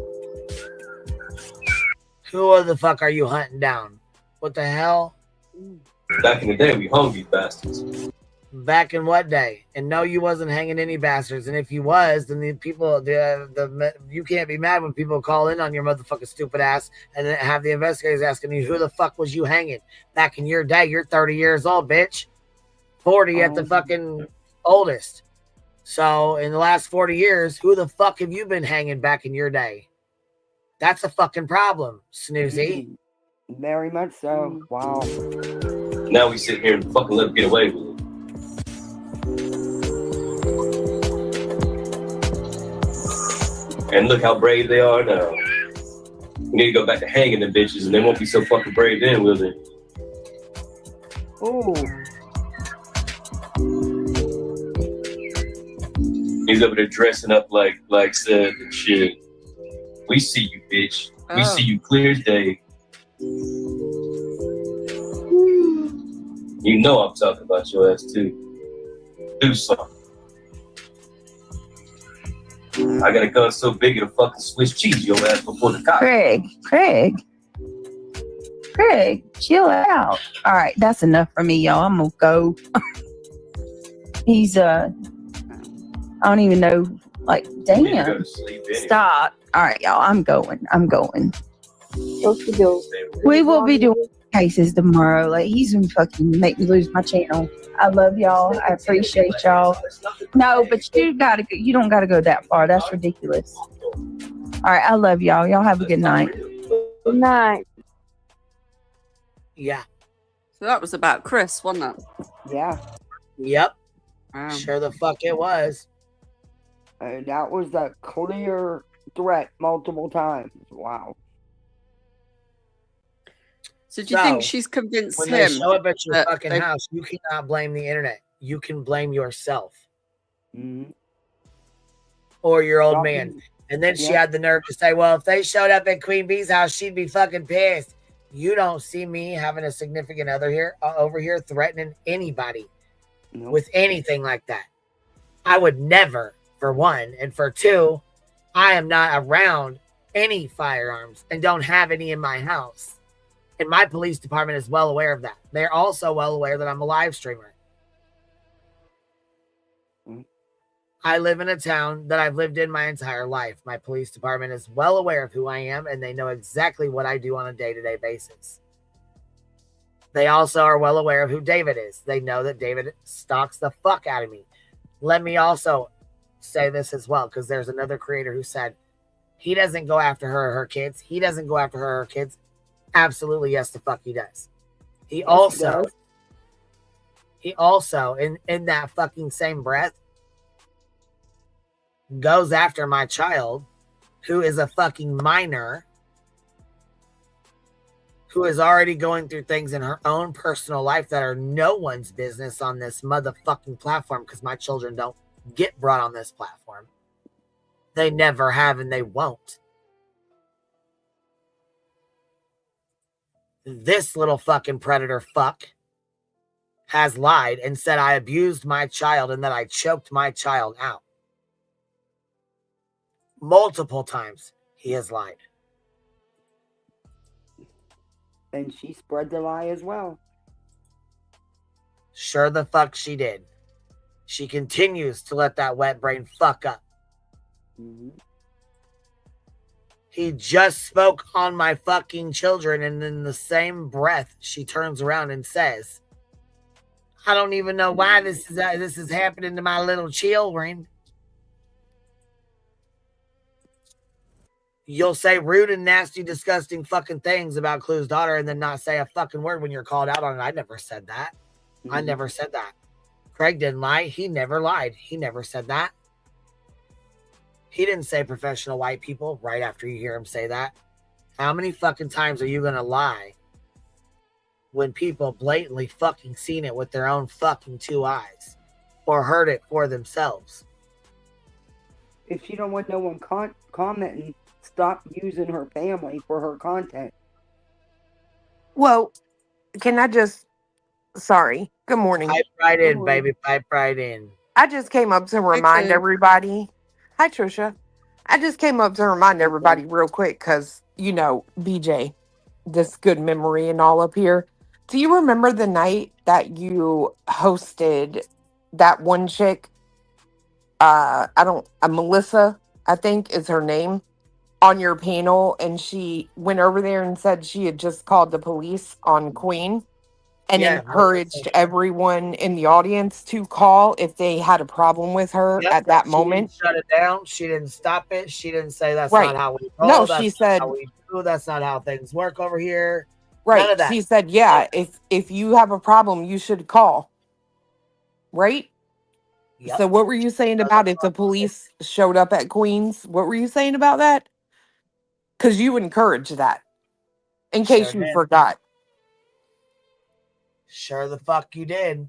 Who the fuck are you hunting down? What the hell? Back in the day, we hung these bastards. Back in what day? And no, you wasn't hanging any bastards. And if you was, then the people, you can't be mad when people call in on your motherfucking stupid ass and then have the investigators asking you, who the fuck was you hanging? Back in your day, you're 30 years old, bitch. 40 at the fucking oldest. So in the last 40 years, who the fuck have you been hanging back in your day? That's a fucking problem, Snoozy. Very much so. Wow. Now we sit here and fucking let them get away with it. And look how brave they are now. We need to go back to hanging them bitches, and they won't be so fucking brave then, will they? Oh. He's over there dressing up like said and shit. We see you, bitch. We see you clear as day. You know I'm talking about your ass too. Do something. I got a gun so big it'll fucking Swiss cheese your ass before the cops. Craig, chill out. All right, that's enough for me, y'all. I'm gonna go. He's I don't even know. Like, damn. Go to sleep anyway. Stop. All right, y'all. I'm going. We will be doing cases tomorrow. Like, he's gonna fucking make me lose my channel. I love y'all. I appreciate y'all. No, but you don't gotta go that far. That's ridiculous. All right, I love y'all. Y'all have a good night. Good night. Yeah. So that was about Chris, wasn't it? Yeah. Yep. Wow. Sure the fuck it was. That was a clear threat multiple times. Wow. So do you think she's convinced when him? They show up at your that fucking house, you cannot blame the internet. You can blame yourself. Mm-hmm. Or your old man. And then she had the nerve to say, well, if they showed up at Queen Bee's house, she'd be fucking pissed. You don't see me having a significant other here over here threatening anybody with anything like that. I would never, for one. And for two, I am not around any firearms and don't have any in my house. And my police department is well aware of that. They're also well aware that I'm a live streamer. I live in a town that I've lived in my entire life. My police department is well aware of who I am, and they know exactly what I do on a day-to-day basis. They also are well aware of who David is. They know that David stalks the fuck out of me. Let me also say this as well, because there's another creator who said he doesn't go after her or her kids. He doesn't go after her or her kids. Absolutely, yes, the fuck he does. He also in that fucking same breath goes after my child, who is a fucking minor, who is already going through things in her own personal life that are no one's business on this motherfucking platform, because my children don't get brought on this platform. They never have and they won't. This little fucking predator fuck has lied and said I abused my child and that I choked my child out. Multiple times he has lied. And she spread the lie as well. Sure the fuck she did. She continues to let that wet brain fuck up. Mm-hmm. He just spoke on my fucking children, and in the same breath, she turns around and says, I don't even know why this is happening to my little children. You'll say rude and nasty, disgusting fucking things about Clue's daughter and then not say a fucking word when you're called out on it. I never said that. I never said that. Craig didn't lie. He never lied. He never said that. He didn't say professional white people right after you hear him say that. How many fucking times are you going to lie when people blatantly fucking seen it with their own fucking two eyes or heard it for themselves? If she don't want no one commenting, stop using her family for her content. Well, can I just... Sorry. Good morning. Pipe right in, baby. Pipe right in. I just came up to remind everybody. Hi, Trisha. I just came up to remind everybody real quick because, you know, BJ, this good memory and all up here. Do you remember the night that you hosted that one chick? Melissa, I think is her name, on your panel, and she went over there and said she had just called the police on Queen and encouraged everyone in the audience to call if they had a problem with her at that moment. She didn't shut it down. She didn't stop it. She didn't say that's Right. not how we roll. No, that's she not said- how we do. That's not how things work over here. Right. None of that. She said, yeah, if you have a problem, you should call. Right? Yep. So what were you saying about if the police showed up at Queens? What were you saying about that? Because you encouraged that. In case Sure you did. forgot. Sure the fuck you did.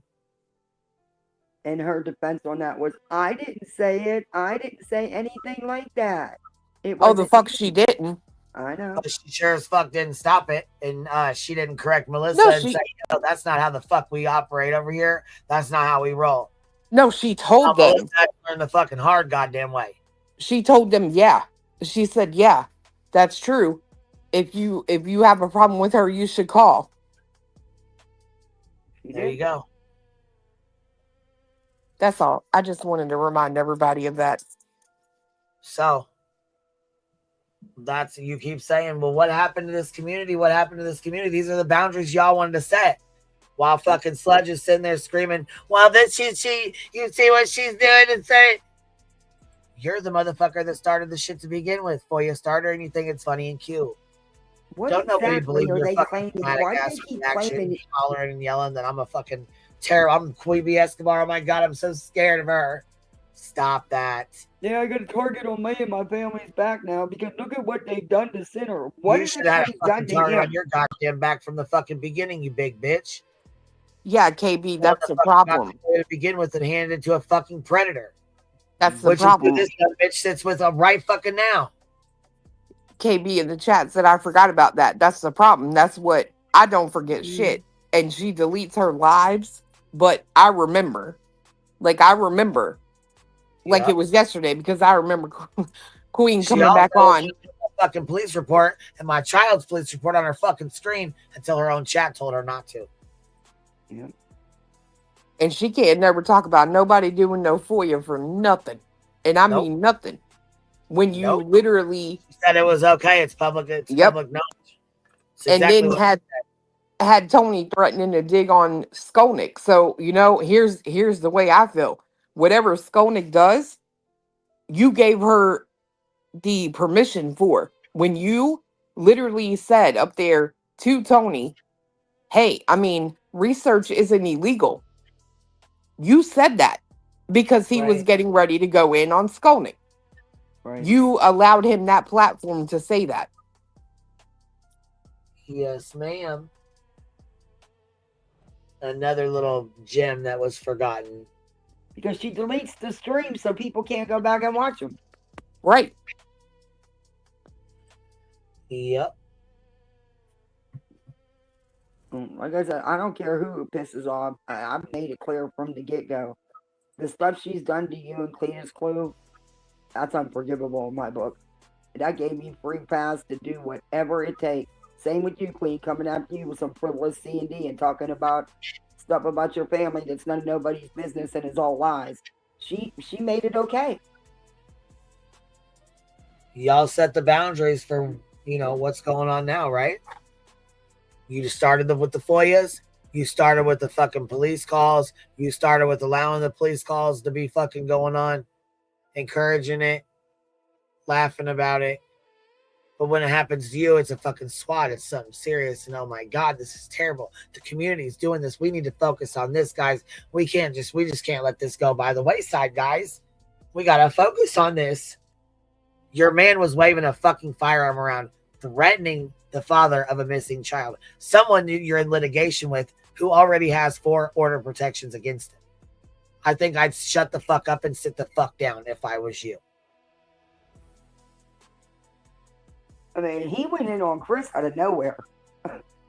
And her defense on that was, I didn't say it. I didn't say anything like that. It Oh, the wasn't fuck me." she didn't. I know. But she sure as fuck didn't stop it. And she didn't correct Melissa No, and say, no, that's not how the fuck we operate over here. That's not how we roll. No, she told them. Melissa had to learn the fucking hard goddamn way. She told them, yeah. She said, yeah, that's true. If you have a problem with her, you should call. There you go. That's all. I just wanted to remind everybody of that. So that's, you keep saying, well, what happened to this community? What happened to this community? These are the boundaries y'all wanted to set. While fucking Sludge is sitting there screaming, well, this you see what she's doing and say. You're the motherfucker that started the shit to begin with. For you starter, and you think it's funny and cute. What Don't nobody exactly believe are your they fucking claiming? dramatic Why do ass they keep reaction, claiming? hollering and yelling that I'm a fucking terror. I'm Queeby Escobar. Oh my god, I'm so scared of her. Stop that. Yeah, I got a target on me and my family's back now because look at what they've done to Sinner. What You has should this have place a done fucking to target on him? your goddamn back from the fucking beginning, you big bitch. Yeah, KB, that's the problem. To begin with and hand it to a fucking predator. That's the Which problem. is who this dumb bitch sits with right fucking now. KB in the chat said I forgot about that. That's the problem. That's what I don't forget shit. And she deletes her lives, but I remember. Like I remember. Like it was yesterday because I remember Queen She coming also back on. did a fucking police report and my child's police report on her fucking screen until her own chat told her not to. Yeah. And she can't never talk about nobody doing no FOIA for nothing. And I mean nothing. When you literally She said it was okay. It's public. It's public knowledge. It's and exactly then what had Tony threatening to dig on Skolnick. So, you know, here's the way I feel. Whatever Skolnick does, you gave her the permission for. When you literally said up there to Tony, hey, I mean, research isn't illegal. You said that because he was getting ready to go in on Skolnick. Right. You allowed him that platform to say that. Yes, ma'am. Another little gem that was forgotten. Because she deletes the stream so people can't go back and watch them. Right. Yep. Like I said, I don't care who it pisses off. I've made it clear from the get-go. The stuff she's done to you and Cletus Clue, that's unforgivable in my book. That gave me free pass to do whatever it takes. Same with you, Queen, coming after you with some frivolous C&D and talking about stuff about your family that's none of nobody's business and is all lies. She made it okay. Y'all set the boundaries for, you know, what's going on now, right? You started with the FOIAs. You started with the fucking police calls. You started with allowing the police calls to be fucking going on, encouraging it, laughing about it. But when it happens to you, it's a fucking SWAT. It's something serious. And oh my God, this is terrible. The community is doing this. We need to focus on this, guys. We just can't let this go by the wayside, guys. We got to focus on this. Your man was waving a fucking firearm around, threatening the father of a missing child. Someone you're in litigation with who already has 4 order protections against him. I think I'd shut the fuck up and sit the fuck down if I was you. I mean, he went in on Chris out of nowhere.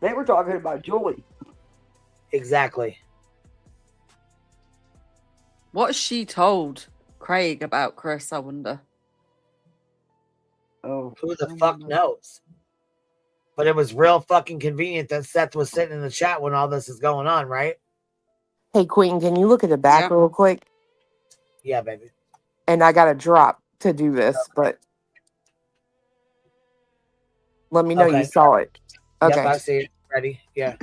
They were talking about Julie. Exactly. What she told Craig about Chris, I wonder. Oh, who the fuck knows? But it was real fucking convenient that Seth was sitting in the chat when all this is going on, right? Hey, Queen, can you look at the back real quick? Yeah, baby. And I got to drop to do this, but let me know you saw it. Okay. Yep, I see it. Ready? Yeah.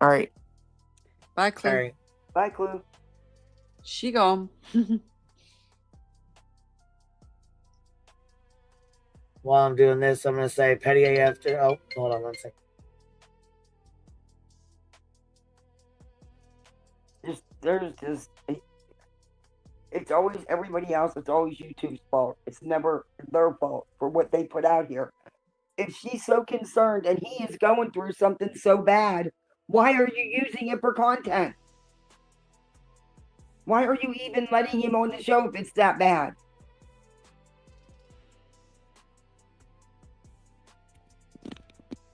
All right. Bye, Clue. All right. Bye, Clue. She gone. While I'm doing this, I'm going to say Petty AF. Oh, hold on one second. It's always everybody else. It's always YouTube's fault. It's never their fault for what they put out here. If she's so concerned and he is going through something so bad, why are you using it for content? Why are you even letting him on the show if it's that bad?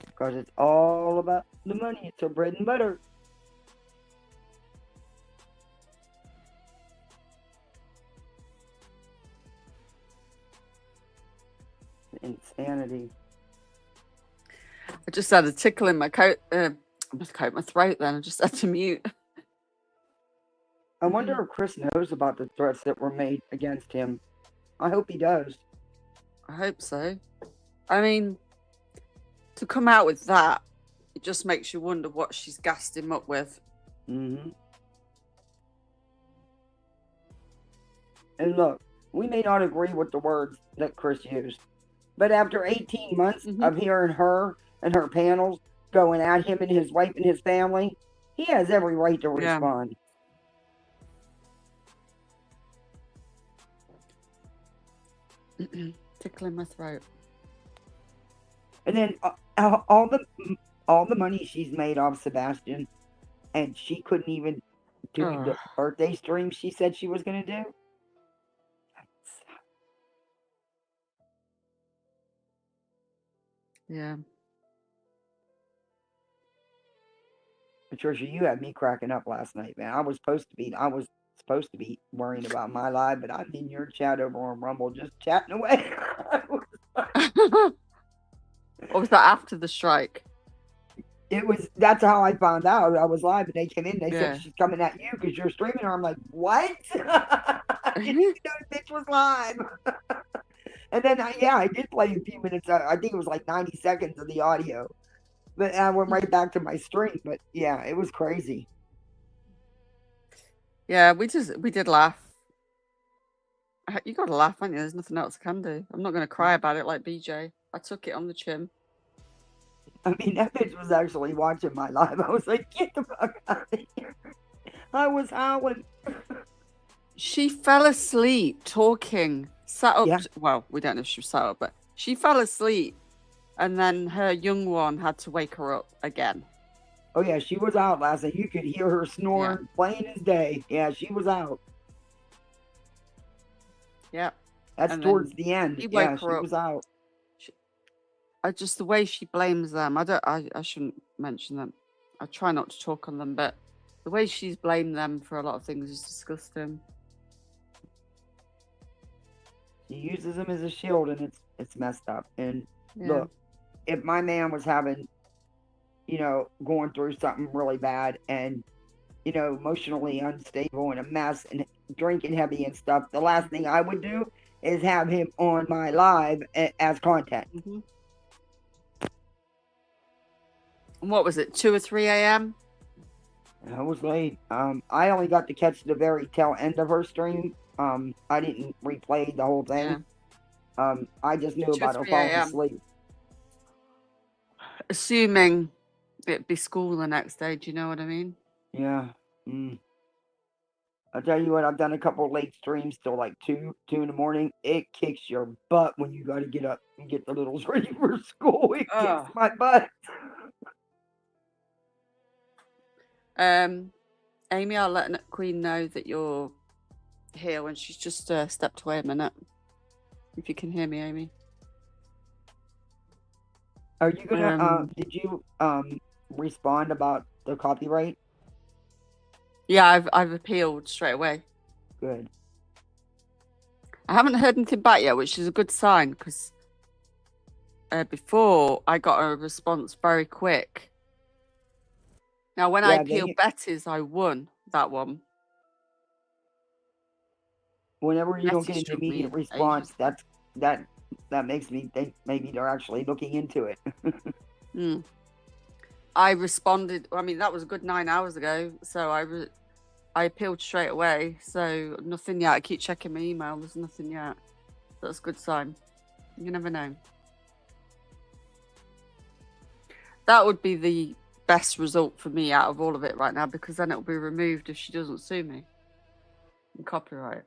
Because it's all about the money. It's her bread and butter. Insanity. I just had a tickle in my coat, my throat. Then I just had to mute. I wonder if Chris knows about the threats that were made against him. I hope he does. I hope so. I mean, to come out with that, it just makes you wonder what she's gassed him up with. Mm-hmm. And look, we may not agree with the words that Chris used, but after 18 months of hearing her and her panels going at him and his wife and his family, he has every right to respond. Tickling my throat. And then all the money she's made off Sebastian, and she couldn't even do the birthday stream she said she was going to do. Yeah. Patricia, you had me cracking up last night, man. I was supposed to be worrying about my live, but I'm in your chat over on Rumble just chatting away. Or was that after the strike? That's how I found out I was live, and they came in, they said she's coming at you because you're streaming her. I'm like, what? I didn't even know the bitch was live. And then I did play a few minutes. I think it was like 90 seconds of the audio, but I went right back to my stream. But yeah, it was crazy. Yeah, we did laugh. You got to laugh, haven't you? There's nothing else I can do. I'm not going to cry about it like BJ. I took it on the chin. I mean, that bitch was actually watching my live. I was like, get the fuck out of here. I was howling. She fell asleep talking, sat up. Yeah. Well, we don't know if she sat up, but she fell asleep. And then her young one had to wake her up again. Oh, yeah, she was out last night. You could hear her snoring, plain as day. Yeah, she was out. Yeah. That's towards the end. Yeah, she was out. The way she blames them. I shouldn't mention them. I try not to talk on them, but the way she's blamed them for a lot of things is disgusting. She uses them as a shield, and it's messed up. And Yeah. look, if my man was having, going through something really bad and, emotionally unstable and a mess and drinking heavy and stuff, the last thing I would do is have him on my live as content. Mm-hmm. And what was it, 2 or 3 a.m.? It was late. I only got to catch the very tail end of her stream. I didn't replay the whole thing. Yeah. I just knew 2 or about her 3 falling a.m. asleep. Assuming it'd be school the next day, do you know what I mean? Yeah. I'll tell you what, I've done a couple of late streams till like 2 in the morning. It kicks your butt when you got to get up and get the littles ready for school. It kicks my butt. Amy, I'll let Queen know that you're here when she's just stepped away a minute. If you can hear me, Amy. Are you gonna? Did you respond about the copyright? Yeah, I've appealed straight away. Good. I haven't heard anything back yet, which is a good sign because before I got a response very quick. Now, when I appealed Betty's, I won that one. Whenever you don't get an took me immediate response, that makes me think maybe they're actually looking into it. I responded. I mean, that was a good 9 hours ago, so I appealed straight away. So nothing yet. I keep checking my email. There's nothing yet. That's a good sign. You never know. That would be the best result for me out of all of it right now, because then it'll be removed if she doesn't sue me and copyright.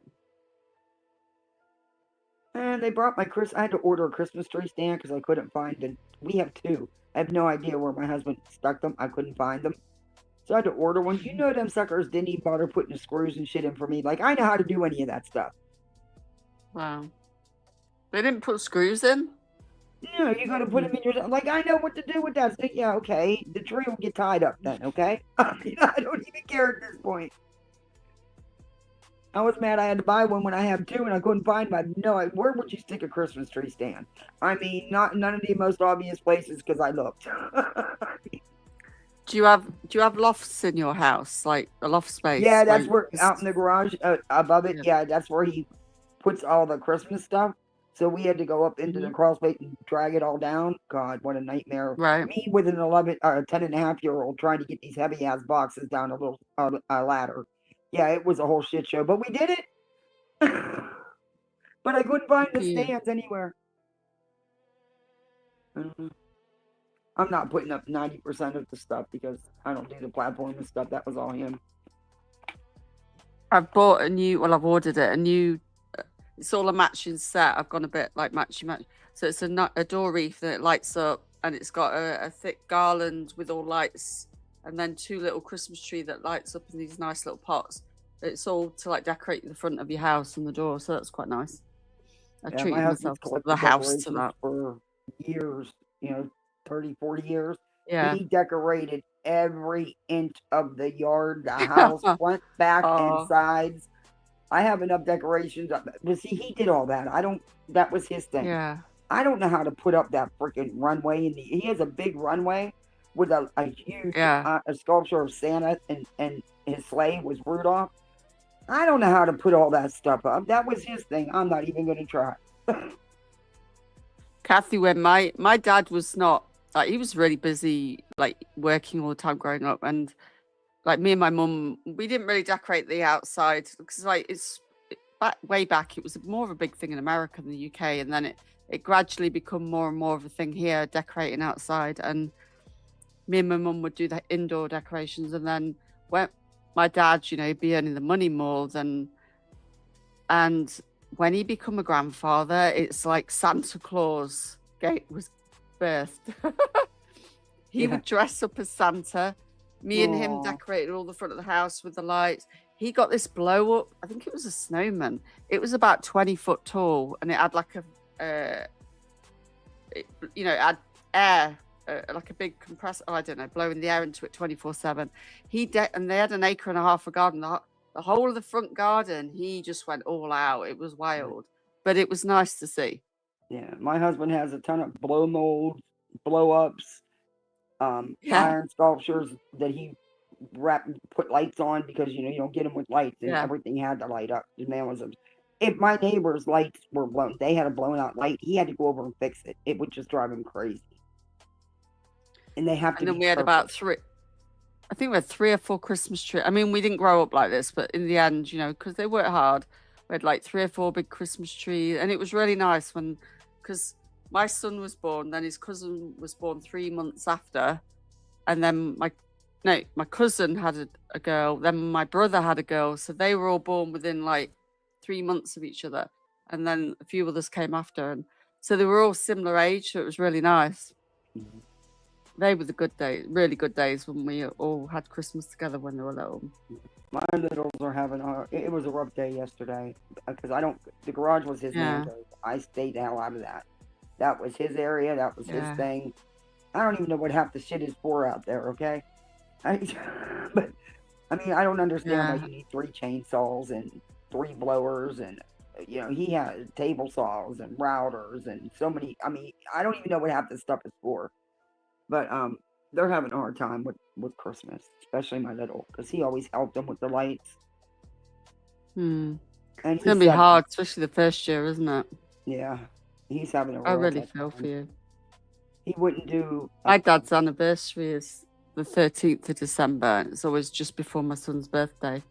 And they brought my I had to order a Christmas tree stand because I couldn't find it. We have 2. I have no idea where my husband stuck them. I couldn't find them. So I had to order one. You know them suckers didn't even bother putting the screws and shit in for me. Like, I know how to do any of that stuff. Wow. They didn't put screws in? No, you got to put them in your... Like, I know what to do with that. So, yeah, okay. The tree will get tied up then, okay? I mean, I don't even care at this point. I was mad I had to buy one when I have 2 and I couldn't find one. No, where would you stick a Christmas tree stand? I mean, none of the most obvious places because I looked. Do you have lofts in your house, like a loft space? Yeah, that's where out in the garage above it. Yeah, that's where he puts all the Christmas stuff. So we had to go up into the crawl space and drag it all down. God, what a nightmare! Right. Me with an 10.5-year-old trying to get these heavy ass boxes down a little ladder. Yeah, it was a whole shit show, but we did it. But I couldn't find the stands anywhere. I'm not putting up 90% of the stuff because I don't do the platform and stuff. That was all him. I've bought I've ordered it, a new, it's all a matching set. I've gone a bit like matchy match. So it's a door wreath that it lights up, and it's got a thick garland with all lights, and then 2 little Christmas tree that lights up in these nice little pots. It's all to like decorate the front of your house and the door, so that's quite nice. I treated myself to the house to that for years, 30, 40 years. Yeah. He decorated every inch of the yard, the house, front, back, and sides. I have enough decorations. But see, he did all that. That was his thing. Yeah. I don't know how to put up that freaking runway. He has a big runway with a huge a sculpture of Santa, and his sleigh was Rudolph. I don't know how to put all that stuff up. That was his thing. I'm not even going to try. Kathy, when my dad was not, like, he was really busy, like, working all the time growing up, and like me and my mum, we didn't really decorate the outside because, like, way back it was more of a big thing in America than the UK, and then it gradually become more and more of a thing here, decorating outside. And me and my mum would do the indoor decorations, and then when my dad, he'd be earning the money more than, and when he become a grandfather, it's like Santa Claus was birthed. He would dress up as Santa. Me and him decorated all the front of the house with the lights. He got this blow up. I think it was a snowman. It was about 20 foot tall, and it had like it had air like a big compressor. I don't know, blowing the air into it 24/7. And they had an acre and a half of garden. The whole of the front garden, he just went all out. It was wild, but it was nice to see. Yeah, my husband has a ton of blow molds, blow ups, iron sculptures that he put lights on because you don't get them with lights, and everything had to light up. The man was if my neighbor's lights were blown, they had a blown out light. He had to go over and fix it. It would just drive him crazy. And they have to. And then we had about three. I think we had 3 or 4 Christmas trees. I mean, we didn't grow up like this, but in the end, because they worked hard, we had like 3 or 4 big Christmas trees, and it was really nice because my son was born, then his cousin was born 3 months after, and then my cousin had a girl, then my brother had a girl, so they were all born within like 3 months of each other, and then a few others came after, and so they were all similar age, so it was really nice. Mm-hmm. They were the good days, really good days when we all had Christmas together when they were little. My littles are having it was a rough day yesterday because the garage was his man. I stayed the hell out of that. That was his area. That was his thing. I don't even know what half the shit is for out there, okay? But, I mean, I don't understand why you need 3 chainsaws and 3 blowers and, he had table saws and routers and so many. I mean, I don't even know what half this stuff is for. But they're having a hard time with Christmas, especially my little, because he always helped them with the lights. And it's going to be hard, especially the first year, isn't it? Yeah. He's having a I really feel for you. He wouldn't do... My dad's anniversary is the 13th of December, and it's always just before my son's birthday.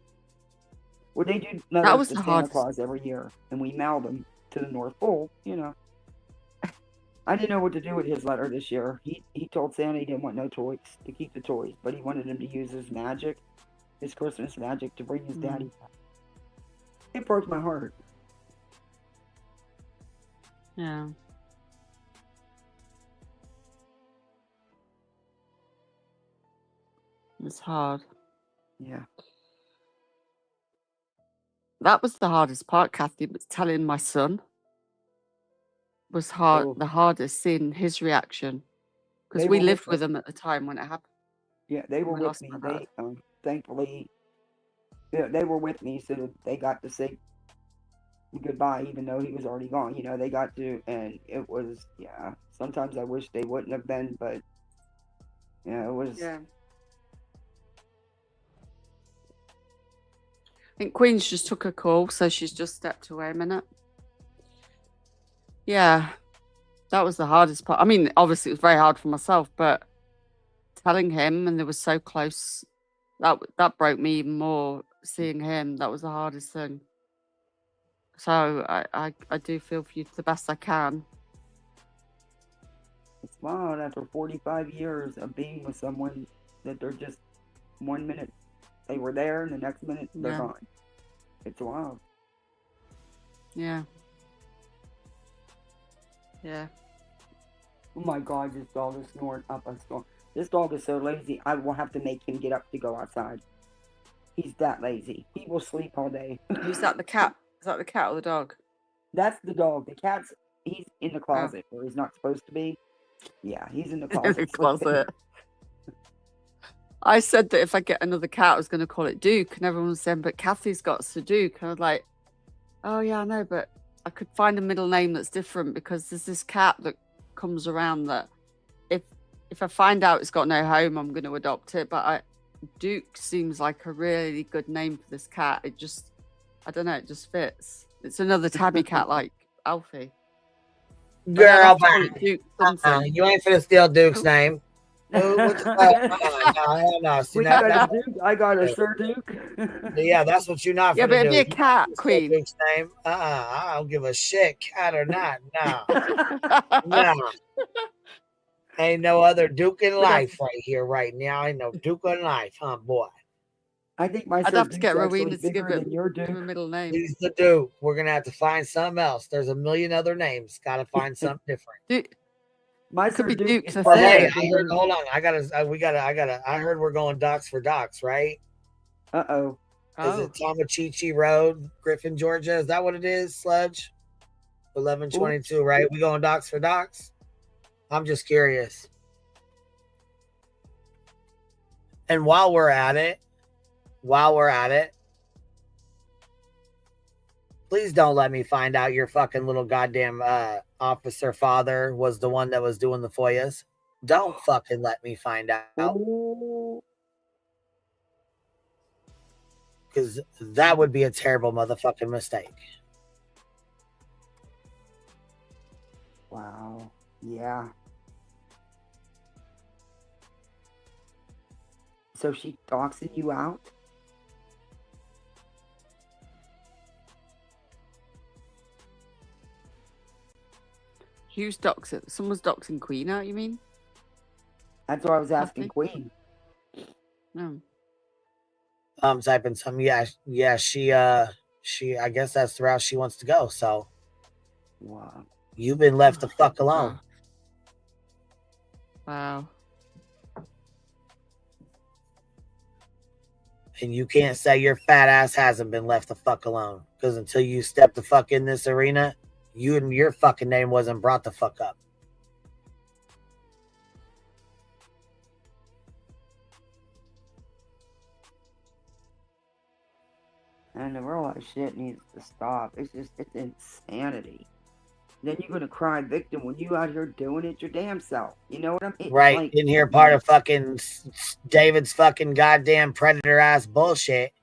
Well, they do letters to Santa Claus every year, and we mail them to the North Pole, I didn't know what to do with his letter this year. He told Santa he didn't want no toys, to keep the toys, but he wanted him to use his Christmas magic, to bring his daddy back. It broke my heart. Yeah. It's hard. Yeah. That was the hardest part, Kathy, was telling my son. Was hard. The hardest, seeing his reaction, because we lived with him at the time when it happened. Yeah, they were with me. They thankfully, they were with me, so they got to say goodbye, even though he was already gone. They got to, and it was sometimes I wish they wouldn't have been, but it was. Yeah. I think Queen's just took a call, so she's just stepped away a minute. Yeah, that was the hardest part. I mean, obviously it was very hard for myself, but telling him, and they were so close, that broke me even more. Seeing him, that was the hardest thing. So I do feel for you the best I can. It's wild after 45 years of being with someone that they're just 1 minute they were there, and the next minute they're gone. It's wild. Yeah. Yeah. Oh my God, this dog is snoring up a storm. This dog is so lazy, I will have to make him get up to go outside. He's that lazy. He will sleep all day. Who's that, the cat? Is that the cat or the dog? That's the dog. The cat's, he's in the closet where he's not supposed to be. Yeah, he's in the closet. In the closet. I said that if I get another cat, I was going to call it Duke, and everyone was saying, but Kathy's got Sir Duke. And I was like, oh yeah, I know, but I could find a middle name that's different, because there's this cat that comes around that if I find out it's got no home, I'm going to adopt it. But Duke seems like a really good name for this cat. It just, I don't know, it just fits. It's another tabby cat like Alfie. Girl, you ain't finna steal Duke's name. What the fuck? No. See, I got a Sir Duke. Yeah, that's what you're not. Yeah, but it'd do. be a cat, Queen. Duke's name. I don't give a shit, cat or not. No. Ain't no other Duke in life right here, right now. Ain't no Duke in life, huh, boy? I think my I'd have to get Rowena to give it your a middle name. He's the Duke. We're gonna have to find something else. There's a million other names. Got to find something different. My could be Duke. Duke. Hey, hold on. I heard we're going docks for docks, right? Uh-oh. Is it Tomachichi Road, Griffin, Georgia? Is that what it is, Sludge? 1122, right? We going docks for docks? I'm just curious. And while we're at it, please don't let me find out your fucking little goddamn officer father was the one that was doing the FOIAs. Don't fucking let me find out. Because that would be a terrible motherfucking mistake. Wow. Yeah. So she doxing you out? Who's doxing? Someone's doxing Queen out, you mean? That's what I was asking Queen. No. Typing some, she I guess that's the route she wants to go. So wow. You've been left the fuck alone. Wow. And you can't say your fat ass hasn't been left the fuck alone. Because until you step the fuck in this arena, you and your fucking name wasn't brought the fuck up. And the real life shit needs to stop. It's insanity. Then you're gonna cry victim when you out here doing it your damn self. You know what I mean? Right. Like, In here part of fucking David's fucking goddamn predator ass bullshit.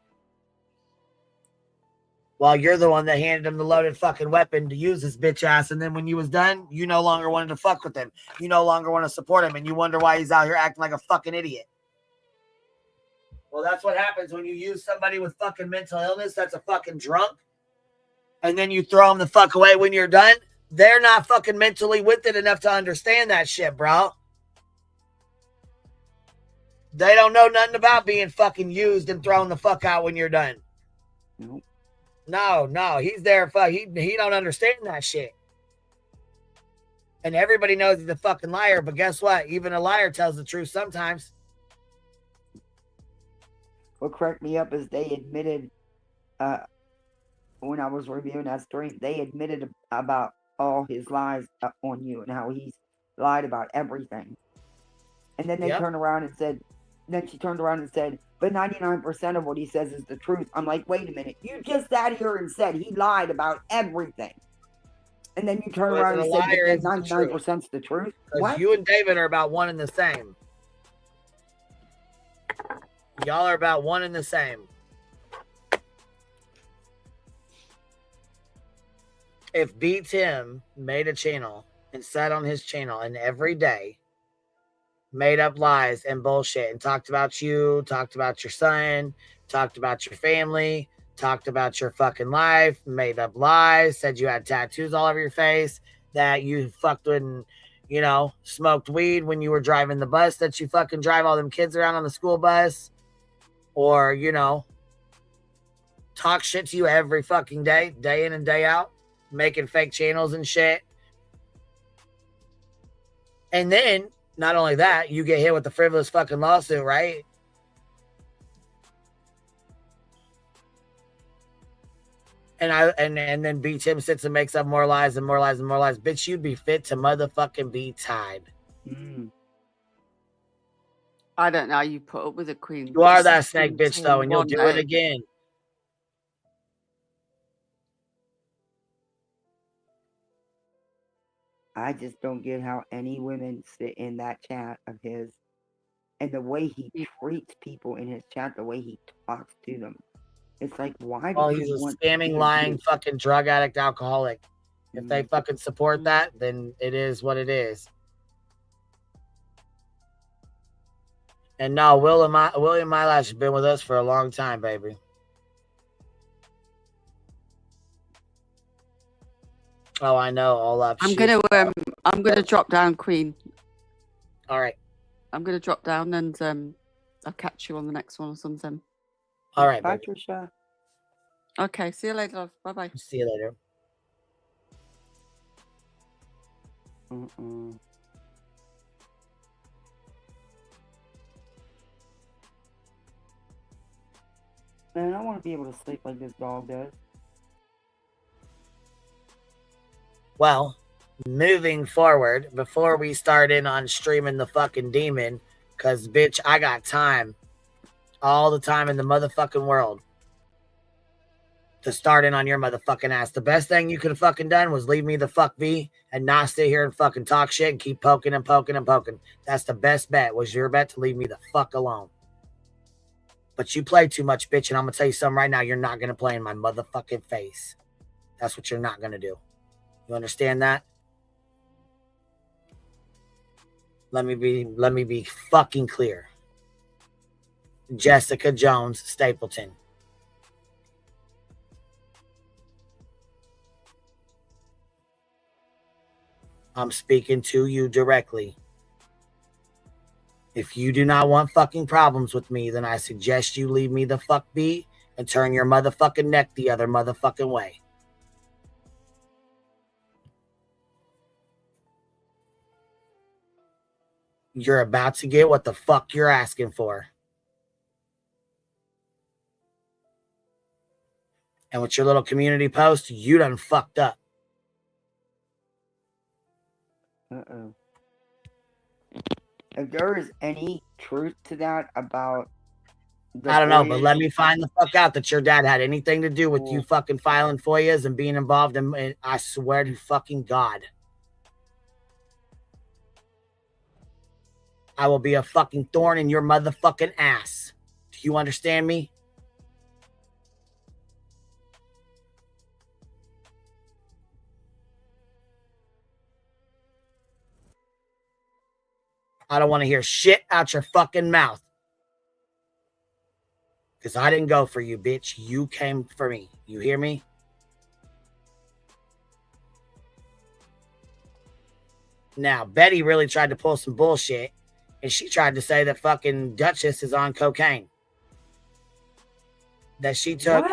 While you're the one that handed him the loaded fucking weapon to use his bitch ass, and then when you was done, you no longer wanted to fuck with him. You no longer want to support him, and you wonder why he's out here acting like a fucking idiot. Well, that's what happens when you use somebody with fucking mental illness that's a fucking drunk, and then you throw them the fuck away when you're done. They're not fucking mentally with it enough to understand that shit, bro. They don't know nothing about being fucking used and thrown the fuck out when you're done. Nope. No, he's there. He don't understand that shit. And everybody knows he's a fucking liar, but guess what? Even a liar tells the truth sometimes. What cracked me up is they admitted, when I was reviewing that stream, they admitted about all his lies on you and how he's lied about everything. And then they turned around and said, she turned around and said, but 99% of what he says is the truth. I'm like, wait a minute. You just sat here and said he lied about everything. And then you turn around and said 99% is the truth. What? You and David are about one and the same. Y'all are about one and the same. If B Tim made a channel and sat on his channel and every day made up lies and bullshit and talked about you, talked about your son, talked about your family, talked about your fucking life, made up lies, said you had tattoos all over your face, that you fucked with and, you know, smoked weed when you were driving the bus, that you fucking drive all them kids around on the school bus, or, you know, talk shit to you every fucking day, day in and day out, making fake channels and shit. And then, not only that, you get hit with the frivolous fucking lawsuit, right? And then B Tim sits and makes up more lies and more lies and more lies. Bitch, you'd be fit to motherfucking be tied. I don't know how you put up with it, Queen. You are that snake bitch though, and you'll do it again. I just don't get how any women sit in that chat of his and the way he treats people in his chat, the way he talks to them. It's like, why do he's you a want scamming, lying, fucking drug addict, alcoholic. If they fucking support that, then it is what it is. And no, William Eyelash has been with us for a long time, baby. Oh, I know. All up. I'm gonna drop down, Queen. All right. I'm gonna drop down and I'll catch you on the next one or something. All right. Bye, Trisha. Okay. See you later, love. Bye bye. See you later. Man, I want to be able to sleep like this dog does. Well, moving forward, before we start in on streaming the fucking demon, because, bitch, I got time. all the time in the motherfucking world to start in on your motherfucking ass. The best thing you could have fucking done was leave me the fuck be and not sit here and fucking talk shit and keep poking and poking and poking. That's the best bet, was your bet to leave me the fuck alone. But you play too much, bitch, and I'm gonna tell you something right now. You're not gonna play in my motherfucking face. That's what you're not gonna do. You understand that? Let me be fucking clear. Jessica Jones Stapleton. I'm speaking to you directly. If you do not want fucking problems with me, then I suggest you leave me the fuck be and turn your motherfucking neck the other motherfucking way. You're about to get what the fuck you're asking for. And with your little community post, you done fucked up. Uh-oh. If there is any truth to that about I don't know, but let me find the fuck out that your dad had anything to do with you fucking filing FOIAs and being involved in, I swear to fucking God. I will be a fucking thorn in your motherfucking ass. Do you understand me? I don't want to hear shit out your fucking mouth. Because I didn't go for you, bitch. You came for me. You hear me? Now, Betty really tried to pull some bullshit. And she tried to say that fucking Duchess is on cocaine. That she took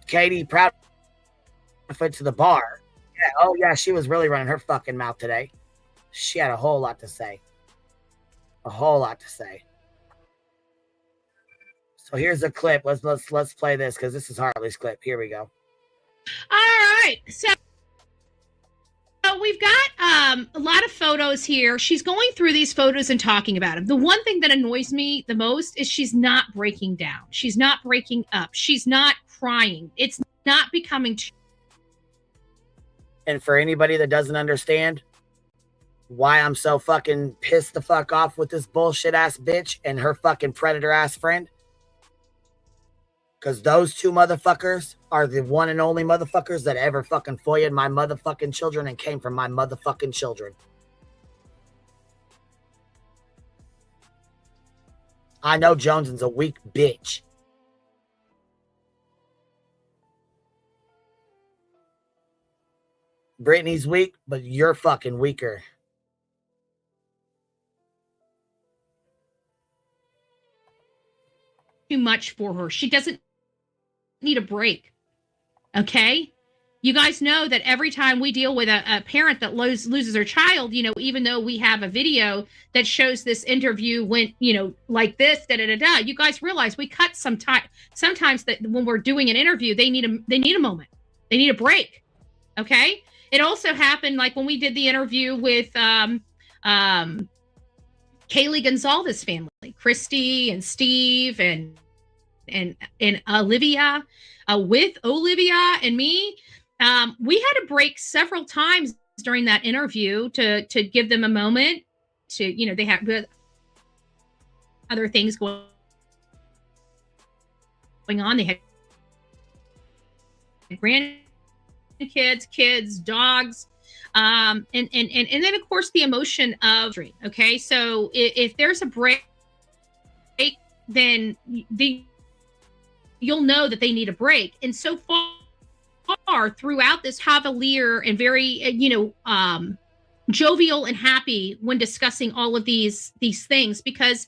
Katie Proudfoot to the bar. Yeah, oh, yeah, she was really running her fucking mouth today. She had a whole lot to say. A whole lot to say. So here's a clip. Let's play this because this is Harley's clip. Here we go. All right. So we've got a lot of photos here. She's going through these photos and talking about them. The one thing that annoys me the most is she's not breaking down. She's not breaking up. She's not crying. It's not becoming too. And for anybody that doesn't understand why I'm so fucking pissed the fuck off with this bullshit ass bitch and her fucking predator ass friend, because those two motherfuckers are the one and only motherfuckers that ever fucking FOIA'd my motherfucking children and came from my motherfucking children. I know Joneson's a weak bitch. Brittany's weak, but you're fucking weaker. Too much for her. She doesn't need a break. Okay? You guys know that every time we deal with a parent that loses their child, you know, even though we have a video that shows this interview went, you know, like this, you guys realize we cut sometimes that when we're doing an interview, they need a moment. They need a break. Okay? It also happened like when we did the interview with Kaylee Gonzalez's family, Christy and Steve and Olivia, with Olivia and me. We had to break several times during that interview to give them a moment to, you know, they have other things going on. They had grandkids, kids, dogs. And then of course the emotion of, okay. So if there's a break, then you'll know that they need a break. And so far throughout this cavalier and very, jovial and happy when discussing all of these things, because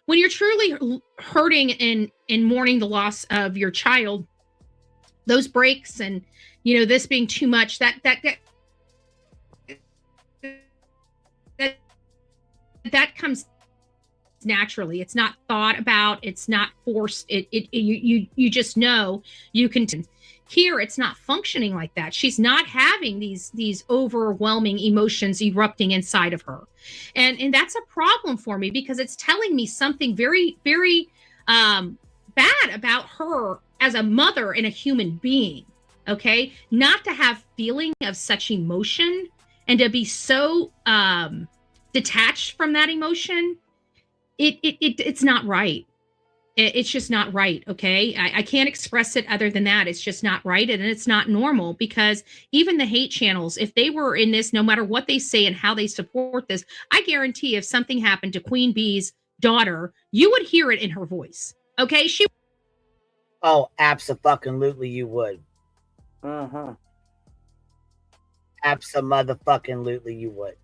when you're truly hurting and mourning the loss of your child, those breaks and, you know, this being too much, that comes naturally. It's not thought about. It's not forced. You just know you can. Here, it's not functioning like that. She's not having these overwhelming emotions erupting inside of her, and that's a problem for me because it's telling me something very, very bad about her as a mother and a human being. Okay, not to have feeling of such emotion and to be so detached from that emotion. It's not right. It's just not right. Okay, I can't express it other than that. It's just not right, and it's not normal, because even the hate channels, if they were in this, no matter what they say and how they support this, I guarantee if something happened to Queen Bee's daughter, you would hear it in her voice. Okay, Oh, abso-fucking-lutely you would. Uh-huh. Abso-motherfucking-lutely you would.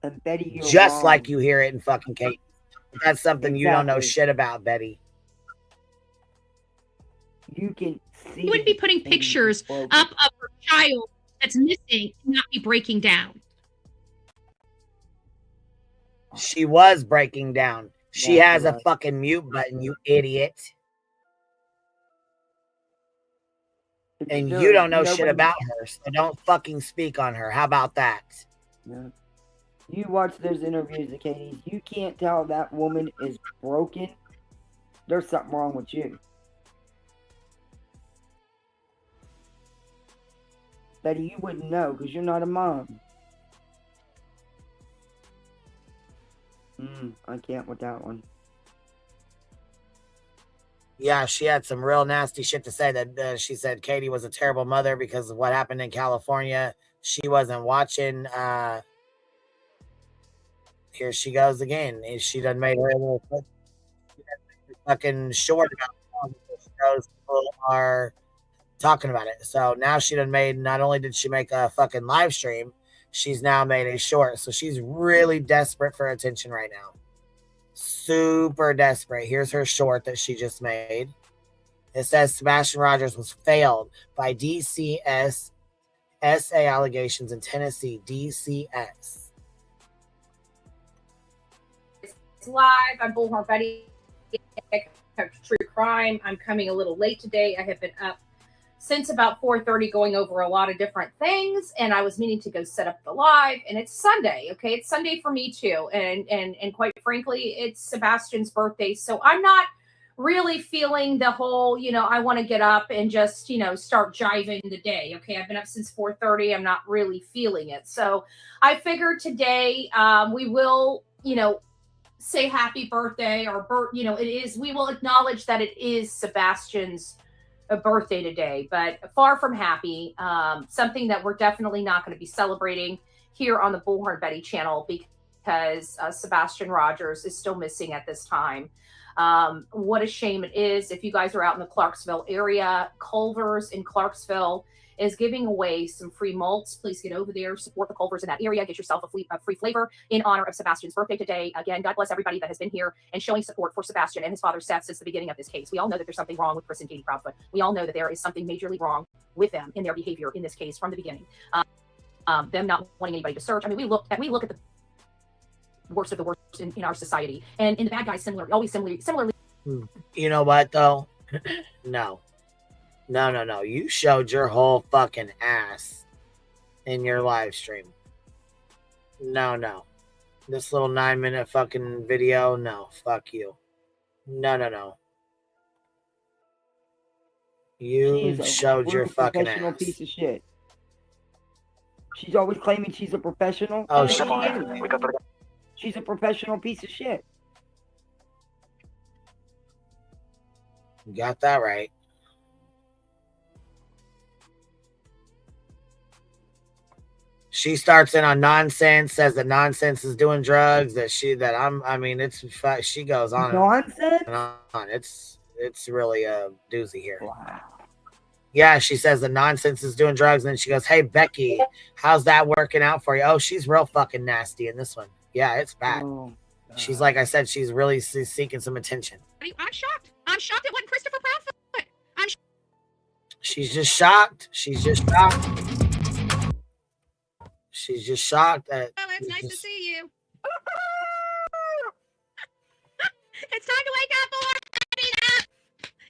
And Betty, you're just wrong. like you hear it in fucking Kate. That's something you don't know Exactly. shit about, Betty. You can see. You wouldn't be putting pictures up of her child that's missing and not be breaking down. She was breaking down. She Yeah, has she a was. fucking mute button, you idiot. And you don't know shit about her, so don't fucking speak on her. How about that? Yeah. You watch those interviews of Katie's, you can't tell that woman is broken. There's something wrong with you. Betty, you wouldn't know because you're not a mom. I can't with that one. Yeah, she had some real nasty shit to say. That she said Katie was a terrible mother because of what happened in California. She wasn't watching. Here she goes again. She done made her a little fucking short about it. People are talking about it. So now she done made, not only did she make a fucking live stream, she's now made a short. So she's really desperate for attention right now. Super desperate. Here's her short that she just made. It says Sebastian Rogers was failed by DCS SA allegations in Tennessee. DCS. It's live. I'm Bullhorn Betty. True crime. I'm coming a little late today. I have been up since about 4:30 going over a lot of different things, and I was meaning to go set up the live, and it's Sunday. Okay, it's Sunday for me too, and quite frankly, it's Sebastian's birthday, so I'm not really feeling the whole, I want to get up and just, start jiving the day. Okay, I've been up since 4:30. I'm not really feeling it, so I figured today we will, say happy birthday, or we will acknowledge that it is Sebastian's birthday today, but far from happy. Something that we're definitely not going to be celebrating here on the Bullhorn Betty channel, because Sebastian Rogers is still missing at this time. What a shame it is. If you guys are out in the Clarksville area, Culver's in Clarksville is giving away some free mults. Please get over there, support the Culvers in that area, get yourself a free flavor in honor of Sebastian's birthday today. Again, God bless everybody that has been here and showing support for Sebastian and his father Seth since the beginning of this case. We all know that there's something wrong with Chris and Katie Proudfoot. We all know that there is something majorly wrong with them in their behavior in this case from the beginning. Them not wanting anybody to search. I mean, we look at the worst of the worst in our society, and in the bad guys similarly. You know what though? No. You showed your whole fucking ass in your live stream. No. This little 9-minute fucking video, no. Fuck you. No. You showed your fucking professional ass. piece of shit. She's always claiming she's a professional. Oh, she's a professional piece of shit. You got that right. She starts in on nonsense, says that nonsense is doing drugs, she goes on nonsense and on. It's really a doozy here. Wow. Yeah, she says that nonsense is doing drugs, and then she goes, "Hey Becky, how's that working out for you?" Oh, she's real fucking nasty in this one. Yeah, it's bad. She's like I said, she's really seeking some attention. I'm shocked. I'm shocked it wasn't Christopher Proudfoot. She's just shocked. She's just shocked that. Well, it's nice to see you. It's time to wake up, boy.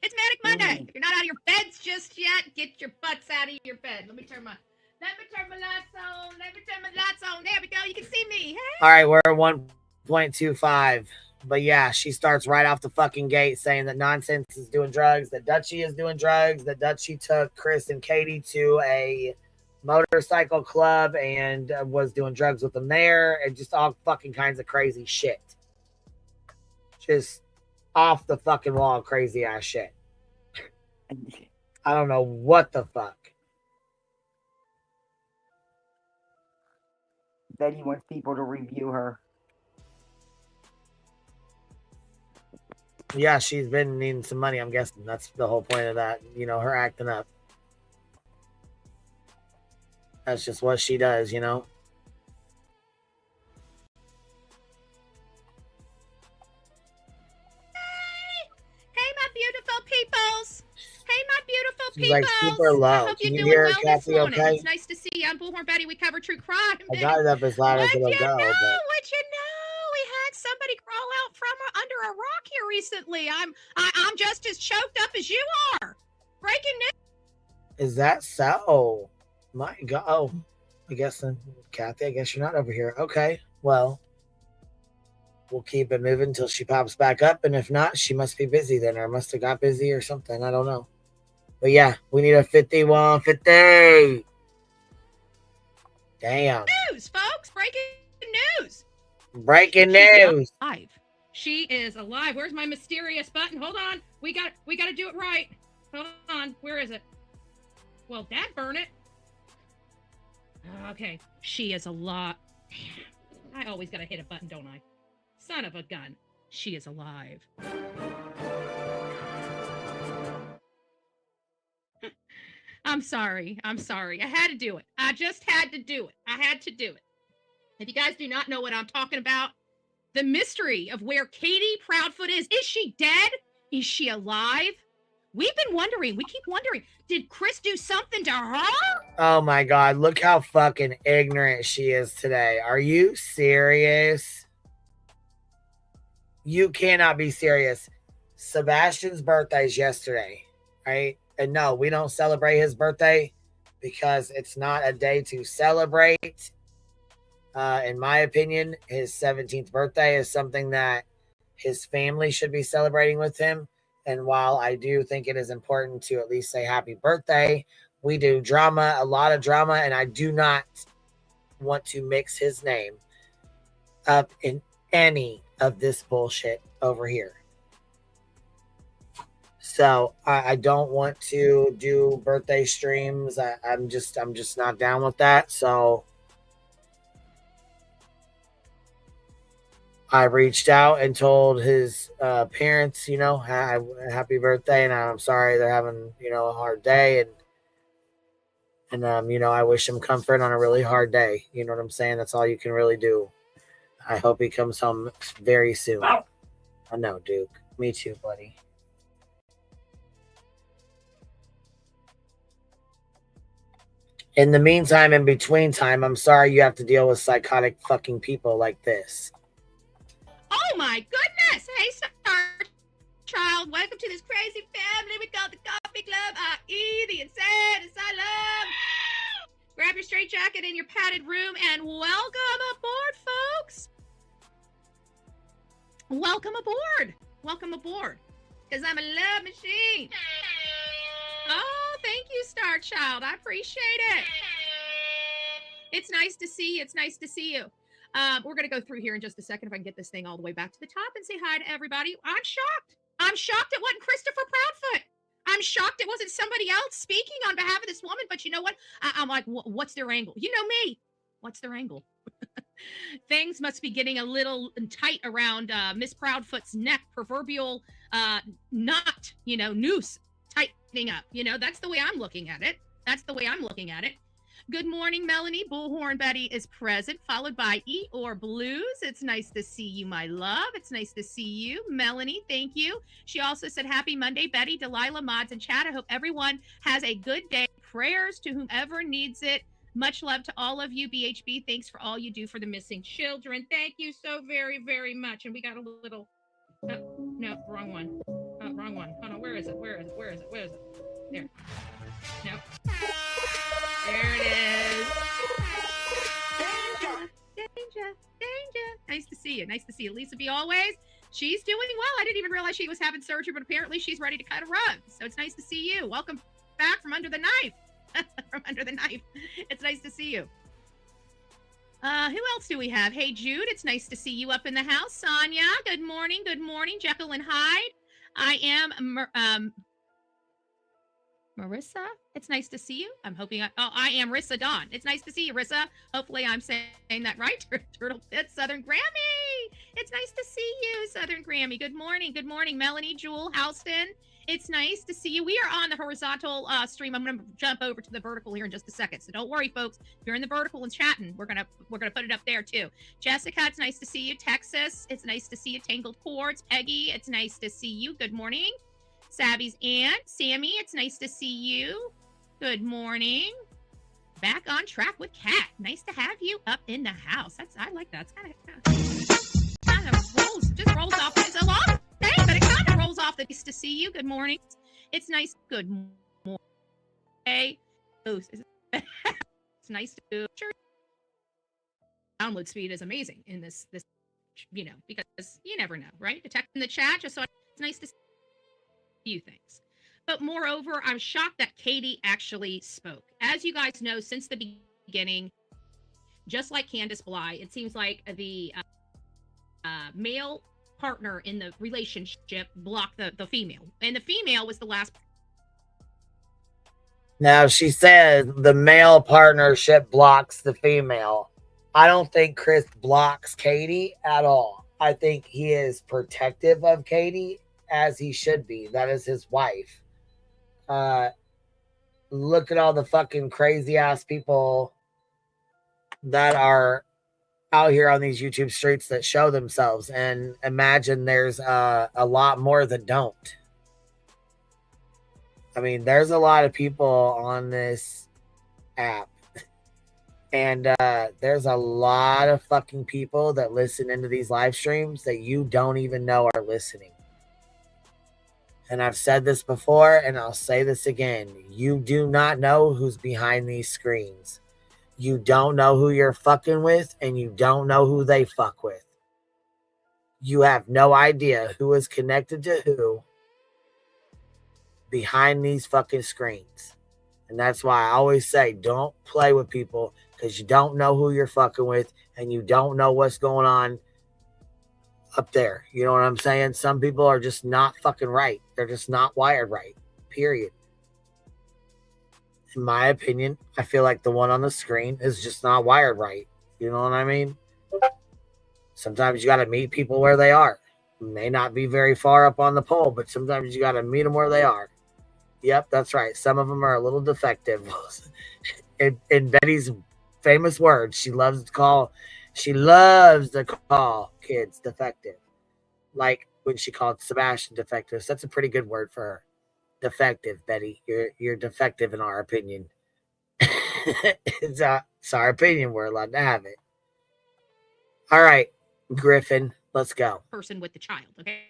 It's Manic Monday. If you're not out of your beds just yet, get your butts out of your bed. Let me turn my lights on. There we go. You can see me. Hey? All right, we're at 1.25. But yeah, she starts right off the fucking gate saying that Nonsense is doing drugs, that Dutchie is doing drugs, that Dutchie took Chris and Katie to a motorcycle club and was doing drugs with them there, and just all fucking kinds of crazy shit. Just off the fucking wall crazy ass shit. I don't know what the fuck. Then he wants people to review her. Yeah, she's been needing some money, I'm guessing. That's the whole point of that. You know, her acting up. That's just what she does, you know? Hey, my beautiful peoples. Hey, my beautiful She's like peoples. super low. I hope Can you're you doing hear her, well this Kathy, morning. okay? It's nice to see you. I'm Bullhorn Betty. We cover true crime. I got it up as loud as it'll go, but What you know? We had somebody crawl out from under a rock here recently. I'm just as choked up as you are. Breaking news. is that so? My God. Oh, I guess then, Kathy, I guess you're not over here. Okay, well, we'll keep it moving until she pops back up, and if not, she must be busy then, or must have got busy or something. I don't know. But yeah, we need a 5150. Damn. News, folks. Breaking news. Breaking She's news. alive. She is alive. Where's my mysterious button? Hold on. We got to do it right. Hold on. Where is it? Well, that burn it. Okay. She is alive. I always got to hit a button, don't I? Son of a gun. She is alive. I'm sorry. I had to do it. I just had to do it. I had to do it. If you guys do not know what I'm talking about, the mystery of where Katie Proudfoot is she dead? Is she alive? We've been wondering. We keep wondering. Did Chris do something to her? Oh my God, look how fucking ignorant she is today. Are you serious? You cannot be serious. Sebastian's birthday is yesterday, right? And no, we don't celebrate his birthday because it's not a day to celebrate. In my opinion, his 17th birthday is something that his family should be celebrating with him. And while I do think it is important to at least say happy birthday, we do drama, a lot of drama, and I do not want to mix his name up in any of this bullshit over here. So I don't want to do birthday streams. I'm just not down with that. So I reached out and told his parents, you know, happy birthday, and I'm sorry they're having, you know, a hard day, and you know, I wish him comfort on a really hard day. You know what I'm saying? That's all you can really do. I hope he comes home very soon. I know, Duke. Me too, buddy. In the meantime, in between time, I'm sorry you have to deal with psychotic fucking people like this. Oh my goodness! Hey, Star Child, welcome to this crazy family we call the Coffee Club, i.e. the Insane Asylum. Grab your straight jacket in your padded room and welcome aboard, folks. Welcome aboard. Welcome aboard. Because I'm a love machine. Oh, thank you, Star Child. I appreciate it. It's nice to see you. It's nice to see you. We're going to go through here in just a second if I can get this thing all the way back to the top and say hi to everybody. I'm shocked. I'm shocked it wasn't Christopher Proudfoot. I'm shocked it wasn't somebody else speaking on behalf of this woman. But you know what? I'm like, what's their angle? You know me. What's their angle? Things must be getting a little tight around Miss Proudfoot's neck. Proverbial knot, you know, noose tightening up. You know, that's the way I'm looking at it. That's the way I'm looking at it. Good morning, Melanie. Bullhorn Betty is present, followed by Eeyore Blues. It's nice to see you, my love. It's nice to see you. Melanie, thank you. She also said, happy Monday, Betty, Delilah, Mods, and chat. I hope everyone has a good day. Prayers to whomever needs it. Much love to all of you, BHB. Thanks for all you do for the missing children. Thank you so very, very much. And we got a little... no, wrong one. Wrong one. Hold on, where is it? Where is it? Where is it? Where is it? There. No. There it is. Danger, danger, danger. Nice to see you. Nice to see you. Lisa B always. She's doing well. I didn't even realize she was having surgery, but apparently she's ready to cut a rug. So it's nice to see you. Welcome back from under the knife. From under the knife. It's nice to see you. Who else do we have? Hey, Jude, it's nice to see you up in the house. Sonia, good morning. Good morning. Jekyll and Hyde. I am Marissa. It's nice to see you. I'm hoping I am Rissa Dawn. It's nice to see you, Rissa. Hopefully I'm saying that right. Turtle Pit, Southern Grammy. It's nice to see you, Southern Grammy. Good morning. Good morning, Melanie, Jewel, Houston. It's nice to see you. We are on the horizontal stream. I'm going to jump over to the vertical here in just a second. So don't worry, folks. If you're in the vertical and chatting, we're gonna put it up there too. Jessica, it's nice to see you. Texas, it's nice to see you. Tangled Chords, Peggy, it's nice to see you. Good morning. Savvy's aunt, Sammy, it's nice to see you. Good morning. Back on track with Kat. Nice to have you up in the house. I like that. It's kind of rolls off. It's a long day, but it kind of rolls off. Nice to see you. Good morning. It's nice. Good morning. Hey. Oh, it's nice to download speed is amazing in this because you never know, right? Detecting the chat just so it's nice to see few things. But moreover, I'm shocked that Katie actually spoke. As you guys know, since the beginning, just like Candace Bly, it seems like the male partner in the relationship blocked the female, and the female was the last. Now, she says the male partnership blocks the female. I don't think Chris blocks Katie at all. I think he is protective of Katie, as he should be. That is his wife. Look at all the fucking crazy ass people that are out here on these YouTube streets that show themselves, and imagine there's a lot more that don't. I mean, there's a lot of people on this app, and there's a lot of fucking people that listen into these live streams that you don't even know are listening. And I've said this before, and I'll say this again. You do not know who's behind these screens. You don't know who you're fucking with, and you don't know who they fuck with. You have no idea who is connected to who behind these fucking screens. And that's why I always say, don't play with people, because you don't know who you're fucking with, and you don't know what's going on up there. You know what I'm saying? Some people are just not fucking right. They're just not wired right. Period. In my opinion, I feel like the one on the screen is just not wired right. You know what I mean? Sometimes you got to meet people where they are. May not be very far up on the pole, but sometimes you got to meet them where they are. Yep, that's right. Some of them are a little defective. in Betty's famous words, she loves to call kids defective. Like when she called Sebastian defective. So that's a pretty good word for her. Defective, Betty. You're defective in our opinion. It's our opinion. We're allowed to have it. All right, Griffin, let's go. Person with the child, okay?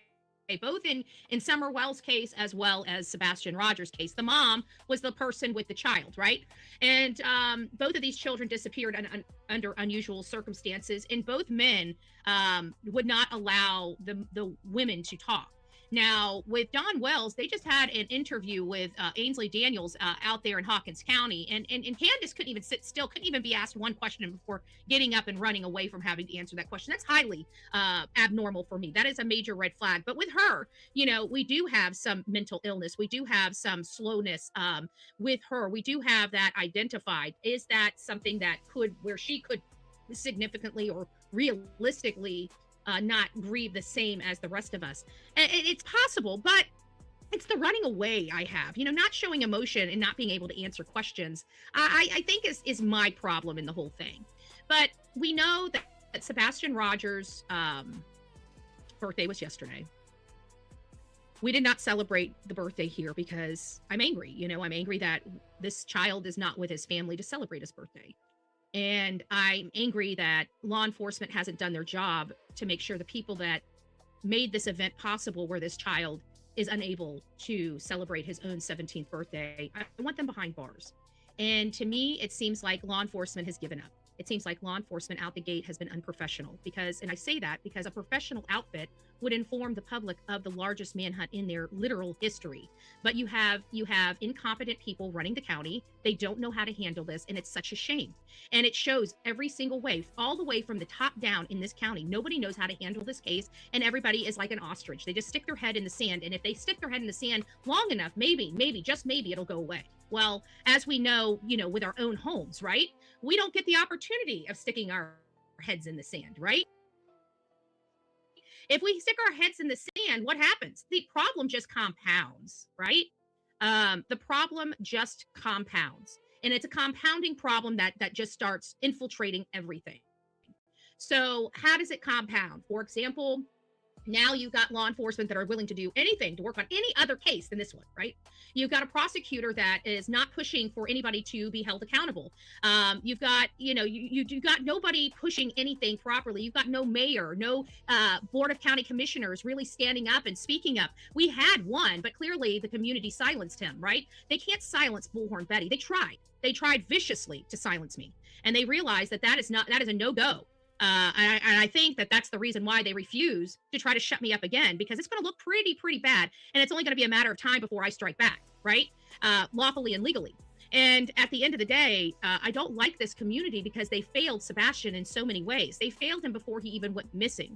Both in Summer Wells' case as well as Sebastian Rogers' case, the mom was the person with the child, right? And both of these children disappeared under unusual circumstances, and both men would not allow the women to talk. Now, with Don Wells, they just had an interview with Ainsley Daniels out there in Hawkins County, and Candace couldn't even sit still, couldn't even be asked one question before getting up and running away from having to answer that question. That's highly abnormal for me. That is a major red flag. But with her, we do have some mental illness. We do have some slowness with her. We do have that identified. Is that something that where she could significantly or realistically not grieve the same as the rest of us? It's possible, but it's the running away I have, not showing emotion and not being able to answer questions. I think is my problem in the whole thing. But we know that Sebastian Rogers' birthday was yesterday. We did not celebrate the birthday here because I'm angry. I'm angry that this child is not with his family to celebrate his birthday. And I'm angry that law enforcement hasn't done their job to make sure the people that made this event possible, where this child is unable to celebrate his own 17th birthday, I want them behind bars. And to me, it seems like law enforcement has given up. it seems like law enforcement out the gate has been unprofessional because, and I say that because a professional outfit would inform the public of the largest manhunt in their literal history. But you have incompetent people running the county. They don't know how to handle this, and it's such a shame. And it shows every single way, all the way from the top down in this county. Nobody knows how to handle this case, and everybody is like an ostrich. They just stick their head in the sand, and if they stick their head in the sand long enough, maybe, just maybe it'll go away. Well, as we know, with our own homes, right? We don't get the opportunity of sticking our heads in the sand, right? If we stick our heads in the sand, what happens? The problem just compounds, right? The problem just compounds. And it's a compounding problem that just starts infiltrating everything. So how does it compound? For example, now you've got law enforcement that are willing to do anything to work on any other case than this one, right? You've got a prosecutor that is not pushing for anybody to be held accountable. You've got, you've got nobody pushing anything properly. You've got no mayor, no board of county commissioners really standing up and speaking up. We had one, but clearly the community silenced him, right? They can't silence Bullhorn Betty. They tried viciously to silence me, and they realized that is a no-go. And I think that's the reason why they refuse to try to shut me up again, because it's going to look pretty bad. And it's only going to be a matter of time before I strike back, right? Lawfully and legally. And at the end of the day, I don't like this community because they failed Sebastian in so many ways. They failed him before he even went missing.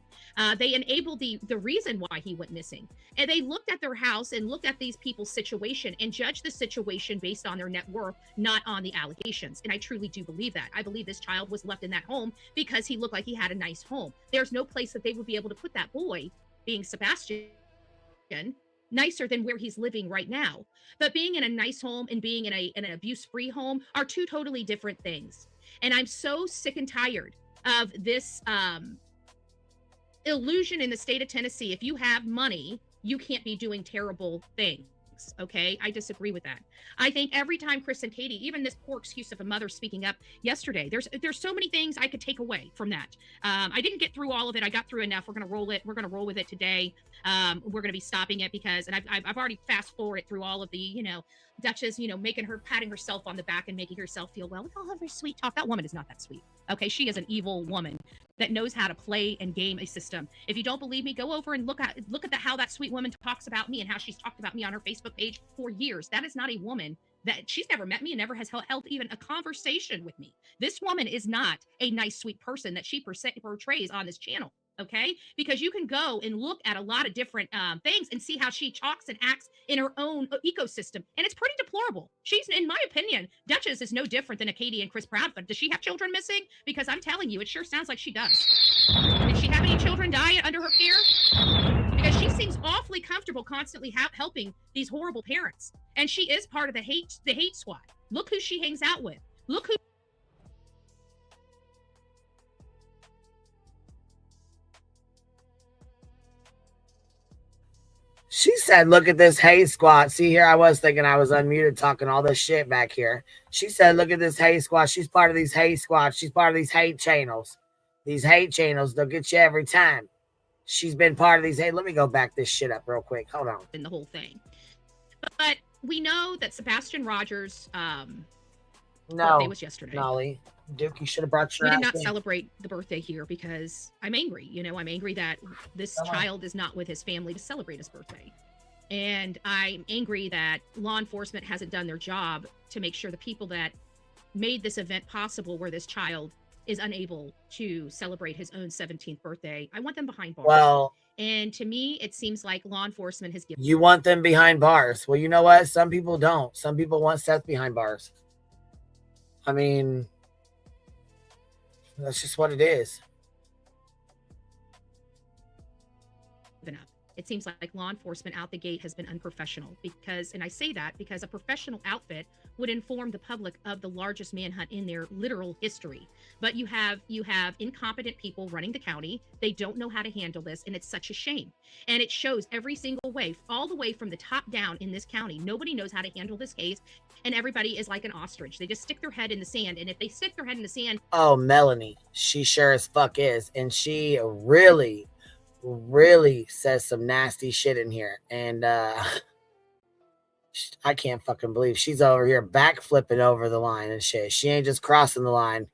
They enabled the reason why he went missing. And they looked at their house and looked at these people's situation and judged the situation based on their net worth, not on the allegations. And I truly do believe that. I believe this child was left in that home because he looked like he had a nice home. There's no place that they would be able to put that boy, being Sebastian, nicer than where he's living right now. But being in a nice home and being in an abuse-free home are two totally different things. And I'm so sick and tired of this illusion in the state of Tennessee. If you have money, you can't be doing terrible things. Okay, I disagree with that. I think every time Chris and Katie, even this poor excuse of a mother speaking up yesterday, there's so many things I could take away from that. I didn't get through all of it. I got through enough. We're gonna roll it. We're gonna roll with it today. We're gonna be stopping it because, and I've already fast forwarded through all of the, Duchess, patting herself on the back and making herself feel well. Look all of her sweet talk. That woman is not that sweet. Okay, she is an evil woman that knows how to play and game a system. If you don't believe me, go over and look at how that sweet woman talks about me and how she's talked about me on her Facebook page for years. That is not a woman that she's never met me and never has held even a conversation with me. This woman is not a nice, sweet person that she portrays on this channel. Okay, because you can go and look at a lot of different things and see how she talks and acts in her own ecosystem, and it's pretty deplorable. She's, in my opinion, Duchess is no different than a Katie and Chris Proudfoot. Does she have children missing? Because I'm telling you, it sure sounds like she does. Did she have any children die under her care? Because she seems awfully comfortable constantly helping these horrible parents, and she is part of the hate squad. Look who she hangs out with. Look who. She said, look at this hate squad. See, here I was thinking I was unmuted talking all this shit back here. She said, look at this hate squad. She's part of these hate squads. She's part of these hate channels. These hate channels, they'll get you every time. She's been part of these. Hey, let me go back this shit up real quick. Hold on. In the whole thing. But we know that Sebastian Rogers' birthday was yesterday. Nolly. Duke, you should have brought your We did ass not in. celebrate the birthday here because I'm angry. I'm angry that this child is not with his family to celebrate his birthday. And I'm angry that law enforcement hasn't done their job to make sure the people that made this event possible, where this child is unable to celebrate his own 17th birthday, I want them behind bars. Well, and to me, it seems like law enforcement has given. you want them behind bars. Well, you know what? Some people don't. Some people want Seth behind bars. I mean, that's just what it is. It seems like law enforcement out the gate has been unprofessional because, and I say that because a professional outfit would inform the public of the largest manhunt in their literal history. But you have incompetent people running the county. They don't know how to handle this, and it's such a shame. And it shows every single way, all the way from the top down in this county. Nobody knows how to handle this case, and everybody is like an ostrich. They just stick their head in the sand, and if they stick their head in the sand... Oh, Melanie, she sure as fuck is. And she really says some nasty shit in here. And I can't fucking believe she's over here backflipping over the line and shit. She ain't just crossing the line.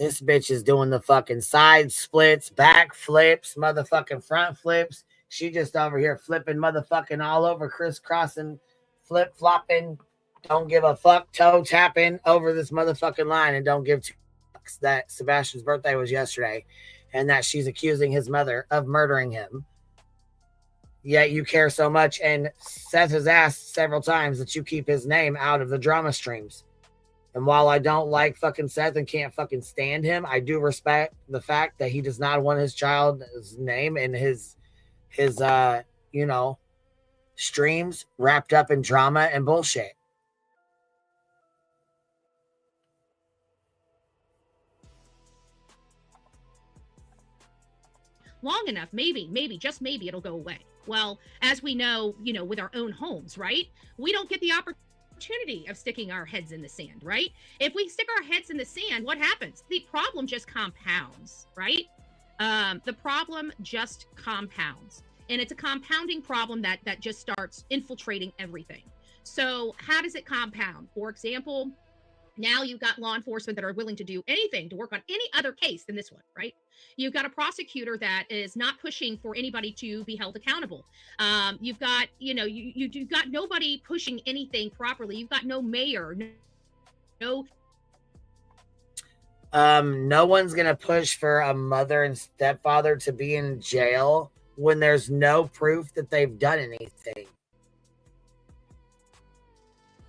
This bitch is doing the fucking side splits, back flips, motherfucking front flips. She just over here flipping motherfucking all over, crisscrossing, flip flopping. Don't give a fuck, toe tapping over this motherfucking line, and don't give two fucks that Sebastian's birthday was yesterday and that she's accusing his mother of murdering him. Yet you care so much, and Seth has asked several times that you keep his name out of the drama streams. And while I don't like fucking Seth and can't fucking stand him, I do respect the fact that he does not want his child's name and his streams wrapped up in drama and bullshit. Long enough, maybe, just maybe it'll go away. Well, as we know, with our own homes, right? We don't get the opportunity of sticking our heads in the sand, right? If we stick our heads in the sand, what happens? The problem just compounds, right? The problem just compounds. And it's a compounding problem that just starts infiltrating everything. So how does it compound? For example, now you've got law enforcement that are willing to do anything to work on any other case than this one, right? You've got a prosecutor that is not pushing for anybody to be held accountable. You've got, you've got nobody pushing anything properly. You've got no mayor, no one's gonna push for a mother and stepfather to be in jail when there's no proof that they've done anything.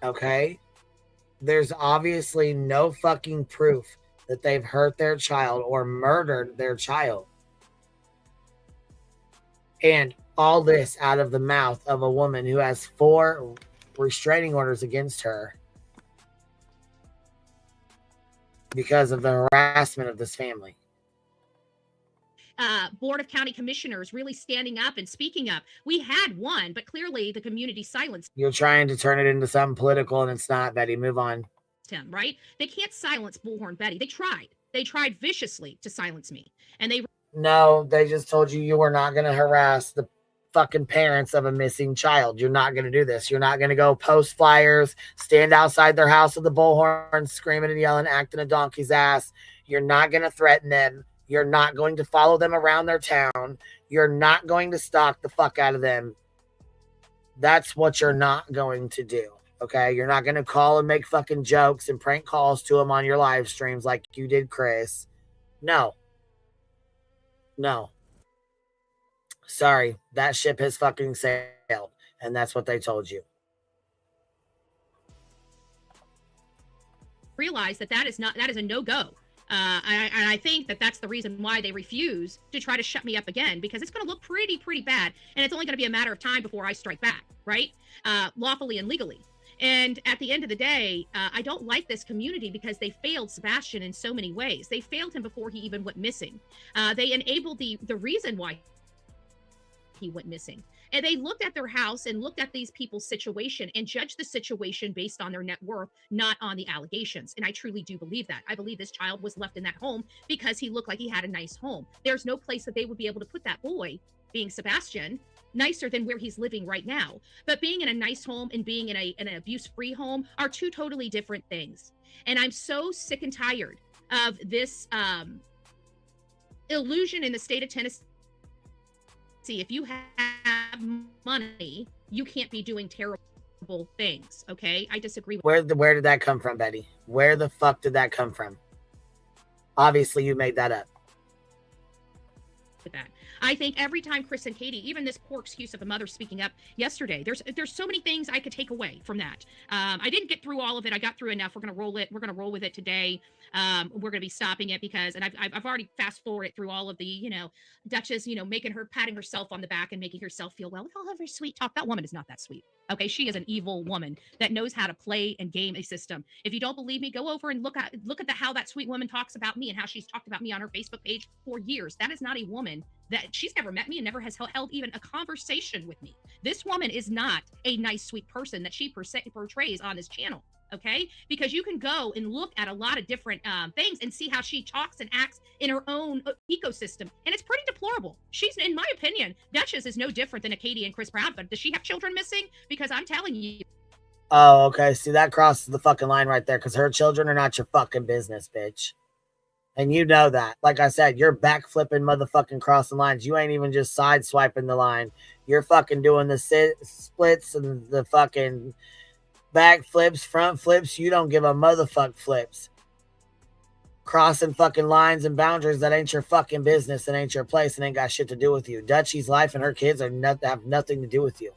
Okay? There's obviously no fucking proof that they've hurt their child or murdered their child. And all this out of the mouth of a woman who has 4 restraining orders against her because of the harassment of this family. Board of County Commissioners really standing up and speaking up. We had one, but clearly the community silenced You're trying to turn it into something political, and it's not, Betty. Move on. him, right? They can't silence Bullhorn Betty. They tried viciously to silence me. And No, they just told you were not going to harass the fucking parents of a missing child. You're not going to do this. You're not going to go post flyers, stand outside their house with the bullhorn, screaming and yelling, acting a donkey's ass. You're not going to threaten them. You're not going to follow them around their town. You're not going to stalk the fuck out of them. That's what you're not going to do. Okay? You're not going to call and make fucking jokes and prank calls to them on your live streams like you did, Chris. No. Sorry. That ship has fucking sailed. And that's what they told you. realize that that is a no-go. And I think that that's the reason why they refuse to try to shut me up again, because it's going to look pretty bad. And it's only going to be a matter of time before I strike back, right? Lawfully and legally. And at the end of the day, I don't like this community because they failed Sebastian in so many ways. They failed him before he even went missing. They enabled the reason why he went missing. And they looked at their house and looked at these people's situation and judged the situation based on their net worth, not on the allegations. And I truly do believe that. I believe this child was left in that home because he looked like he had a nice home. There's no place that they would be able to put that boy, being Sebastian, nicer than where he's living right now. But being in a nice home and being in an abuse-free home are two totally different things. And I'm so sick and tired of this illusion in the state of Tennessee. If you have money, you can't be doing terrible things. Okay, I disagree with Where did that come from, Betty? Where the fuck did that come from? Obviously, you made that up. that. I think every time Chris and Katie, even this poor excuse of a mother speaking up yesterday, there's so many things I could take away from that. I didn't get through all of it. I got through enough. We're gonna roll it. We're gonna roll with it today. We're gonna be stopping it because, and I've already fast forwarded through all of the, Duchess, patting herself on the back and making herself feel well with all of her sweet talk. That woman is not that sweet. Okay, she is an evil woman that knows how to play and game a system. If you don't believe me, go over and look at how that sweet woman talks about me and how she's talked about me on her Facebook page for years. That is not a woman that she's never met me and never has held even a conversation with me. This woman is not a nice, sweet person that she portrays on this channel. Okay, because you can go and look at a lot of different things and see how she talks and acts in her own ecosystem, and it's pretty deplorable. She's, in my opinion, Duchess is no different than a Katie and Chris Brown. But does she have children missing? Because I'm telling you. Oh, okay. See, that crosses the fucking line right there, because her children are not your fucking business, bitch. And you know that. Like I said, you're backflipping motherfucking crossing lines. You ain't even just side swiping the line. You're fucking doing the splits and the fucking back flips, front flips. You don't give a motherfuck flips. Crossing fucking lines and boundaries that ain't your fucking business and ain't your place and ain't got shit to do with you. Dutchie's life and her kids have nothing to do with you.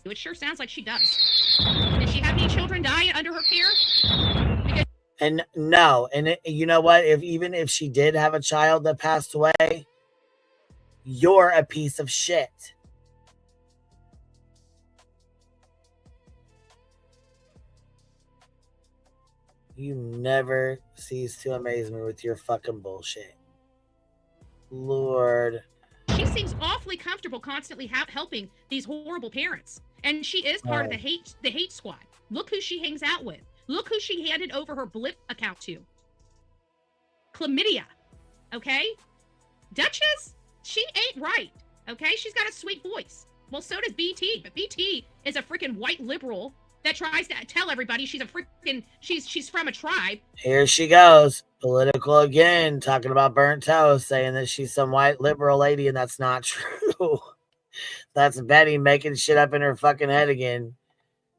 It sure sounds like she does. Did she have any children die under her care? And no, and you know what? Even if she did have a child that passed away, you're a piece of shit. You never cease to amaze me with your fucking bullshit. Lord. She seems awfully comfortable constantly helping these horrible parents. And she is part of the hate squad. Look who she hangs out with. Look who she handed over her Blip account to. Chlamydia. Okay? Duchess, she ain't right. Okay? She's got a sweet voice. Well, so does BT. But BT is a freaking white liberal that tries to tell everybody she's a freaking she's from a tribe. Here she goes. Political again, talking about burnt toast, saying that she's some white liberal lady, and that's not true. That's Betty making shit up in her fucking head again.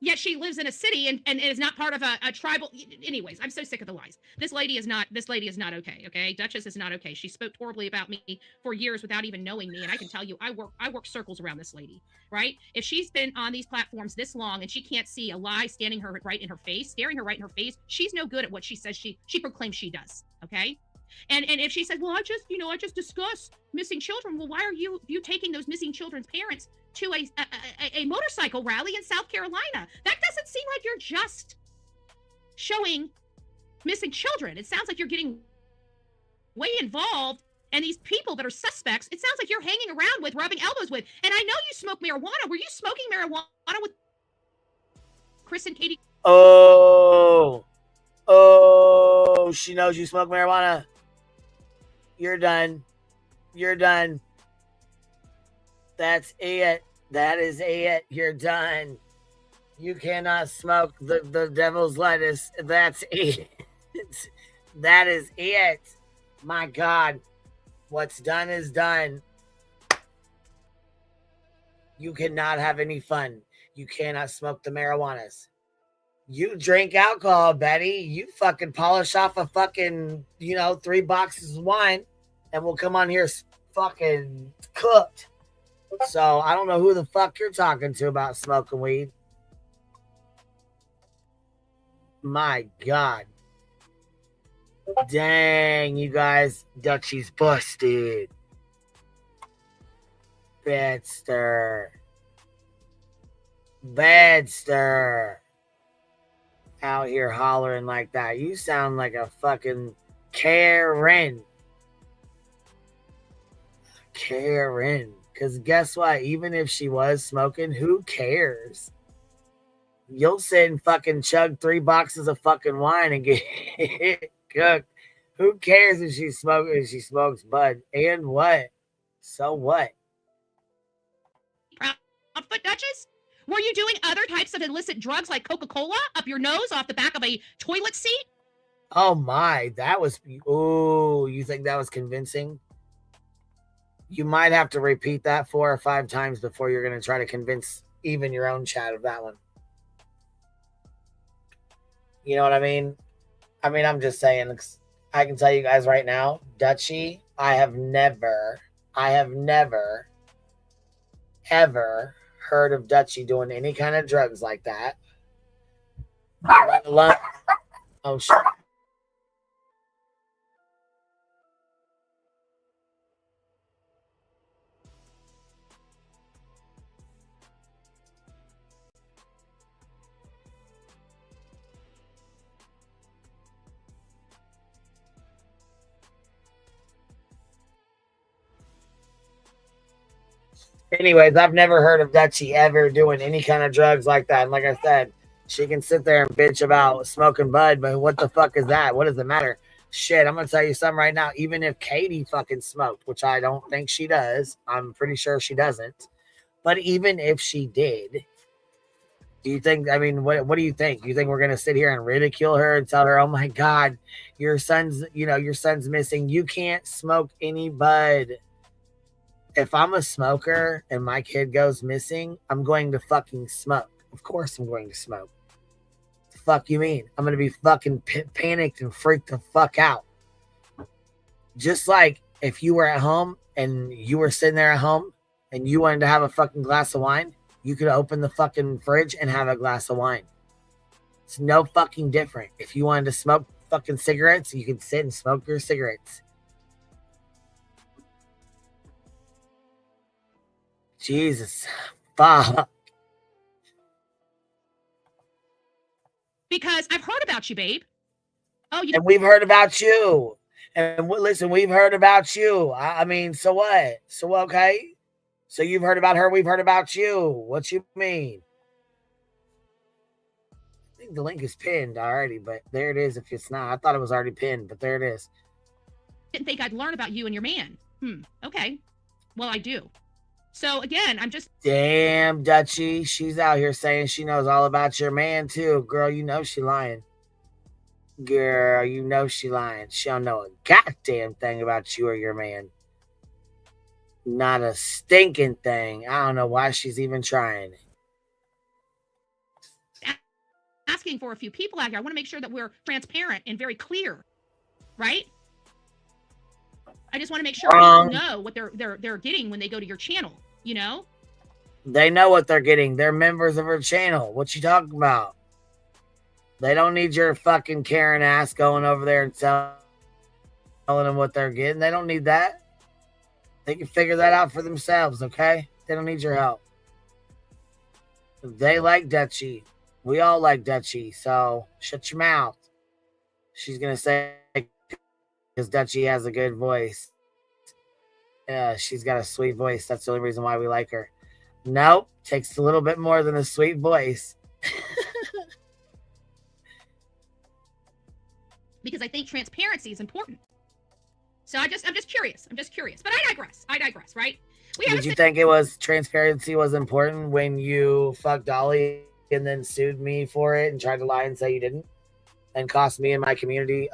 Yet she lives in a city and is not part of a tribal. Anyways, I'm so sick of the lies. This lady is not okay. Okay, Duchess is not okay. She spoke horribly about me for years without even knowing me, and I can tell you, I work circles around this lady. Right? If she's been on these platforms this long and she can't see a lie staring her right in her face, she's no good at what she says she proclaims she does. Okay. And if she says, well, I just discuss missing children. Well, why are you taking those missing children's parents to a motorcycle rally in South Carolina? That doesn't seem like you're just showing missing children. It sounds like you're getting way involved. And these people that are suspects, it sounds like you're hanging around with, rubbing elbows with. And I know you smoke marijuana. Were you smoking marijuana with Chris and Katie? Oh, she knows you smoke marijuana. You're done. You're done. That's it. That is it. You're done. You cannot smoke the devil's lettuce. That's it. That is it. My God. What's done is done. You cannot have any fun. You cannot smoke the marijuanas. You drink alcohol, Betty. You fucking polish off a fucking, 3 boxes of wine and we'll come on here fucking cooked. So I don't know who the fuck you're talking to about smoking weed. My God. Dang, you guys. Dutchie's busted. Badster. Out here hollering like that. You sound like a fucking Karen. Because guess what? Even if she was smoking, who cares? You'll sit and fucking chug 3 boxes of fucking wine and get cooked. Who cares if she smokes bud? And what? So what? But Duchess, were you doing other types of illicit drugs like Coca-Cola up your nose off the back of a toilet seat? Oh my, that was... Ooh, you think that was convincing? You might have to repeat that 4 or 5 times before you're going to try to convince even your own chat of that one. You know what I mean? I'm just saying, I can tell you guys right now, Dutchie, I have never, ever heard of Dutchie doing any kind of drugs like that. Let alone, oh shit. Anyways, I've never heard of Dutchie ever doing any kind of drugs like that. And like I said, she can sit there and bitch about smoking bud, but what the fuck is that? What does it matter? Shit, I'm going to tell you something right now. Even if Katie fucking smoked, which I don't think she does, I'm pretty sure she doesn't. But even if she did, Do you think, I mean, what do you think? You think we're going to sit here and ridicule her and tell her, oh my God, your son's missing. You can't smoke any bud. If I'm a smoker and my kid goes missing, I'm going to fucking smoke. Of course I'm going to smoke. The fuck you mean? I'm going to be fucking panicked and freaked the fuck out. Just like if you were at home and you were sitting there at home and you wanted to have a fucking glass of wine, you could open the fucking fridge and have a glass of wine. It's no fucking different. If you wanted to smoke fucking cigarettes, you could sit and smoke your cigarettes. Jesus. Fuck. Because I've heard about you, babe. Oh, and we've heard about you. And listen, we've heard about you. I mean, so what? So, okay. So you've heard about her. We've heard about you. What you mean? I think the link is pinned already, but there it is. If it's not, I thought it was already pinned, but there it is. Didn't think I'd learn about you and your man. Okay. Well, I do. So again, I'm just. Damn, Dutchie. She's out here saying she knows all about your man too. Girl, you know she lying. Girl, you know she lying. She don't know a goddamn thing about you or your man. Not a stinking thing. I don't know why she's even trying. Asking for a few people out here. I want to make sure that we're transparent and very clear, right? I just want to make sure people know what they're getting when they go to your channel. You know, they know what they're getting. They're members of her channel. What you talking about? They don't need your fucking Karen ass going over there and telling them what they're getting. They don't need that. They can figure that out for themselves, okay? They don't need your help. They like Dutchie. We all like Dutchie, so shut your mouth. She's going to say because Dutchie has a good voice. Yeah, she's got a sweet voice. That's the only reason why we like her. Nope. Takes a little bit more than a sweet voice. Because I think transparency is important. So I'm just curious. But I digress, right? Did you think it was transparency was important when you fucked Dolly and then sued me for it and tried to lie and say you didn't? And cost me and my community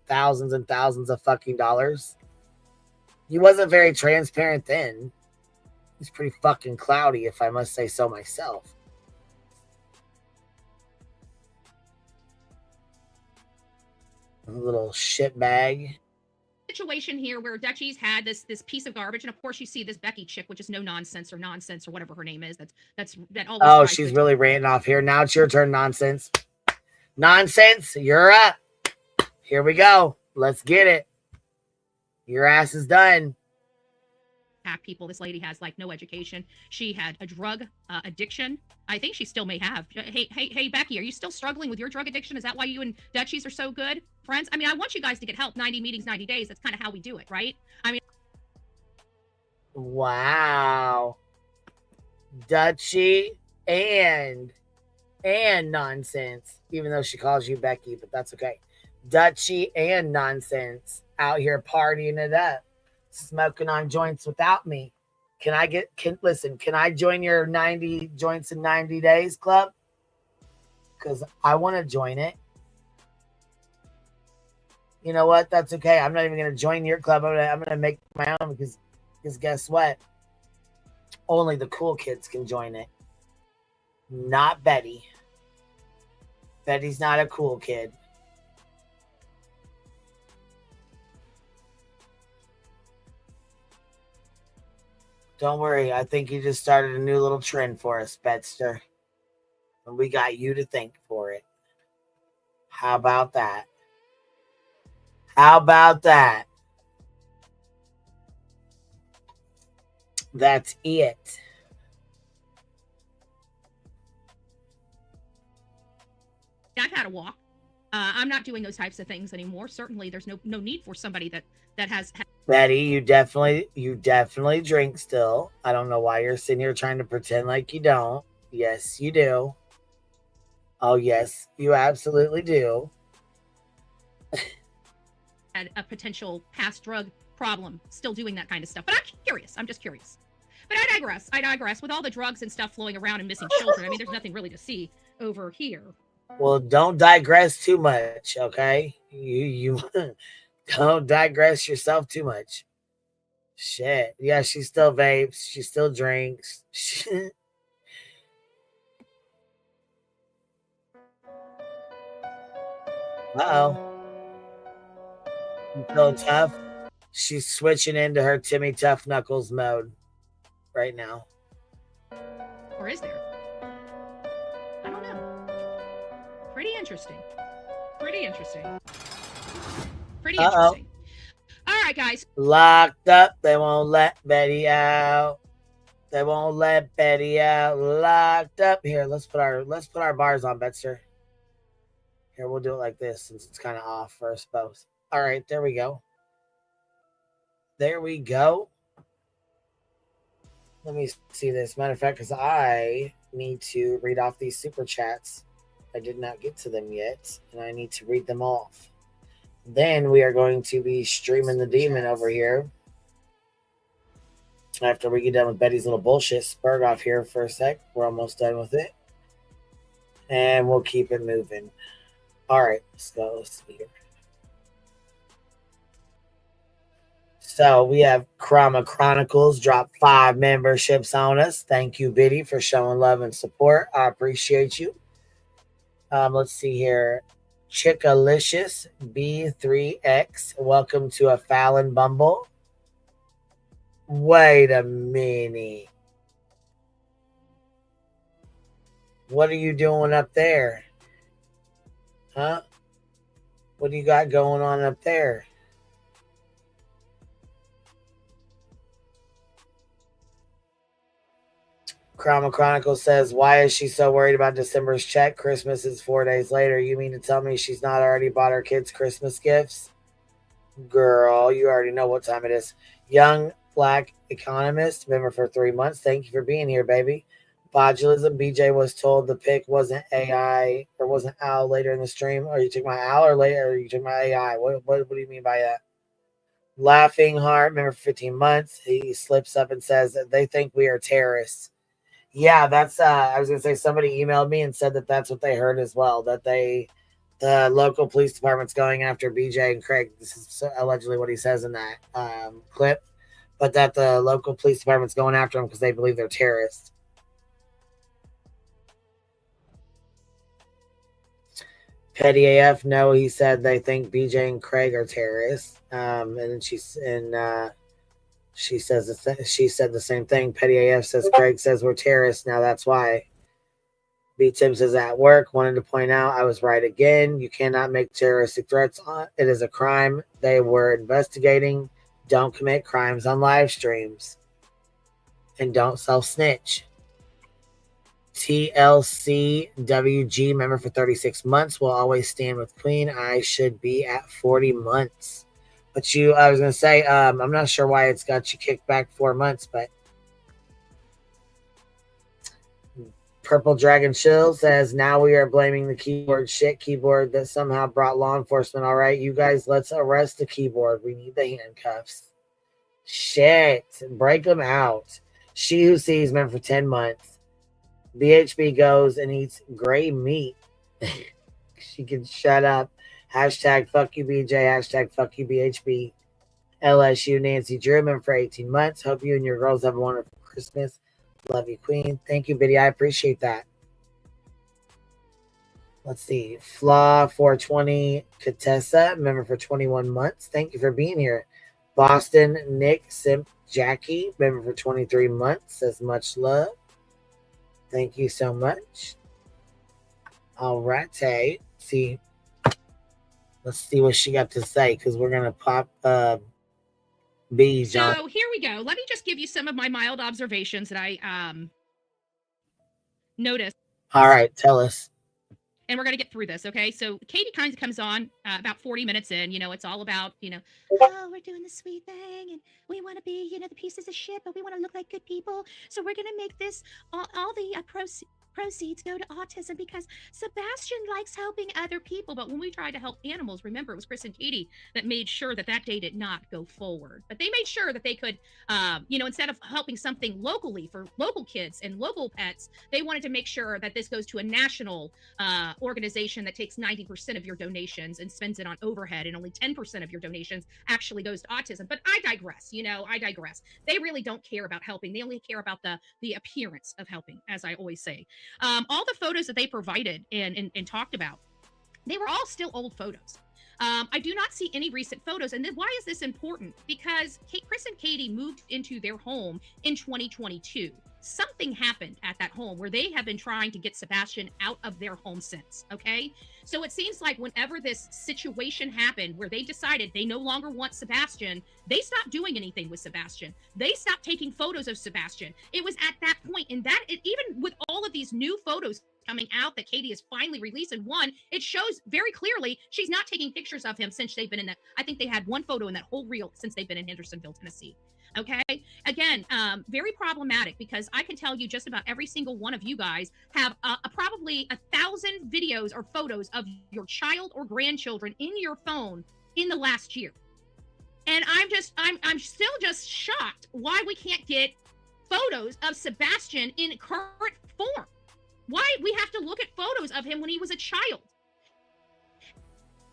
thousands and thousands of fucking dollars? You wasn't very transparent then. It's pretty fucking cloudy, if I must say so myself. A little shit bag. Situation here where Dutchie's had this piece of garbage, and of course you see this Becky chick, which is nonsense or whatever her name is. That always. Oh, she's really ranting off here. Now it's your turn, nonsense. Nonsense, you're up. Here we go. Let's get it. Your ass is done. People. This lady has like no education. She had a drug addiction. I think she still may have. Hey, Becky, are you still struggling with your drug addiction? Is that why you and Dutchies are so good friends? I mean, I want you guys to get help. 90 meetings, 90 days. That's kind of how we do it, right? I mean, wow, Dutchie and nonsense. Even though she calls you Becky, but that's okay. Dutchie and nonsense out here partying it up. Smoking on joints without me. Can I join your 90 joints in 90 days club? Because I want to join it. You know what? That's okay. I'm not even going to join your club. I'm gonna make my own because guess what? Only the cool kids can join it. Not Betty. Betty's not a cool kid. Don't worry. I think you just started a new little trend for us, Betster. And we got you to thank for it. How about that? How about that? That's it. I've had a walk. I'm not doing those types of things anymore. Certainly, there's no need for somebody that has. Betty, you definitely drink still. I don't know why you're sitting here trying to pretend like you don't. Yes, you do. Oh, yes, you absolutely do. Had a potential past drug problem, still doing that kind of stuff. But I'm curious. I'm just curious. But I digress. I digress. With all the drugs and stuff flowing around and missing children, I mean, there's nothing really to see over here. Well, don't digress too much, okay? You don't digress yourself too much. Shit. Yeah, she still vapes. She still drinks. Uh-oh. You feeling tough? She's switching into her Timmy Tough Knuckles mode right now. Or is there? I don't know. Pretty interesting. Pretty interesting. Pretty interesting. All right, guys. Locked up. They won't let Betty out. They won't let Betty out. Locked up. Here, let's put our bars on, Betster. Here, we'll do it like this since it's kind of off for us both. All right, there we go. There we go. Let me see this. Matter of fact, because I need to read off these super chats. I did not get to them yet, and I need to read them off. Then we are going to be streaming the demon over here. After we get done with Betty's little bullshit, spurg off here for a sec. We're almost done with it. And we'll keep it moving. All right, let's go. Let's see here. So we have Krama Chronicles drop 5 memberships on us. Thank you, Biddy, for showing love and support. I appreciate you. Let's see here. Chickalicious B3X. Welcome to a Fallon Bumble. Wait a minute. What are you doing up there? Huh? What do you got going on up there? Chroma Chronicle says, why is she so worried about December's check? Christmas is 4 days later. You mean to tell me she's not already bought her kids Christmas gifts? Girl, you already know what time it is. Young Black Economist, member for 3 months. Thank you for being here, baby. Botulism. BJ was told the pick wasn't AI or wasn't Al later in the stream. Or you took my Al or later, or you took my AI. What do you mean by that? Laughing Heart, member for 15 months. He slips up and says that they think we are terrorists. Yeah, that's I was gonna say somebody emailed me and said that that's what they heard as well. That the local police department's going after BJ and Craig. This is allegedly what he says in that clip, but that the local police department's going after them because they believe they're terrorists. Petty AF, no, he said they think BJ and Craig are terrorists. And then she said the same thing. Petty AF says Craig says we're terrorists. Now that's why. B Tim says at work, wanted to point out I was right again. You cannot make terroristic threats. It is a crime. They were investigating. Don't commit crimes on live streams. And don't self-snitch. TLCWG, member for 36 months, will always stand with Queen. I should be at 40 months. But I was going to say, I'm not sure why it's got you kicked back 4 months, but Purple Dragon Chill says, now we are blaming the keyboard that somehow brought law enforcement. All right, you guys, let's arrest the keyboard. We need the handcuffs. Shit, break them out. She Who Sees, member for 10 months. BHB goes and eats gray meat. She can shut up. Hashtag fuck you BJ. Hashtag fuck you BHB. LSU Nancy German for 18 months. Hope you and your girls have a wonderful Christmas. Love you, Queen. Thank you, Biddy. I appreciate that. Let's see. Flaw 420 Katessa, member for 21 months. Thank you for being here. Boston Nick Simp Jackie, member for 23 months. Says much love. Thank you so much. All right, hey. Let's see what she got to say because we're gonna pop bees on. So here we go. Let me just give you some of my mild observations that I noticed. All right, tell us. And we're gonna get through this, okay? So Katie kind of comes on about 40 minutes in. You know, it's all about oh, we're doing the sweet thing, and we want to be the pieces of shit, but we want to look like good people. So we're gonna make this all the proceeds go to autism because Sebastian likes helping other people. But when we tried to help animals, remember, it was Chris and Katie that made sure that day did not go forward. But they made sure that they could, instead of helping something locally for local kids and local pets, they wanted to make sure that this goes to a national organization that takes 90% of your donations and spends it on overhead, and only 10% of your donations actually goes to autism. But I digress. I digress. They really don't care about helping. They only care about the appearance of helping, as I always say. All the photos that they provided and talked about, they were all still old photos. I do not see any recent photos. And then why is this important? Because Chris and Katie moved into their home in 2022. Something happened at that home where they have been trying to get Sebastian out of their home since. Okay. So it seems like whenever this situation happened where they decided they no longer want Sebastian, they stopped doing anything with Sebastian. They stopped taking photos of Sebastian. It was at that point, and that even with all of these new photos coming out that Katie has finally released, and one, it shows very clearly she's not taking pictures of him since they've been in that. I think they had one photo in that whole reel since they've been in Hendersonville, Tennessee. Okay. Again, very problematic, because I can tell you just about every single one of you guys have probably 1,000 videos or photos of your child or grandchildren in your phone in the last year. And I'm still just shocked why we can't get photos of Sebastian in current form. Why we have to look at photos of him when he was a child.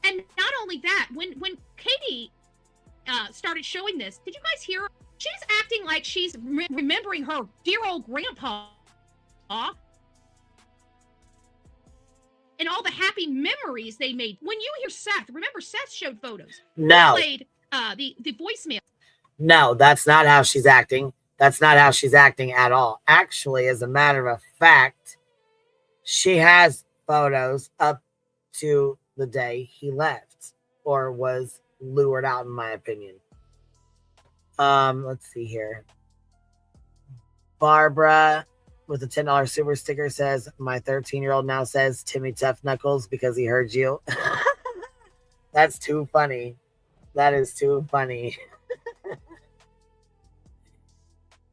And not only that, when Katie started showing this, did you guys hear her? She's acting like she's remembering her dear old grandpa and all the happy memories they made. When you hear Seth, remember Seth showed photos. No. He played the voicemail. No, that's not how she's acting. That's not how she's acting at all. Actually, as a matter of fact, she has photos up to the day he left or was lured out, in my opinion. Let's see here. Barbara with a $10 super sticker says, my 13-year-old now says Timmy Tough Knuckles because he heard you. That's too funny. That is too funny.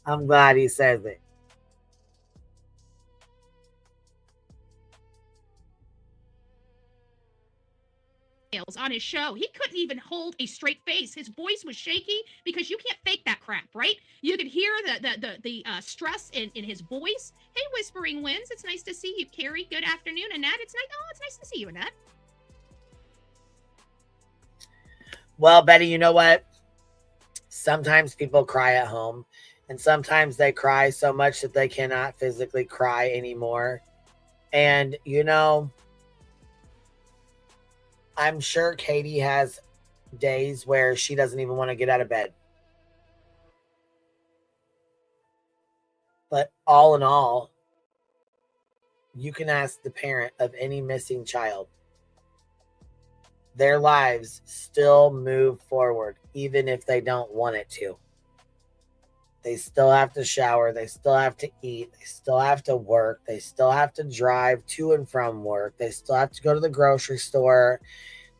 I'm glad he says it. On his show, he couldn't even hold a straight face. His voice was shaky because you can't fake that crap, right? You could hear the stress in his voice. Hey, Whispering Winds, it's nice to see you. Carrie, good afternoon. Annette, it's nice to see you, Annette. Well, Betty, you know what? Sometimes people cry at home, and sometimes they cry so much that they cannot physically cry anymore. And, I'm sure Katie has days where she doesn't even want to get out of bed. But all in all, you can ask the parent of any missing child. Their lives still move forward, even if they don't want it to. They still have to shower. They still have to eat. They still have to work. They still have to drive to and from work. They still have to go to the grocery store.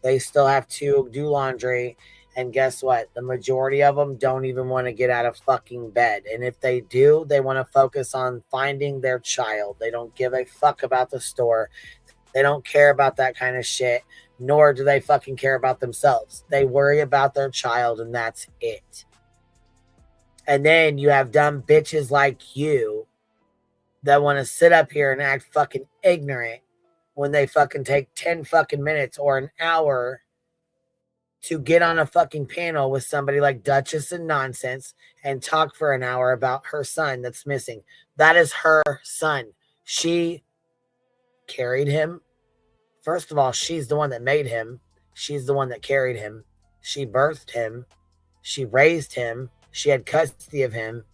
They still have to do laundry. And guess what? The majority of them don't even want to get out of fucking bed. And if they do, they want to focus on finding their child. They don't give a fuck about the store. They don't care about that kind of shit, nor do they fucking care about themselves. They worry about their child, and that's it. And then you have dumb bitches like you that want to sit up here and act fucking ignorant when they fucking take 10 fucking minutes or an hour to get on a fucking panel with somebody like Duchess and Nonsense and talk for an hour about her son that's missing. That is her son. She carried him. First of all, she's the one that made him. She's the one that carried him. She birthed him. She raised him. She had custody of him.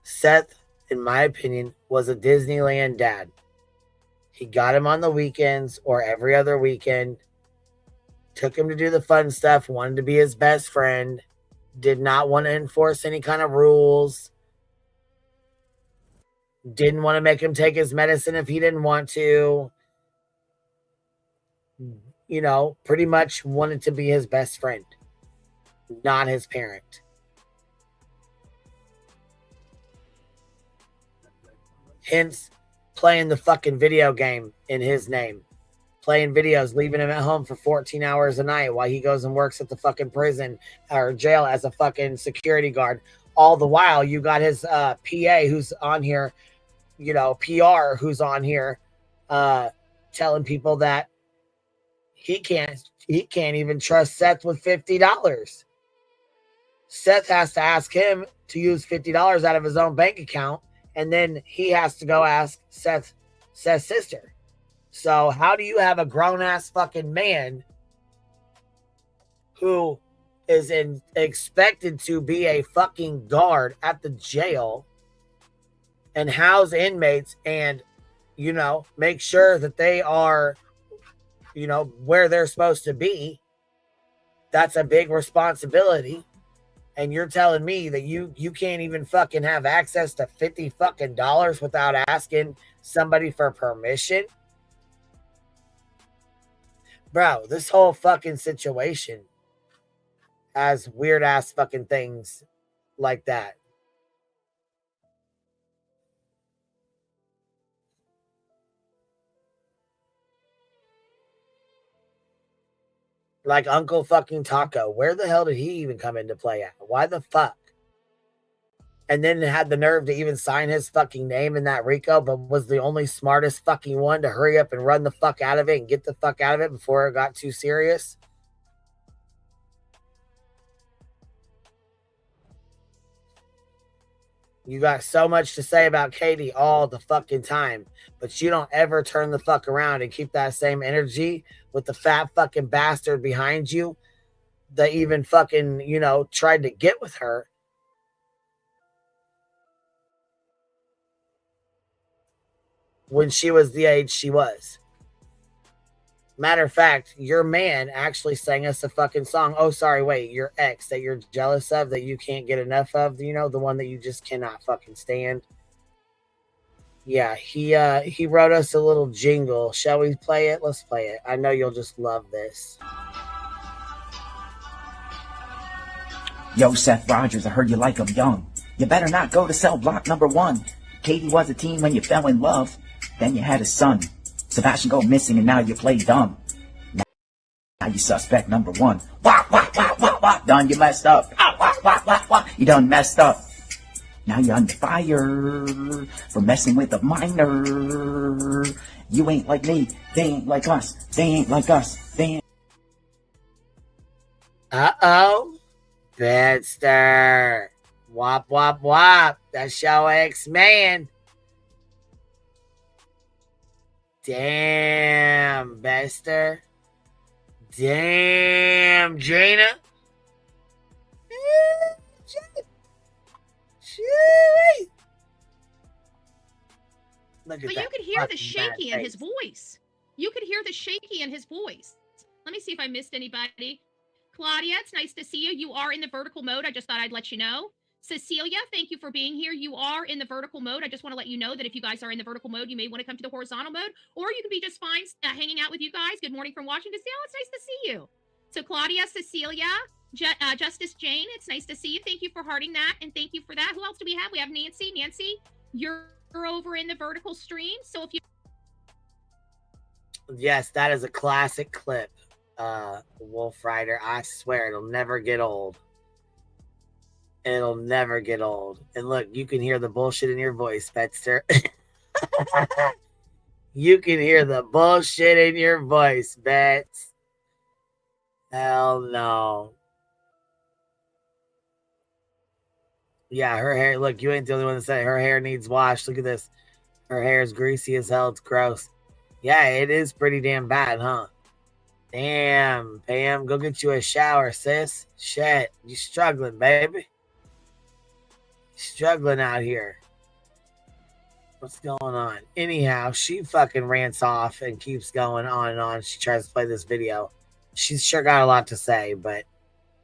Seth, in my opinion, was a Disneyland dad. He got him on the weekends or every other weekend, took him to do the fun stuff, wanted to be his best friend, did not want to enforce any kind of rules, didn't want to make him take his medicine if he didn't want to. Pretty much wanted to be his best friend, not his parent. hence playing the fucking video game in his name, playing videos, leaving him at home for 14 hours a night while he goes and works at the fucking prison or jail as a fucking security guard. All the while, you got his PA who's on here, you know, PR who's on here, telling people that he can't even trust Seth with $50. Seth has to ask him to use $50 out of his own bank account, and then he has to go ask Seth's sister. So how do you have a grown-ass fucking man who is expected to be a fucking guard at the jail and house inmates and, you know, make sure that they are, you know, where they're supposed to be? That's a big responsibility. And you're telling me that you can't even fucking have access to $50 fucking without asking somebody for permission? Bro, this whole fucking situation has weird ass fucking things like that. Like Uncle fucking Taco. Where the hell did he even come into play at? Why the fuck? And then had the nerve to even sign his fucking name in that RICO, but was the only smartest fucking one to hurry up and run the fuck out of it and get the fuck out of it before it got too serious. You got so much to say about Katie all the fucking time, but you don't ever turn the fuck around and keep that same energy with the fat fucking bastard behind you that even fucking, you know, tried to get with her. When she was the age she was. Matter of fact, your man actually sang us a fucking song. Oh, sorry, wait, your ex that you're jealous of, that you can't get enough of, you know, the one that you just cannot fucking stand. Yeah, he wrote us a little jingle. Shall we play it? Let's play it. I know you'll just love this. Yo, Seth Rogers, I heard you like 'em young. You better not go to cell block number 1. Katie was a teen when you fell in love. Then you had a son. Sebastian go missing and now you play dumb. Now you suspect number 1. Wah, wah, wah, wah, wah. Done, you messed up. Wah, wah, wah, wah, wah. You done messed up. Now you're under fire for messing with a minor. You ain't like me. They ain't like us. They ain't like us. They ain't. Uh-oh. Bedster. Wop, wop, wop. That's your ex-man. Damn, Bester. Damn, Jana. But you could hear the shaky in his voice. You could hear the shaky in his voice. Let me see if I missed anybody. Claudia, it's nice to see you. You are in the vertical mode. I just thought I'd let you know. Cecilia, thank you for being here. You are in the vertical mode. I just want to let you know that if you guys are in the vertical mode, you may want to come to the horizontal mode, or you can be just fine hanging out with you guys. Good morning from Washington. Oh, it's nice to see you. So Claudia, Cecilia, Justice Jane, it's nice to see you. Thank you for hearting that, and thank you for that. Who else do we have? We have Nancy. Nancy, you're over in the vertical stream. So if you... Yes, that is a classic clip, Wolf Rider. I swear it'll never get old. It'll never get old. And look, you can hear the bullshit in your voice, Betster. You can hear the bullshit in your voice, Bets. Hell no. Yeah, her hair. Look, you ain't the only one that said her hair needs washed. Look at this. Her hair is greasy as hell. It's gross. Yeah, it is pretty damn bad, huh? Damn, Pam, go get you a shower, sis. Shit, you struggling, baby. Struggling out here. What's going on? Anyhow, she fucking rants off and keeps going on and on. She tries to play this video. She's sure got a lot to say, but...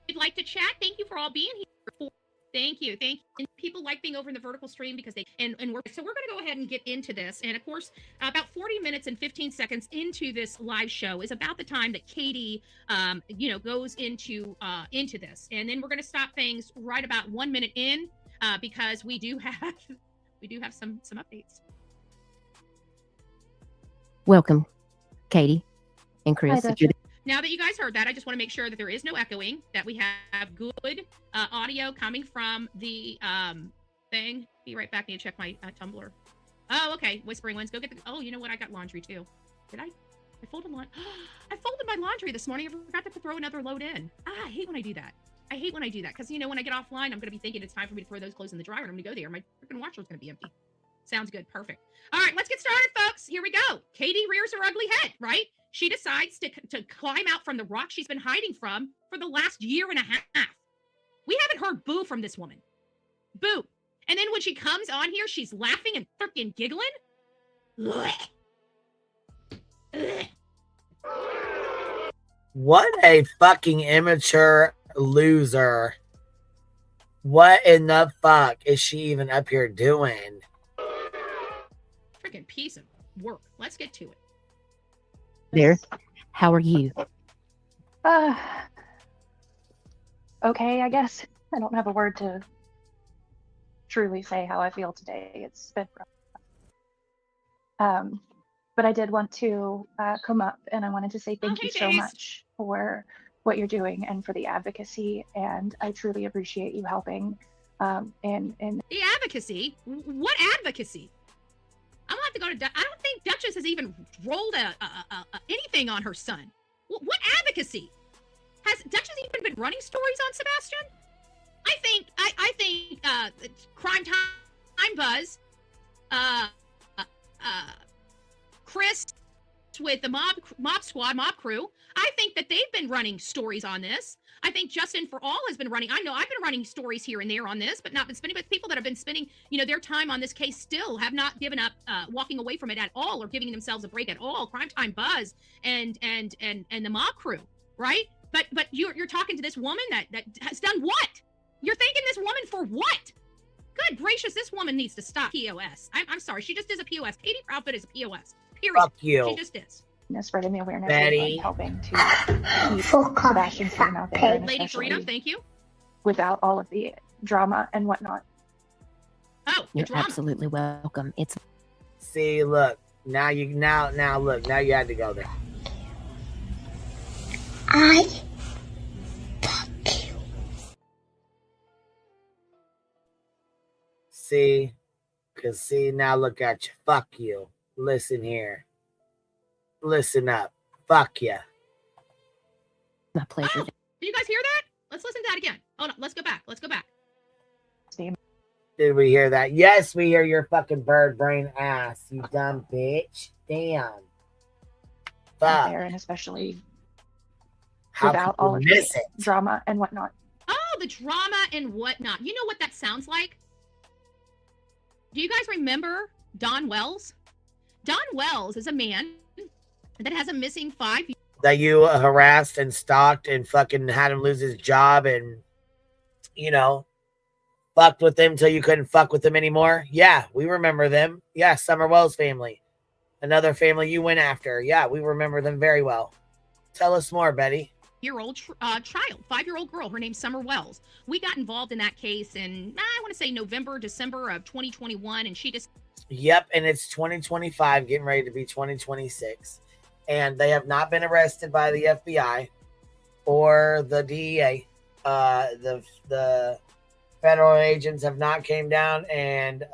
If you'd like to chat, thank you for all being here. Thank you. Thank you. And people like being over in the vertical stream because they and we're so we're going to go ahead and get into this. And of course, about 40 minutes and 15 seconds into this live show is about the time that Katie goes into this. And then we're going to stop things right about 1 minute in because we do have some updates. Welcome, Katie and Chris. Hi, If you're Now that you guys heard that, I just want to make sure that there is no echoing, that we have good audio coming from the thing. Be right back. I need to check my Tumblr. Oh, okay. Whispering Winds. Go get the. Oh, you know what? I got laundry too. Did I? I folded I folded my laundry this morning. I forgot to throw another load in. I hate when I do that. I hate when I do that because, you know, when I get offline, I'm going to be thinking it's time for me to throw those clothes in the dryer and I'm going to go there. My freaking washer's going to be empty. Sounds good. Perfect. All right, let's get started, folks. Here we go. Katie rears her ugly head, right? She decides to climb out from the rock she's been hiding from for the last year and a half. We haven't heard boo from this woman. Boo. And then when she comes on here, she's laughing and freaking giggling. Ugh. Ugh. What a fucking immature loser. What in the fuck is she even up here doing? Freaking piece of work. Let's get to it. there, how are you? Okay, I guess. I don't have a word to truly say how I feel today. It's been rough. But I did want to come up and I wanted to say thank you so much for what you're doing and for the advocacy. And I truly appreciate you helping. And the advocacy? What advocacy? I'm gonna have to go to. I don't think Duchess has even rolled anything on her son. What advocacy? Has Duchess even been running stories on Sebastian? I think Crime Time Buzz, Chris with the mob squad, mob crew. I think that they've been running stories on this. I think Justin for All has been running. I know I've been running stories here and there on this, but not been spending. But people that have been spending, you know, their time on this case still have not given up, walking away from it at all, or giving themselves a break at all. Crime Time Buzz and the mob crew, right? But you're talking to this woman that has done what? You're thanking this woman for what? Good gracious, this woman needs to stop. POS. I'm sorry, she just is a POS. Katie Proudfoot is a POS. Period. Fuck you. She just is. Spreading the awareness Betty. and helping to keep Sebastian's name out there. And Lady Freedom, thank you. Without all of the drama and whatnot. Oh, You're absolutely welcome. It's See, look. Now you look. Now you had to go there. I See? Because see, now look at you. Fuck you. Listen here. Listen up. Fuck you. my pleasure. Oh, did you guys hear that? Let's listen to that again. Hold on. Let's go back. Let's go back. Did we hear that? Yes, we hear your fucking bird brain ass, you dumb bitch. Damn. Fuck. There, and especially How without could you all of miss the it? drama and whatnot. Oh, the drama and whatnot. You know what that sounds like? Do you guys remember Don Wells? Don Wells is a man that has a missing 5 years. That you harassed and stalked and fucking had him lose his job and, you know, fucked with him till you couldn't fuck with him anymore. Yeah, we remember them. Yeah, Summer Wells family. Another family you went after. Yeah, we remember them very well. Tell us more, Betty. Year-old child, 5-year-old girl. Her name's Summer Wells. We got involved in that case in, I want to say November, December of 2021, and she just... Yep, and it's 2025, getting ready to be 2026. And they have not been arrested by the FBI or the DEA. The federal agents have not came down and,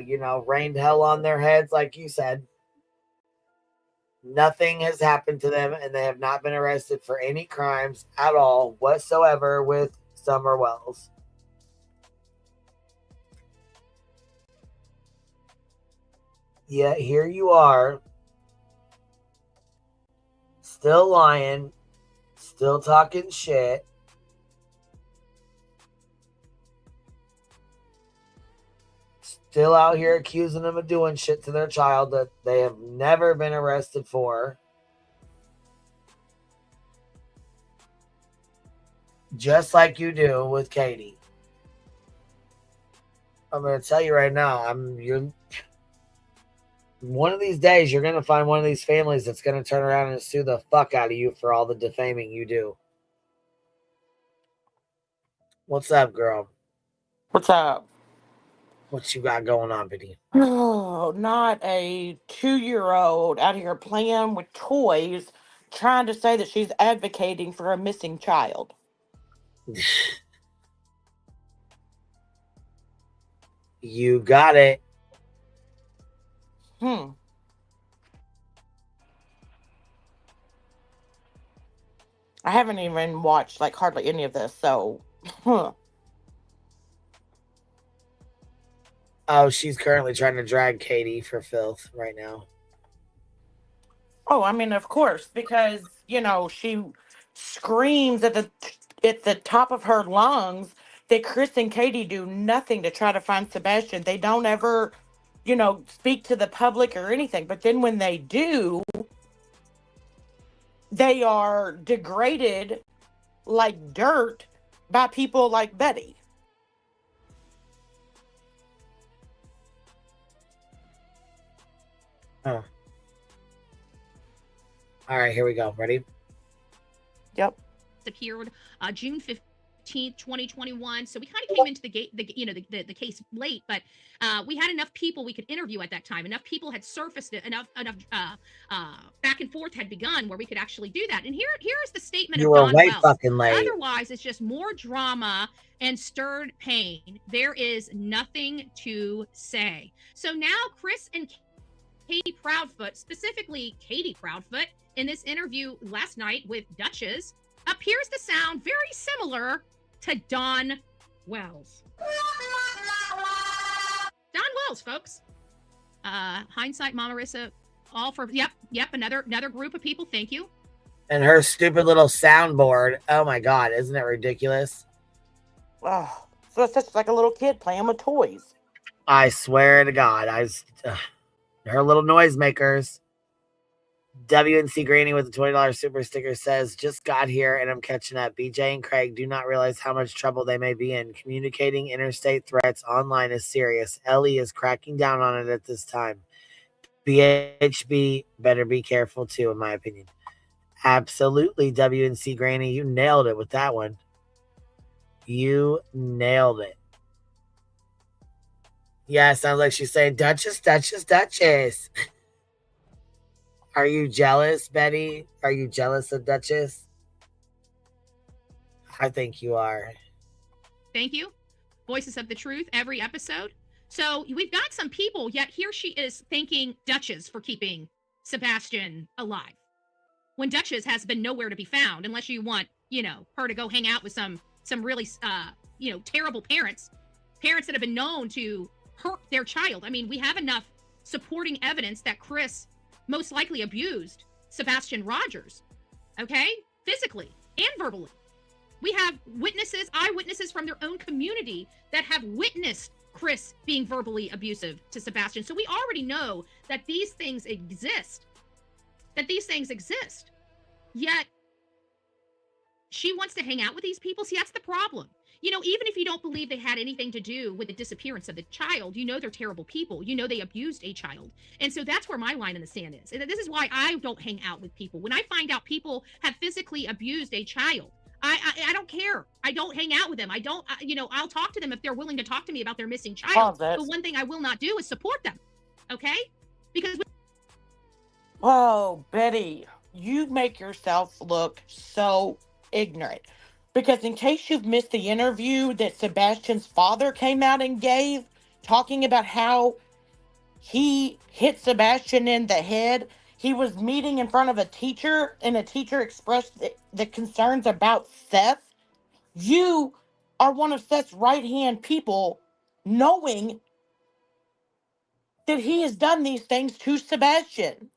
you know, rained hell on their heads, like you said. Nothing has happened to them, and they have not been arrested for any crimes at all whatsoever with Summer Wells. Yet here you are, still lying, still talking shit. Still out here accusing them of doing shit to their child that they have never been arrested for. Just like you do with Katie. I'm going to tell you right now, one of these days, you're going to find one of these families that's going to turn around and sue the fuck out of you for all the defaming you do. What's up, girl? What's up? What you got going on, Biddy? Oh, not a 2-year-old out here playing with toys, trying to say that she's advocating for a missing child. You got it. I haven't even watched like hardly any of this, so Oh, she's currently trying to drag Katie for filth right now. Oh, I mean, of course, because you know she screams at the top of her lungs that Chris and Katie do nothing to try to find Sebastian. They don't ever, speak to the public or anything. But then when they do, they are degraded like dirt by people like Betty. Huh. All right, here we go. Ready? Yep. Appeared June 15th, 2021. So we kind of came into the case late, but we had enough people we could interview at that time. Enough people had surfaced it. Enough back and forth had begun where we could actually do that. And here's the statement You of were Don way Wells. fucking late. Otherwise, it's just more drama and stirred pain. There is nothing to say. So now Chris and Katie Proudfoot, specifically Katie Proudfoot, in this interview last night with Duchess, appears to sound very similar to Don Wells. Don Wells, folks. Hindsight, Mama Marissa, all for yep, another group of people. Thank you. And her stupid little soundboard. Oh my God, isn't it ridiculous? Oh, so it's just like a little kid playing with toys. I swear to God, her little noisemakers. WNC Granny with the $20 super sticker says, just got here and I'm catching up. BJ and Craig do not realize how much trouble they may be in. Communicating interstate threats online is serious. Ellie is cracking down on it at this time. BHB better be careful too, in my opinion. Absolutely, WNC Granny. You nailed it with that one. You nailed it. Yeah, it sounds like she's saying, Duchess, Duchess, Duchess. Are you jealous, Betty? Are you jealous of Duchess? I think you are. Thank you. Voices of the Truth every episode. So we've got some people, yet here she is thanking Duchess for keeping Sebastian alive. When Duchess has been nowhere to be found, unless you want, her to go hang out with some really, terrible parents that have been known to hurt their child. I mean, we have enough supporting evidence that Chris most likely abused Sebastian Rogers, okay? Physically and verbally. We have eyewitnesses from their own community that have witnessed Chris being verbally abusive to Sebastian. So we already know that these things exist. Yet she wants to hang out with these people. See, that's the problem. Even if you don't believe they had anything to do with the disappearance of the child, they're terrible people. They abused a child. And so that's where my line in the sand is. And this is why I don't hang out with people. When I find out people have physically abused a child, I don't care. I don't hang out with them. I don't, I'll talk to them if they're willing to talk to me about their missing child. But one thing I will not do is support them. Okay? Because. Oh, Betty, you make yourself look so ignorant. Because in case you've missed the interview that Sebastian's father came out and gave, talking about how he hit Sebastian in the head, he was meeting in front of a teacher, and a teacher expressed the concerns about Seth. You are one of Seth's right-hand people, knowing that he has done these things to Sebastian.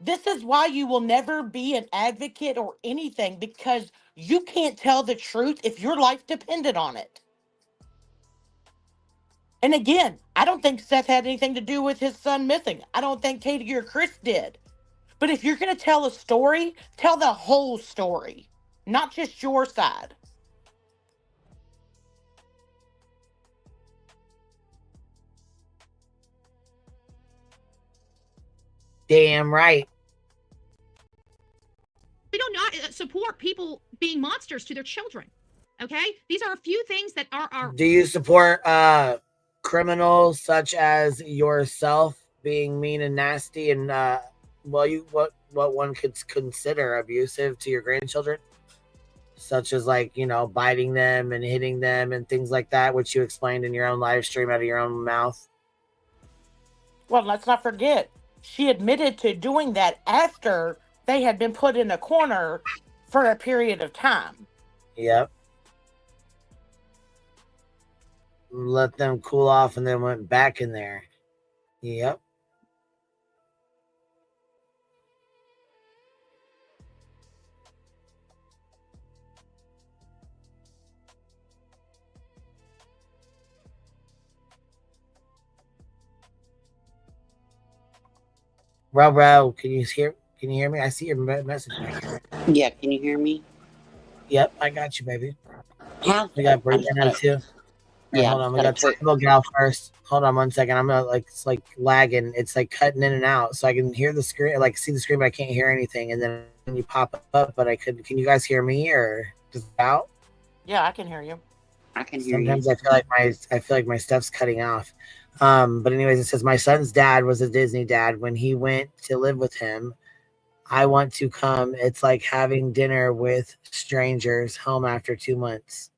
This is why you will never be an advocate or anything, because you can't tell the truth if your life depended on it. And again, I don't think Seth had anything to do with his son missing. I don't think Katie or Chris did. But if you're going to tell a story, tell the whole story, not just your side. Damn right. We do not support people being monsters to their children. Okay, these are a few things that are. Do you support criminals such as yourself being mean and nasty and well, what one could consider abusive to your grandchildren, such as like biting them and hitting them and things like that, which you explained in your own live stream out of your own mouth? Well, let's not forget, she admitted to doing that after they had been put in a corner for a period of time. Yep. Let them cool off and then went back in there. Yep. Bro, can you hear me? I see your message back here. Yeah, can you hear me? Yep, I got you, baby. How? We got Brianna too. Yeah, hold on. We got Taco Gal first. Hold on 1 second. I'm gonna it's like lagging. It's like cutting in and out, so I can hear the screen, like see the screen, but I can't hear anything. And then you pop up, but I could. Can you guys hear me or just out? Yeah, I can hear you. I can hear Sometimes you. I feel like my stuff's cutting off. But anyways, it says my son's dad was a Disney dad. When he went to live with him, I want to come. It's like having dinner with strangers home after 2 months.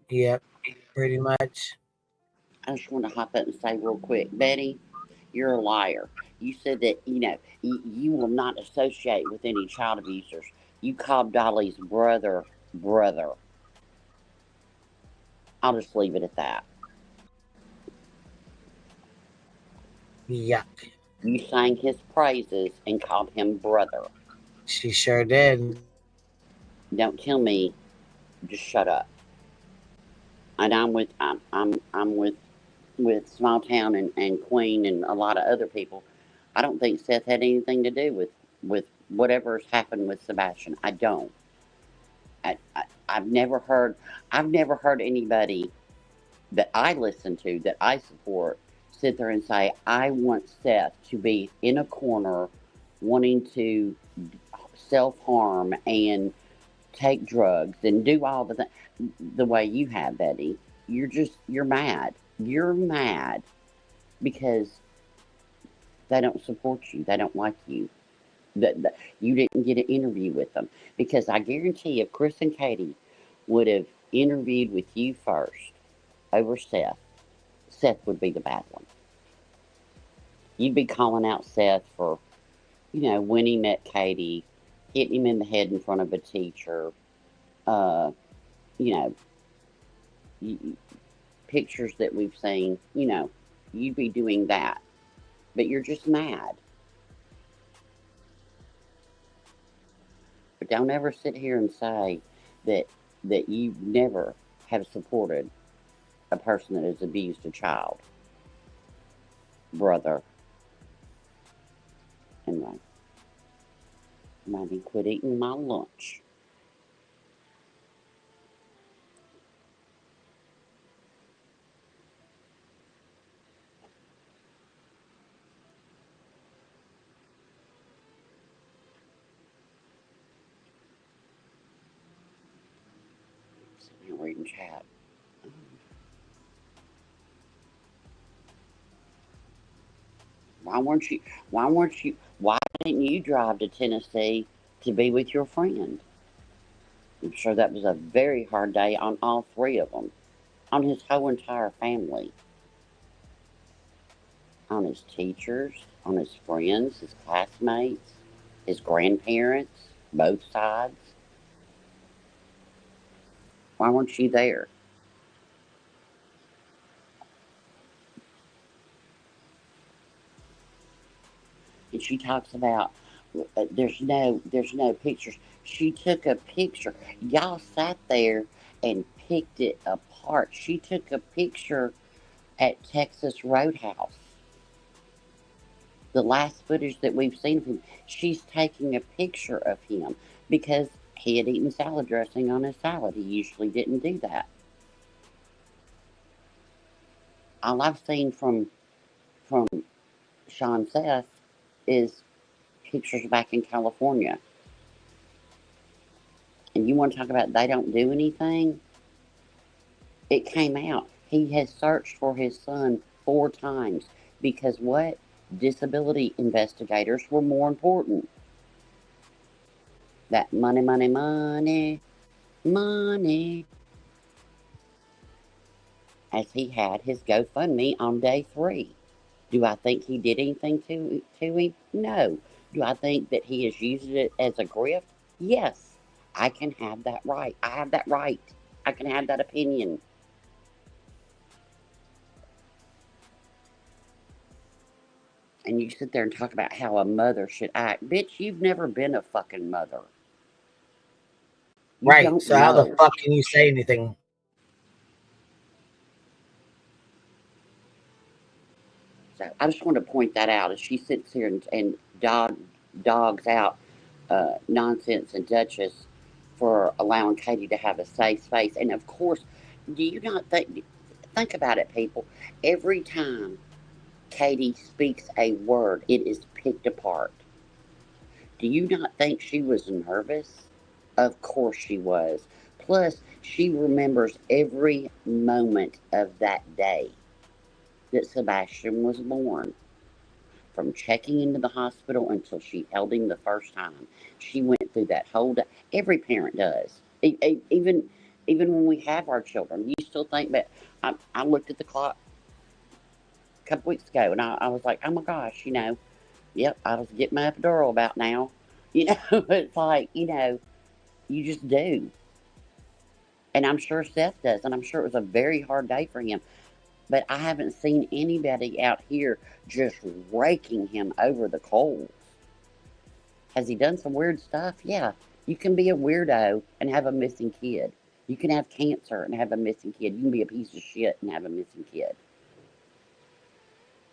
Yep, pretty much. I just want to hop up and say real quick, Betty, you're a liar. You said that, you will not associate with any child abusers. You called Dolly's brother. I'll just leave it at that. Yuck. You sang his praises and called him brother. She sure did. Don't tell me. Just shut up. And I'm with Small Town and Queen and a lot of other people. I don't think Seth had anything to do with whatever's happened with Sebastian. I don't. I've never heard anybody that I listen to, that I support, sit there and say, I want Seth to be in a corner wanting to self-harm and take drugs and do all the way you have, Betty. You're mad. You're mad because they don't support you. They don't like you. That you didn't get an interview with them. Because I guarantee if Chris and Katie would have interviewed with you first over Seth, Seth would be the bad one. You'd be calling out Seth for, when he met Katie, hitting him in the head in front of a teacher, pictures that we've seen, you'd be doing that. But you're just mad. But don't ever sit here and say that you never have supported a person that has abused a child. Brother. Anyway. Maybe quit eating my lunch. Reading chat. Why didn't you drive to Tennessee to be with your friend? I'm sure that was a very hard day on all three of them, on his whole entire family, on his teachers, on his friends, his classmates, his grandparents, both sides. Why weren't you there? And she talks about there's no pictures. She took a picture. Y'all sat there and picked it apart. She took a picture at Texas Roadhouse. The last footage that we've seen of him, she's taking a picture of him because he had eaten salad dressing on his salad. He usually didn't do that. All I've seen from Sean Seth is pictures back in California. And you want to talk about they don't do anything? It came out. He has searched for his son 4 times because what? Disability investigators were more important. That money, money, money, money. As he had his GoFundMe on day 3. Do I think he did anything to him? No. Do I think that he has used it as a grift? Yes. I can have that right. I have that right. I can have that opinion. And you sit there and talk about how a mother should act. Bitch, you've never been a fucking mother. You Right. don't So how the know. fuck can you say anything? So I just want to point that out as she sits here and dogs out Nonsense and Duchess for allowing Katie to have a safe space. And of course, do you not think about it, people? Every time Katie speaks a word, it is picked apart. Do you not think she was nervous? Of course she was. Plus, she remembers every moment of that day that Sebastian was born. From checking into the hospital until she held him the first time. She went through that whole day. Every parent does. Even when we have our children. You still think that. I looked at the clock a couple weeks ago and I was like, oh my gosh, yep, I was getting my epidural about now. It's like, you just do. And I'm sure Seth does. And I'm sure it was a very hard day for him. But I haven't seen anybody out here just raking him over the coals. Has he done some weird stuff? Yeah. You can be a weirdo and have a missing kid. You can have cancer and have a missing kid. You can be a piece of shit and have a missing kid.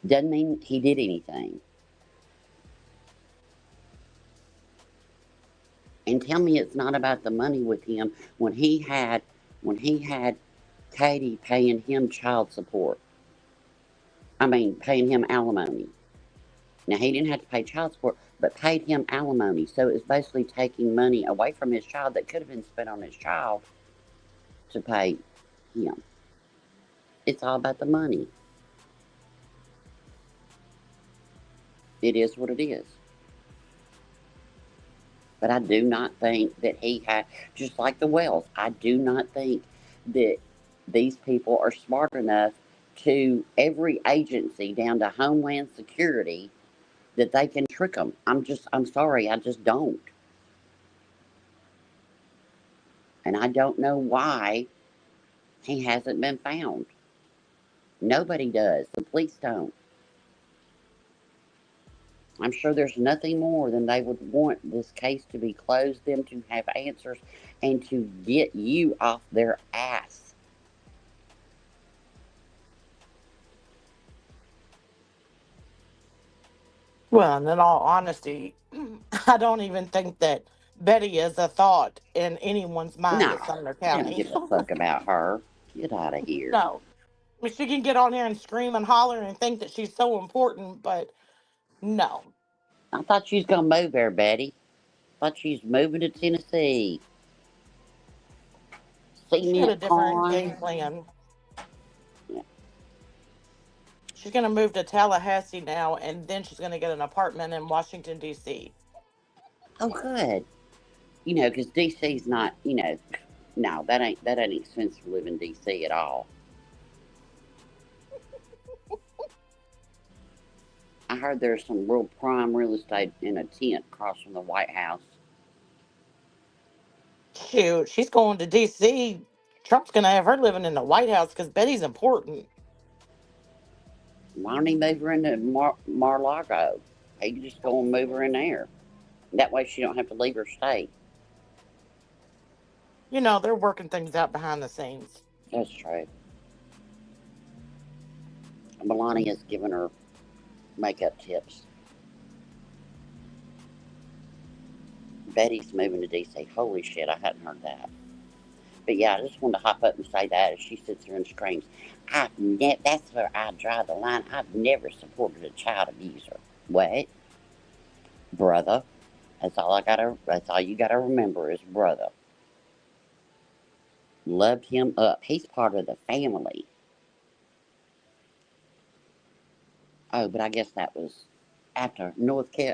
Doesn't mean he did anything. And tell me it's not about the money with him when he had Katie paying him child support. Paying him alimony. Now, he didn't have to pay child support, but paid him alimony. So it was basically taking money away from his child that could have been spent on his child to pay him. It's all about the money. It is what it is. But I do not think that he had, just like the Wells, I do not think that these people are smart enough to every agency down to Homeland Security that they can trick them. I'm sorry, I just don't. And I don't know why he hasn't been found. Nobody does. The police don't. I'm sure there's nothing more than they would want this case to be closed, them to have answers, and to get you off their ass. Well, and in all honesty, I don't even think that Betty is a thought in anyone's mind No, at Sumner I don't County. give a fuck about her. Get out of here. No. She can get on here and scream and holler and think that she's so important, but no. I thought you was going to move there, Betty. I thought you was moving to Tennessee. She had a different game plan. Yeah. She's going to move to Tallahassee now, and then she's going to get an apartment in Washington, D.C. Oh, good. Because D.C.'s not, no, that ain't expensive to live in D.C. at all. I heard there's some real prime real estate in a tent across from the White House. Shoot, she's going to D.C. Trump's going to have her living in the White House because Betty's important. Why don't he move her into Mar-a-Lago? He can just go and move her in there. That way she don't have to leave her state. They're working things out behind the scenes. That's true. Melania's giving her makeup tips. Betty's moving to D.C. Holy shit, I hadn't heard that. But yeah, I just wanted to hop up and say that as she sits there and screams. That's where I draw the line. I've never supported a child abuser. What? Brother. That's all you gotta remember is brother. Loved him up. He's part of the family. Oh, but I guess that was after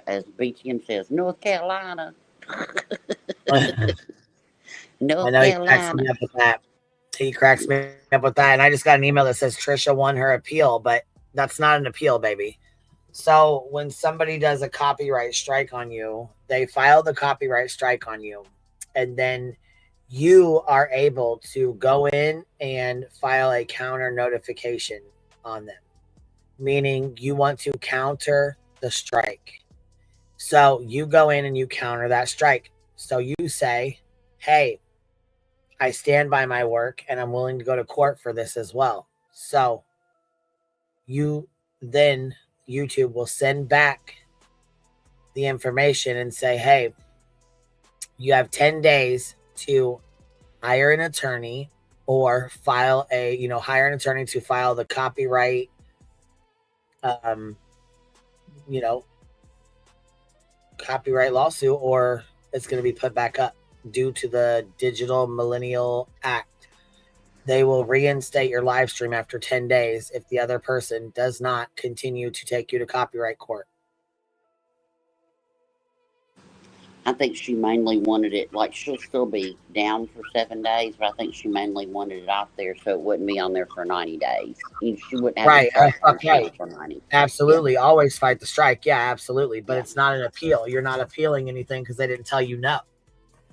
as BTM says, North Carolina. I North know he cracks me Carolina. up with that. He cracks me up with that. And I just got an email that says Trisha won her appeal, but that's not an appeal, baby. So when somebody does a copyright strike on you, they file the copyright strike on you, and then you are able to go in and file a counter notification on them, meaning you want to counter the strike. So you go in and you counter that strike. So you say, hey, I stand by my work and I'm willing to go to court for this as well. So then YouTube will send back the information and say, hey, you have 10 days to hire an attorney or hire an attorney to file the copyright, copyright lawsuit, or it's going to be put back up due to the Digital Millennial Act. They will reinstate your live stream after 10 days if the other person does not continue to take you to copyright court. I think she mainly wanted it, like she'll still be down for 7 days, but I think she mainly wanted it out there so it wouldn't be on there for 90 days. She wouldn't have Right. a strike on Okay. channel for 90. Absolutely. Yeah. Always fight the strike. Yeah, absolutely. But Yeah. It's not an appeal. You're not appealing anything because they didn't tell you no.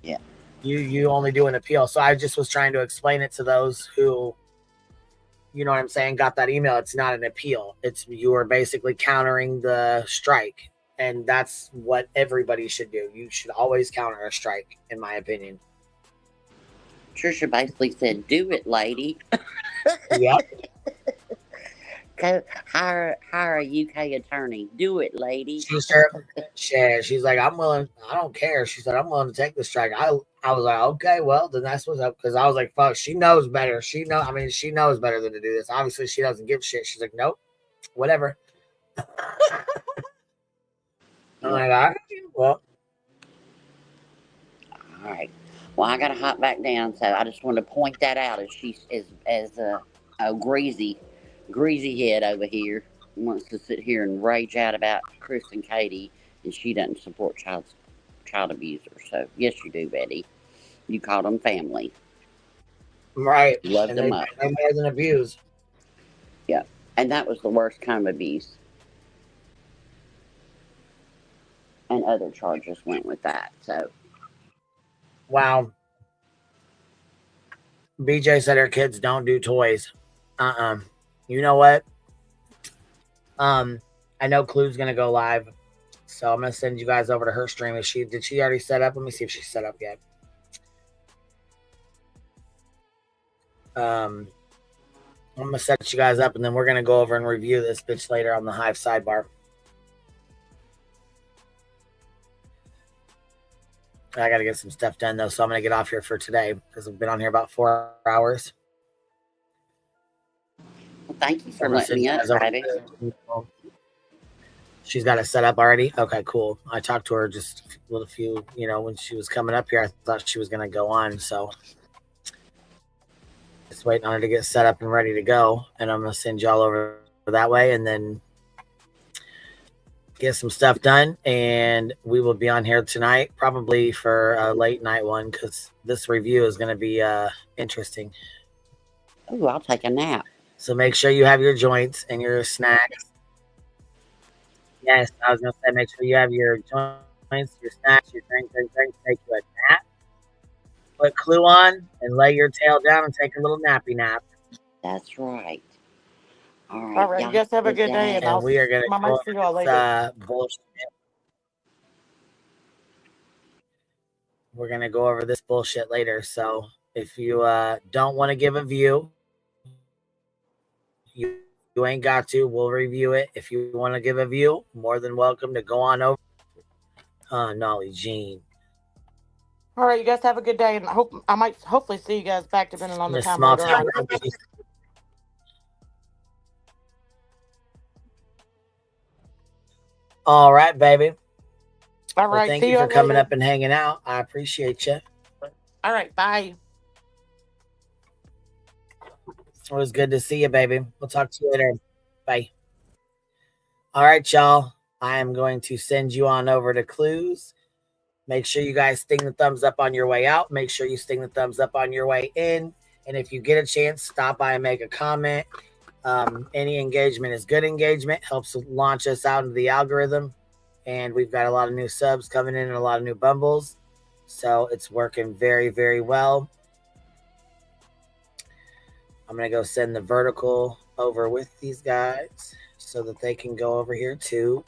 Yeah. You only do an appeal. So I just was trying to explain it to those who, you know what I'm saying, got that email. It's not an appeal. You are basically countering the strike. And that's what everybody should do. You should always counter a strike, in my opinion. Trisha basically said, do it, lady. Yep. Go hire a UK attorney. Do it, lady. She's like, I'm willing. I don't care. She said, I'm willing to take the strike. I was like, okay, well, then that's what's up. Because I was like, fuck, she knows better. She knows better than to do this. Obviously, she doesn't give shit. She's like, nope, whatever. I'm like, all right, well. All right. Well, I got to hop back down, so I just want to point that out as a greasy head over here wants to sit here and rage out about Chris and Katie, and she doesn't support child abusers. So yes, you do, Betty. You call them family, right? Love them up. They more than abuse. Yeah, and that was the worst kind of abuse. And other charges went with that. So, wow. BJ said her kids don't do toys. You know what? I know Clue's gonna go live, so I'm gonna send you guys over to her stream. Did she already set up? Let me see if she's set up yet. I'm gonna set you guys up, and then we're gonna go over and review this bitch later on the Hive sidebar. I gotta get some stuff done though, so I'm gonna get off here for today because I've been on here about 4 hours. Well, thank you for letting me up, baby. She's got it set up already? Okay, cool. I talked to her just a few, when she was coming up here. I thought she was going to go on, so just waiting on her to get set up and ready to go. And I'm going to send y'all over that way and then get some stuff done. And we will be on here tonight, probably for a late night one, because this review is going to be interesting. Oh, I'll take a nap. So make sure you have your joints and your snacks. Yes, I was going to say, make sure you have your joints, your snacks, your drinks, take you a nap. Put Clue on and lay your tail down and take a little nappy nap. That's right. All right. All right. You guys have a good day. And we are going to go see you all later. Bullshit. We're going to go over this bullshit later. So if you don't want to give a view, you ain't got to. We'll review it. If you want to give a view, more than welcome to go on over. Nolly Jean. All right, you guys have a good day, and I might hopefully see you guys back depending on the time later on. All right, baby. All Well, right. thank See you for y'all coming later. up and hanging out. I appreciate you. All right. Bye. It was good to see you, baby. We'll talk to you later. Bye. All right, y'all. I am going to send you on over to Clues. Make sure you guys sting the thumbs up on your way out. Make sure you sting the thumbs up on your way in. And if you get a chance, stop by and make a comment. Any engagement is good engagement. Helps launch us out into the algorithm. And we've got a lot of new subs coming in and a lot of new bumbles. So it's working very, very well. I'm going to go send the vertical over with these guys so that they can go over here too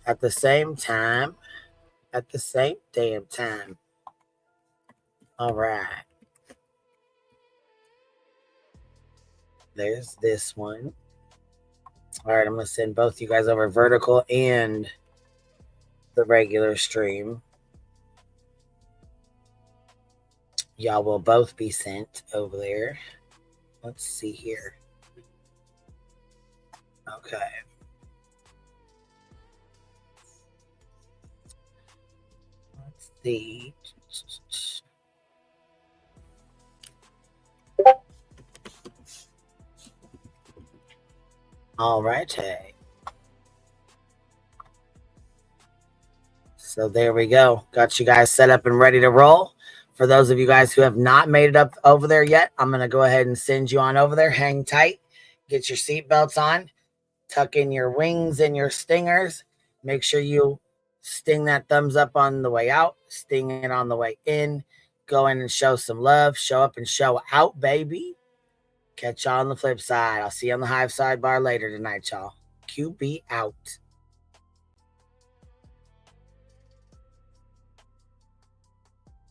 at the same time. At the same damn time. All right. There's this one. All right, I'm going to send both you guys over, vertical and the regular stream. Y'all will both be sent over there. Let's see here. Okay. Let's see. All right. So there we go. Got you guys set up and ready to roll. For those of you guys who have not made it up over there yet, I'm going to go ahead and send you on over there. Hang tight. Get your seatbelts on. Tuck in your wings and your stingers. Make sure you sting that thumbs up on the way out. Sting it on the way in. Go in and show some love. Show up and show out, baby. Catch y'all on the flip side. I'll see you on the Hive sidebar later tonight, y'all. QB out.